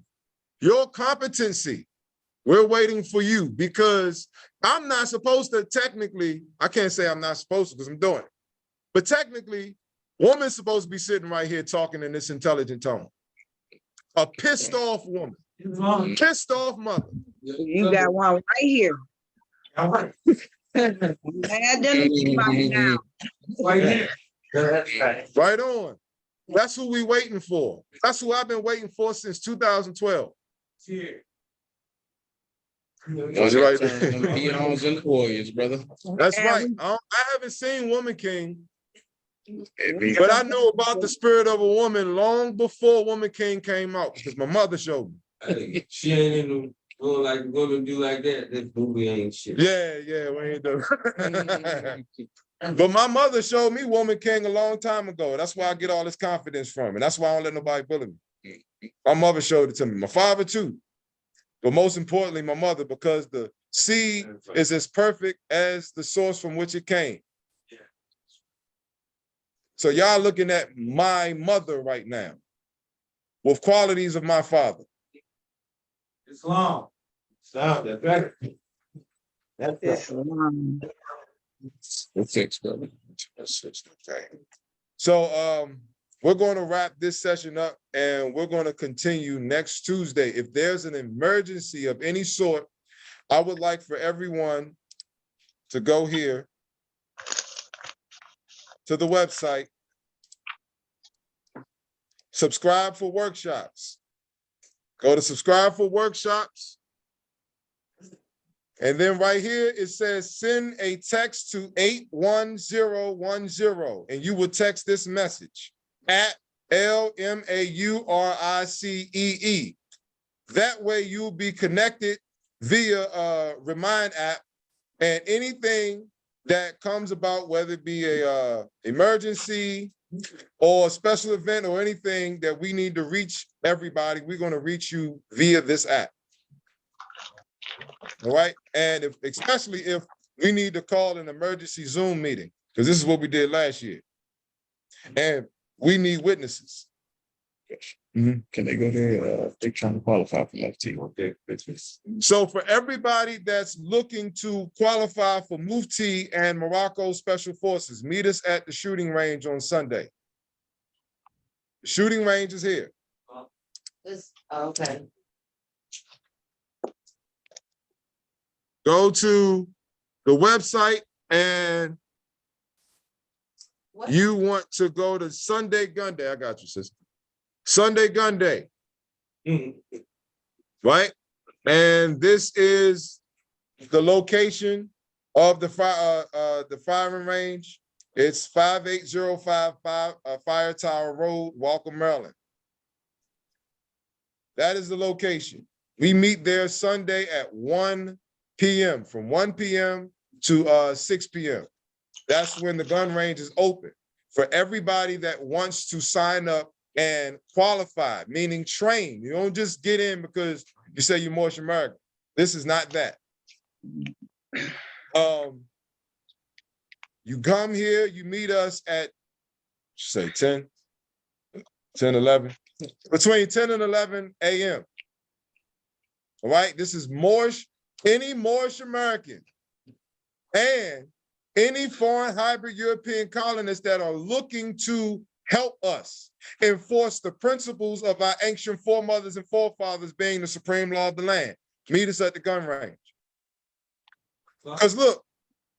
your competency. We're waiting for you, because I'm not supposed to technically, I can't say I'm not supposed to because I'm doing it. But technically, woman's supposed to be sitting right here talking in this intelligent tone. A pissed off woman, pissed off mother. You got one right here. Mad than anybody now. Right here. Right on. That's who we waiting for. That's who I've been waiting for since 2012. That's right. Peons and warriors, brother. That's right. I haven't seen Woman King, but I know about the spirit of a woman long before Woman King came out, because my mother showed me. She ain't even gonna do like that. That movie ain't shit. Yeah, we ain't doing. But my mother showed me Woman King a long time ago. That's why I get all this confidence from, and that's why I don't let nobody bully me. My mother showed it to me. My father too. But most importantly, my mother, because the seed is as perfect as the source from which it came. So y'all looking at my mother right now with qualities of my father. Islam. Islam, that's better. That's Islam. That's it, brother. Okay. So we're going to wrap this session up, and we're going to continue next Tuesday. If there's an emergency of any sort, I would like for everyone to go here to the website, subscribe for workshops. Go to subscribe for workshops. And then right here, it says send a text to 81010, and you will text this message at LMAURICEE. That way you'll be connected via Remind app, and anything that comes about, whether it be a emergency or a special event or anything that we need to reach everybody, we're going to reach you via this app. All right. And especially if we need to call an emergency Zoom meeting, because this is what we did last year. And we need witnesses. Can they go there? They're trying to qualify for FT or their business. So for everybody that's looking to qualify for Mufti and Morocco Special Forces, meet us at the shooting range on Sunday. The shooting range is here. Okay. Go to the website and you want to go to Sunday Gun Day. I got you, sister. Sunday Gun Day. Right? And this is the location of the firing range. It's 58055 Fire Tower Road, Walker, Maryland. That is the location. We meet there Sunday at 1 p.m. from 1 p.m. to 6 p.m. That's when the gun range is open for everybody that wants to sign up and qualify, meaning train. You don't just get in because you say you're Moorish American. This is not that. You come here, you meet us at, say 10, 11, between 10 and 11 a.m. All right, this is Moorish, any Moorish American and any foreign hybrid European colonists that are looking to help us enforce the principles of our ancient foremothers and forefathers being the supreme law of the land. Meet us at the gun range. Because look,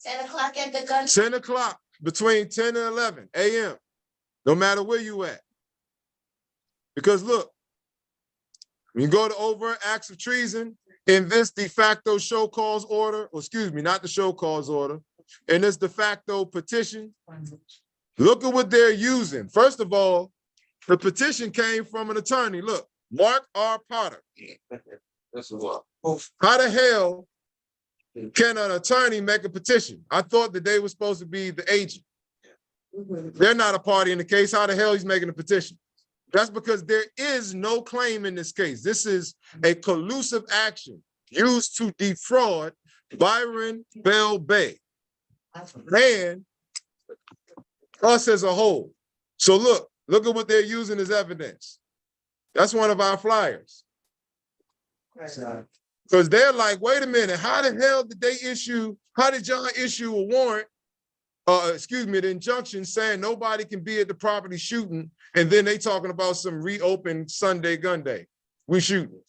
10 o'clock at the gun. 10 o'clock, between 10 and 11 a.m., no matter where you at. Because look, when you go to overt acts of treason, in this de facto show cause order, or excuse me, not the show cause order, in this de facto petition, look at what they're using. First of all, the petition came from an attorney. Look, Mark R. Potter. How the hell can an attorney make a petition? I thought that they were supposed to be the agent. They're not a party in the case. How the hell he's making a petition? That's because there is no claim in this case. This is a collusive action used to defraud Byron Bell Bay and us as a whole. So look at what they're using as evidence. That's one of our flyers. Because they're like, wait a minute, how the hell did y'all issue a warrant, the injunction saying nobody can be at the property shooting, and then they talking about some reopened Sunday Gun Day. We shooting.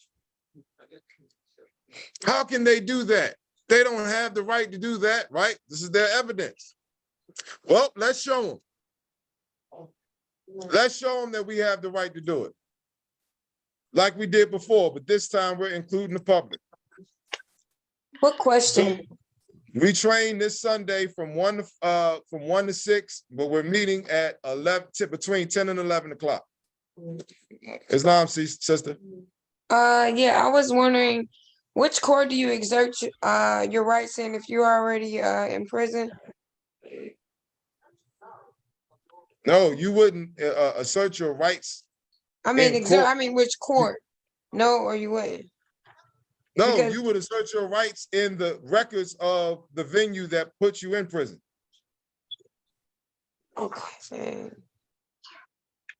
How can they do that? They don't have the right to do that, right? This is their evidence. Well, let's show them. Let's show them that we have the right to do it. Like we did before, but this time we're including the public. What question? So, we train this Sunday from 1 to 6, but we're meeting at 11, between 10 and 11 o'clock. Islam, sister. Yeah, I was wondering, which court do you exert your rights in if you're already in prison? No, you wouldn't assert your rights. I mean, which court? No, or you wouldn't? No, you would assert your rights in the records of the venue that puts you in prison. Okay.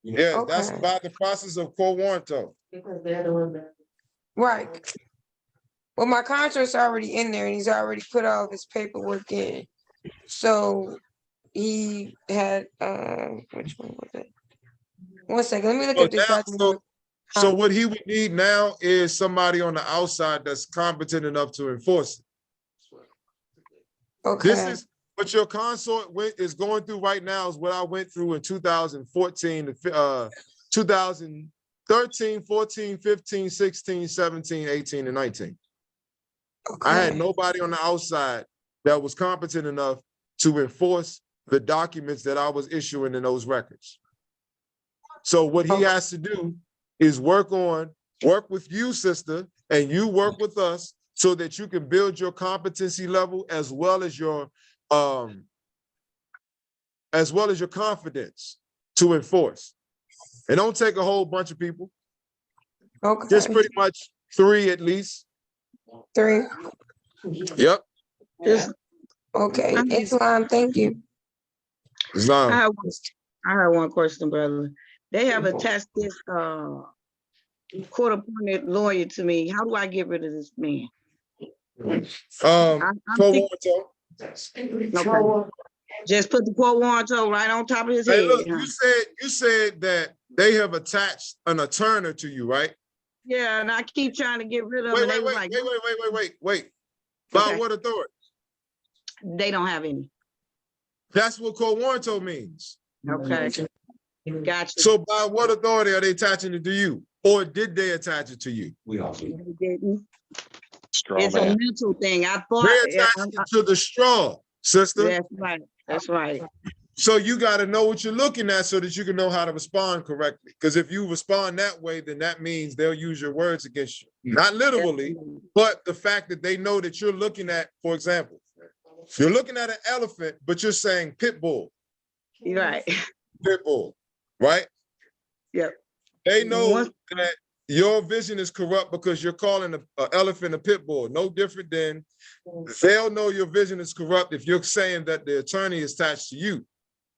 Yeah, Okay. that's by the process of quo warranto. Right. Well, my contract's already in there and he's already put all of his paperwork in. So he had, which one was it? 1 second, let me look at this document. So what he would need now is somebody on the outside that's competent enough to enforce it. Okay. This is what your consort is going through right now is what I went through in 2014, 2013, 14, 15, 16, 17, 18, and 19. Okay. I had nobody on the outside that was competent enough to enforce the documents that I was issuing in those records. So what he has to do is work with you, sister, and you work with us so that you can build your competency level as well as your as well as your confidence to enforce. And don't take a whole bunch of people. Okay. Just pretty much 3 at least. 3. Yep. Okay. Islam, thank you. Islam. I have one question, brother. They have attached this court-appointed lawyer to me. How do I get rid of this man? Okay. Just put the quote warranto right on top of his head. Hey, look, huh? you said that they have attached an attorney to you, right? Yeah, and I keep trying to get rid of him. Wait. By what authority? They don't have any. That's what quo warranto means. Okay. Gotcha. So by what authority are they attaching it to you? Or did they attach it to you? They didn't. Straw It's a man. mental thing. I thought They attached it to the straw, sister. that's right. That's right. So you got to know what you're looking at so that you can know how to respond correctly. Because if you respond that way, then that means they'll use your words against you. Not literally, but the fact that they know that you're looking at, for example, you're looking at an elephant, but you're saying pit bull. You're right. Pit bull, right? Yep. They know that your vision is corrupt because you're calling an elephant a pit bull. No different than they'll know your vision is corrupt if you're saying that the attorney is attached to you.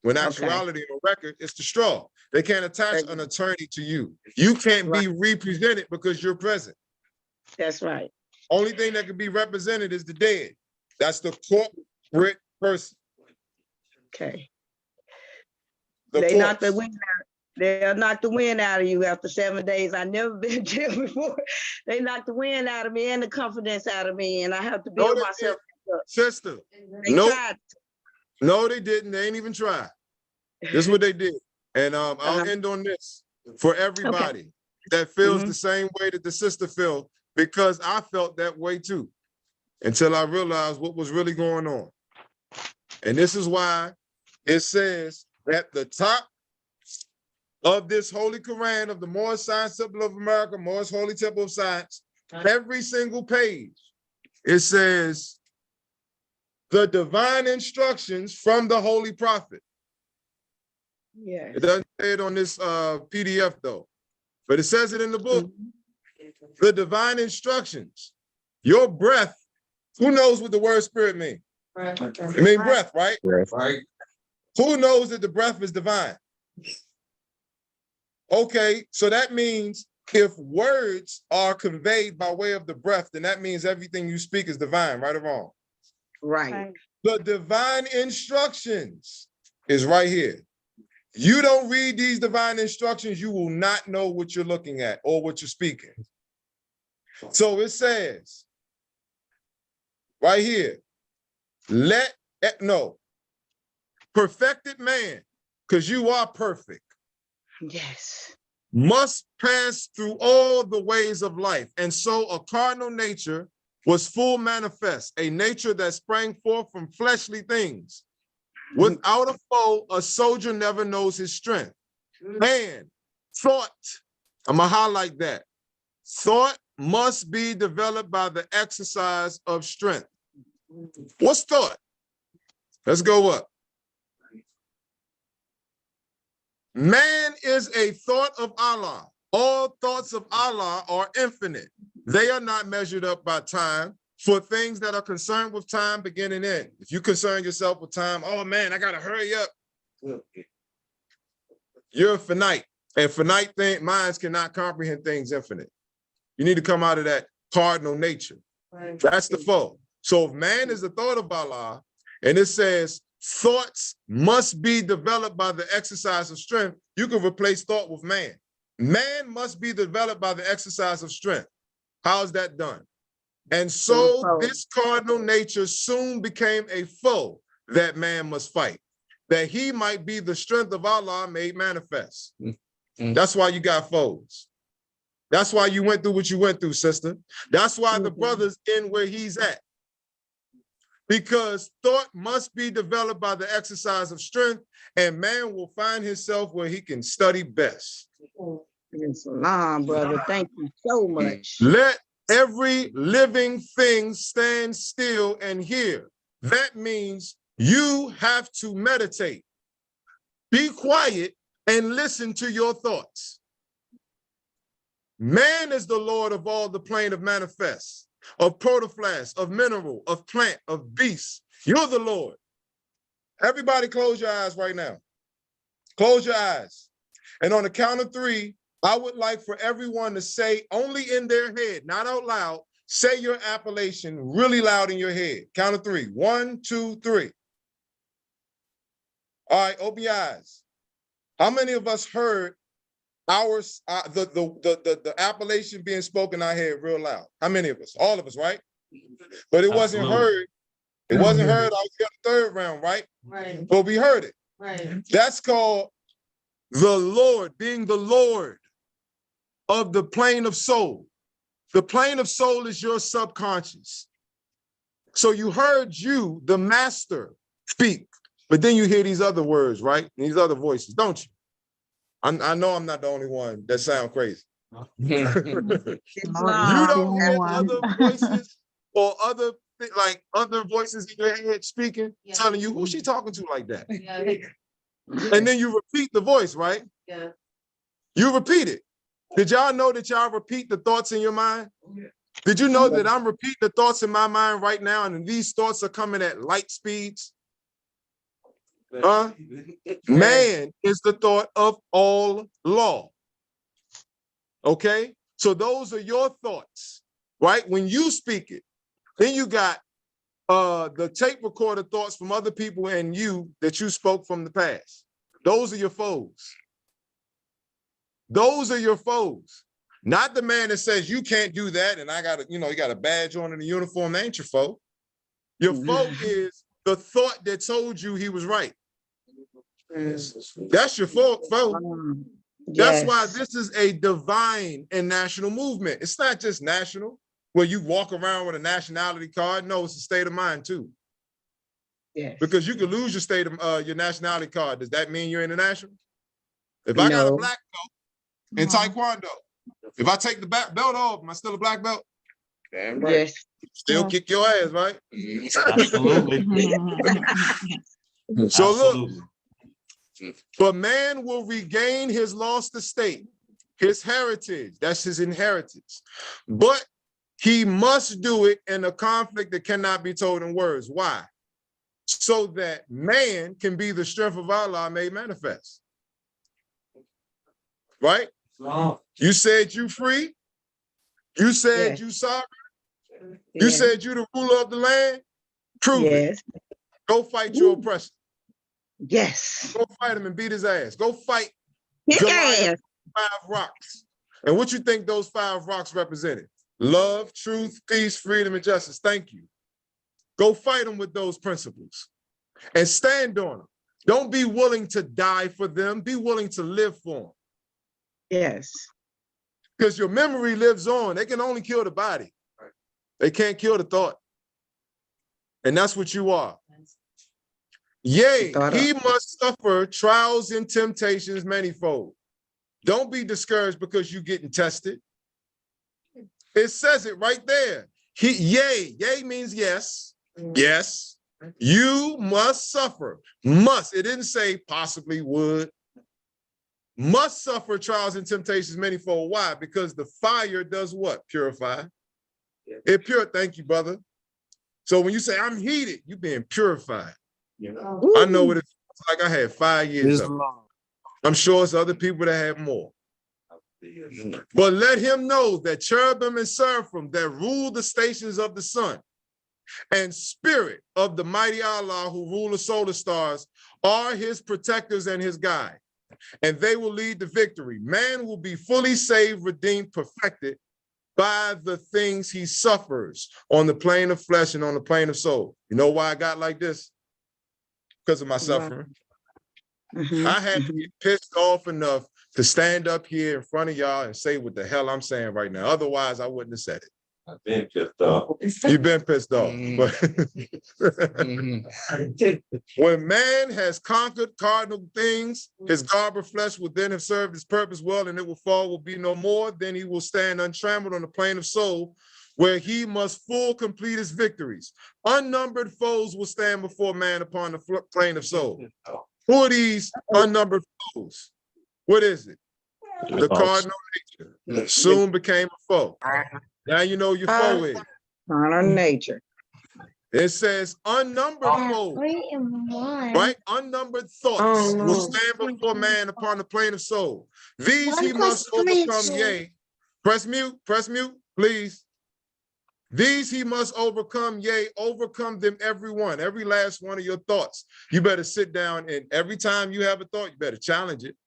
When actuality in the record, it's the straw. They can't attach an attorney to you. You can't be represented because you're present. That's right. Only thing that can be represented is the dead. That's the corporate person. Okay. They'll knock the wind out. They'll knock the wind out of you after 7 days. I've never been in jail before. They knocked the wind out of me and the confidence out of me, and I have to build myself up. Sister, Tried. No, they didn't. They ain't even try. This is what they did. And I'll end on this for everybody that feels the same way that the sister felt, because I felt that way too, until I realized what was really going on. And this is why it says at the top of this Holy Quran of the Moorish Science Temple of America, Moorish Holy Temple of Science, every single page, it says the divine instructions from the Holy Prophet. Yeah. It doesn't say it on this PDF though, but it says it in the book. The divine instructions. Your breath, who knows what the word spirit means? It means breath, right? Right. Who knows that the breath is divine? Okay, so that means if words are conveyed by way of the breath, then that means everything you speak is divine, right or wrong? Right. The divine instructions is right here. You don't read these divine instructions, you will not know what you're looking at or what you're speaking. So it says right here, perfected man, because you are perfect. Yes. Must pass through all the ways of life. And so a cardinal nature was full manifest, a nature that sprang forth from fleshly things. Without a foe, a soldier never knows his strength. Man, thought, I'm gonna highlight that. Thought must be developed by the exercise of strength. What's thought? Let's go up. Man is a thought of Allah. All thoughts of Allah are infinite. They are not measured up by time. For things that are concerned with time, begin and end. If you concern yourself with time, oh man, I gotta hurry up. You're finite, and finite minds cannot comprehend things infinite. You need to come out of that cardinal nature. That's the foe. So if man is the thought of Allah, and it says thoughts must be developed by the exercise of strength, you can replace thought with man. Man must be developed by the exercise of strength. How's that done? And so this cardinal nature soon became a foe that man must fight, that he might be the strength of Allah made manifest. That's why you got foes. That's why you went through what you went through, sister. That's why the brother's in where he's at. Because thought must be developed by the exercise of strength, and man will find himself where he can study best. Salam, brother. Thank you so much. Let every living thing stand still and hear. That means You have to meditate. Be quiet and listen to your thoughts. Man is the Lord of all the plane of manifest, of protoplasm, of mineral, of plant, of beast. You're the Lord. Everybody close your eyes right now. Close your eyes. And on the count of 3, I would like for everyone to say only in their head, not out loud, say your appellation really loud in your head. Count of 3. 1, 2, 3. All right, open your eyes. How many of us heard the appellation being spoken in our head real loud? How many of us? All of us, right? But it wasn't heard. It wasn't heard. I was in the 3rd round, right? Right. But we heard it. Right. That's called the Lord, being the Lord of the plane of soul. The plane of soul is your subconscious. So you heard you, the master, speak, but then you hear these other words, right? These other voices, don't you? I know I'm not the only one that sound crazy. You don't hear other voices or other voices in your head speaking, telling you who's she talking to like that. And then you repeat the voice, right? Yeah. You repeat it. Did y'all know that y'all repeat the thoughts in your mind? Did you know that I'm repeating the thoughts in my mind right now, and these thoughts are coming at light speeds? Man is the thought of all law. Okay? So those are your thoughts, right? When you speak it, then you got the tape recorder thoughts from other people and you that you spoke from the past. Those are your foes. Those are your foes. Not the man that says you can't do that and I got you got a badge on in the uniform. That ain't your foe. Your foe is the thought that told you he was right. That's your foe. That's why this is a divine and national movement. It's not just national, where you walk around with a nationality card. No, it's a state of mind too. Yes. Because you could lose your nationality card. Does that mean you're international? If I got a black belt in Taekwondo, if I take the belt off, am I still a black belt? Damn right. Yes. Still kick your ass, right? Absolutely. So look, Absolutely. but man will regain his lost estate, his heritage, that's his inheritance. But he must do it in a conflict that cannot be told in words. Why? So that man can be the strength of Allah made manifest. Right? You said you free. You said you sovereign. You said you the ruler of the land. Prove it. Go fight your oppressor. Yes. Go fight him and beat his ass. Go fight Kick Goliath ass. 5 rocks. And what you think those 5 rocks represented? Love, truth, peace, freedom, and justice. Thank you. Go fight them with those principles and stand on them. Don't be willing to die for them. Be willing to live for them. Yes. Because your memory lives on. They can only kill the body. They can't kill the thought. And that's what you are. Yea, he must suffer trials and temptations manifold. Don't be discouraged because you're getting tested. It says it right there. Yea means yes. Yes. You must suffer. Must. It didn't say possibly would. Must suffer trials and temptations manifold. Why? Because the fire does what? Purify. It pure. Thank you, brother. So when you say I'm heated, you're being purified. I know what it's like. I had 5 years of it. I'm sure it's other people that have more. But let him know that cherubim and seraphim that rule the stations of the sun and spirit of the mighty Allah who rule the solar stars are his protectors and his guide. And they will lead the victory. Man will be fully saved, redeemed, perfected by the things he suffers on the plane of flesh and on the plane of soul. You know why I got like this? Because of my suffering. I had to get pissed off enough to stand up here in front of y'all and say what the hell I'm saying right now. Otherwise, I wouldn't have said it. I've been pissed off. You've been pissed off. But when man has conquered cardinal things, his garb of flesh will then have served his purpose well, and it will fall, will be no more. Then he will stand untrammeled on the plane of soul, where he must full complete his victories. Unnumbered foes will stand before man upon the plane of soul. Who are these unnumbered foes? What is it? The cardinal nature soon became a foe. Now you know your foe is. Carnal nature. It says unnumbered foes, right? Unnumbered thoughts will stand before man upon the plane of soul. These he must overcome, yea. Press mute, please. These he must overcome, yea, overcome them every one, every last one of your thoughts. You better sit down and every time you have a thought, you better challenge it.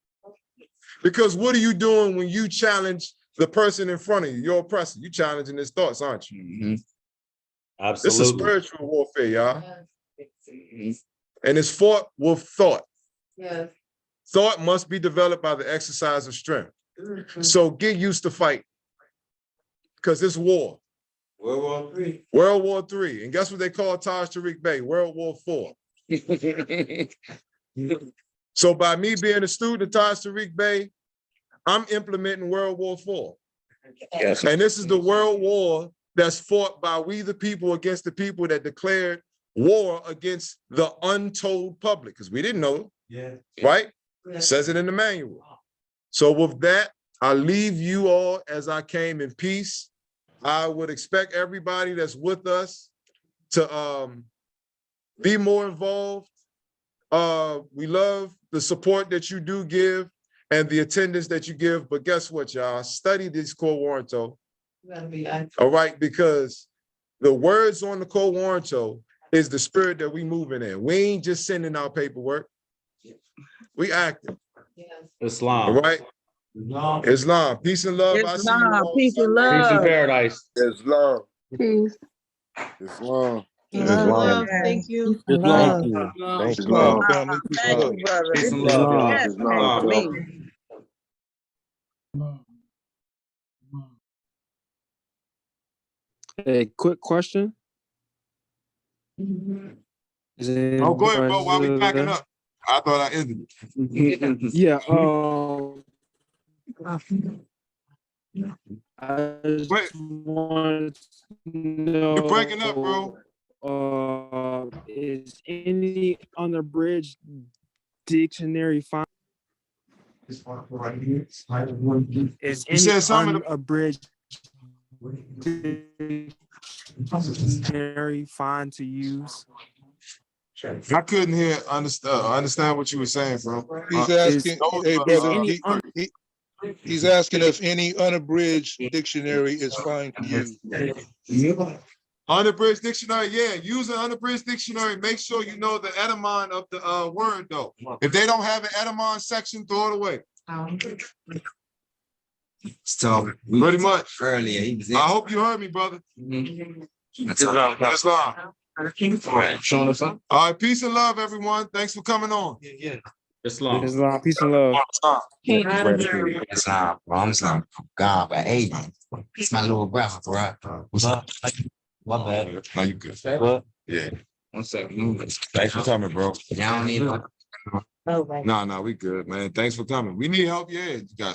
Because what are you doing when you challenge the person in front of you, your oppressor? You challenging his thoughts, aren't you? Mm-hmm. Absolutely. This is spiritual warfare, y'all. And it's fought with thought. Yes. Thought must be developed by the exercise of strength. So get used to fight. Because it's war. World War III. World War III. And guess what they call Taj Tariq Bey? World War IV. So by me being a student of Taj Tariq Bey, I'm implementing World War IV. Yes. And this is the world war that's fought by we the people against the people that declared war against the untold public, because we didn't know, right? It says it in the manual. So with that, I leave you all as I came in peace. I would expect everybody that's with us to be more involved. We love the support that you do give and the attendance that you give. But guess what, y'all? Study this core warranto. All right, because the words on the core warranto is the spirit that we moving in. We ain't just sending out paperwork. We acting. Islam. All right? Islam. Peace and love. I see you Islam, all. peace and love. Peace in paradise. Islam. Peace. Islam. Islam. Thank you. Thank you. Thank Islam, you. family. Peace and Thank love. you, brother. Peace This and is love, y'all. yes, Islam, for me. Hey, quick question. Oh, go ahead, bro. While we packing up. I thought I ended it. Yeah. I just Wait. wanted to know. You're breaking up, bro. Is any unabridged dictionary fine? Is You any said some of the unabridged dictionary fine to use? I couldn't understand what you were saying, bro. He's asking, hey brother, any he's asking if any unabridged dictionary is fine to use. Unabridged dictionary, yeah. Use an unabridged dictionary. Make sure you know the etymon of the word, though. If they don't have an etymon section, throw it away. So Pretty much. earlier, he was I hope you heard me, brother. That's all. Islam. Showing us up. All right, peace and love, everyone. Thanks for coming on. Islam. Islam, peace and love. Islam, bro. I'm sorry. God, but hey, it's my little brother, bro. What's up? My bad. No, you good. What? Yeah. 1 second. Thanks for coming, bro. Y'all don't need No, we good, man. Thanks for coming. We need help. Yeah, you got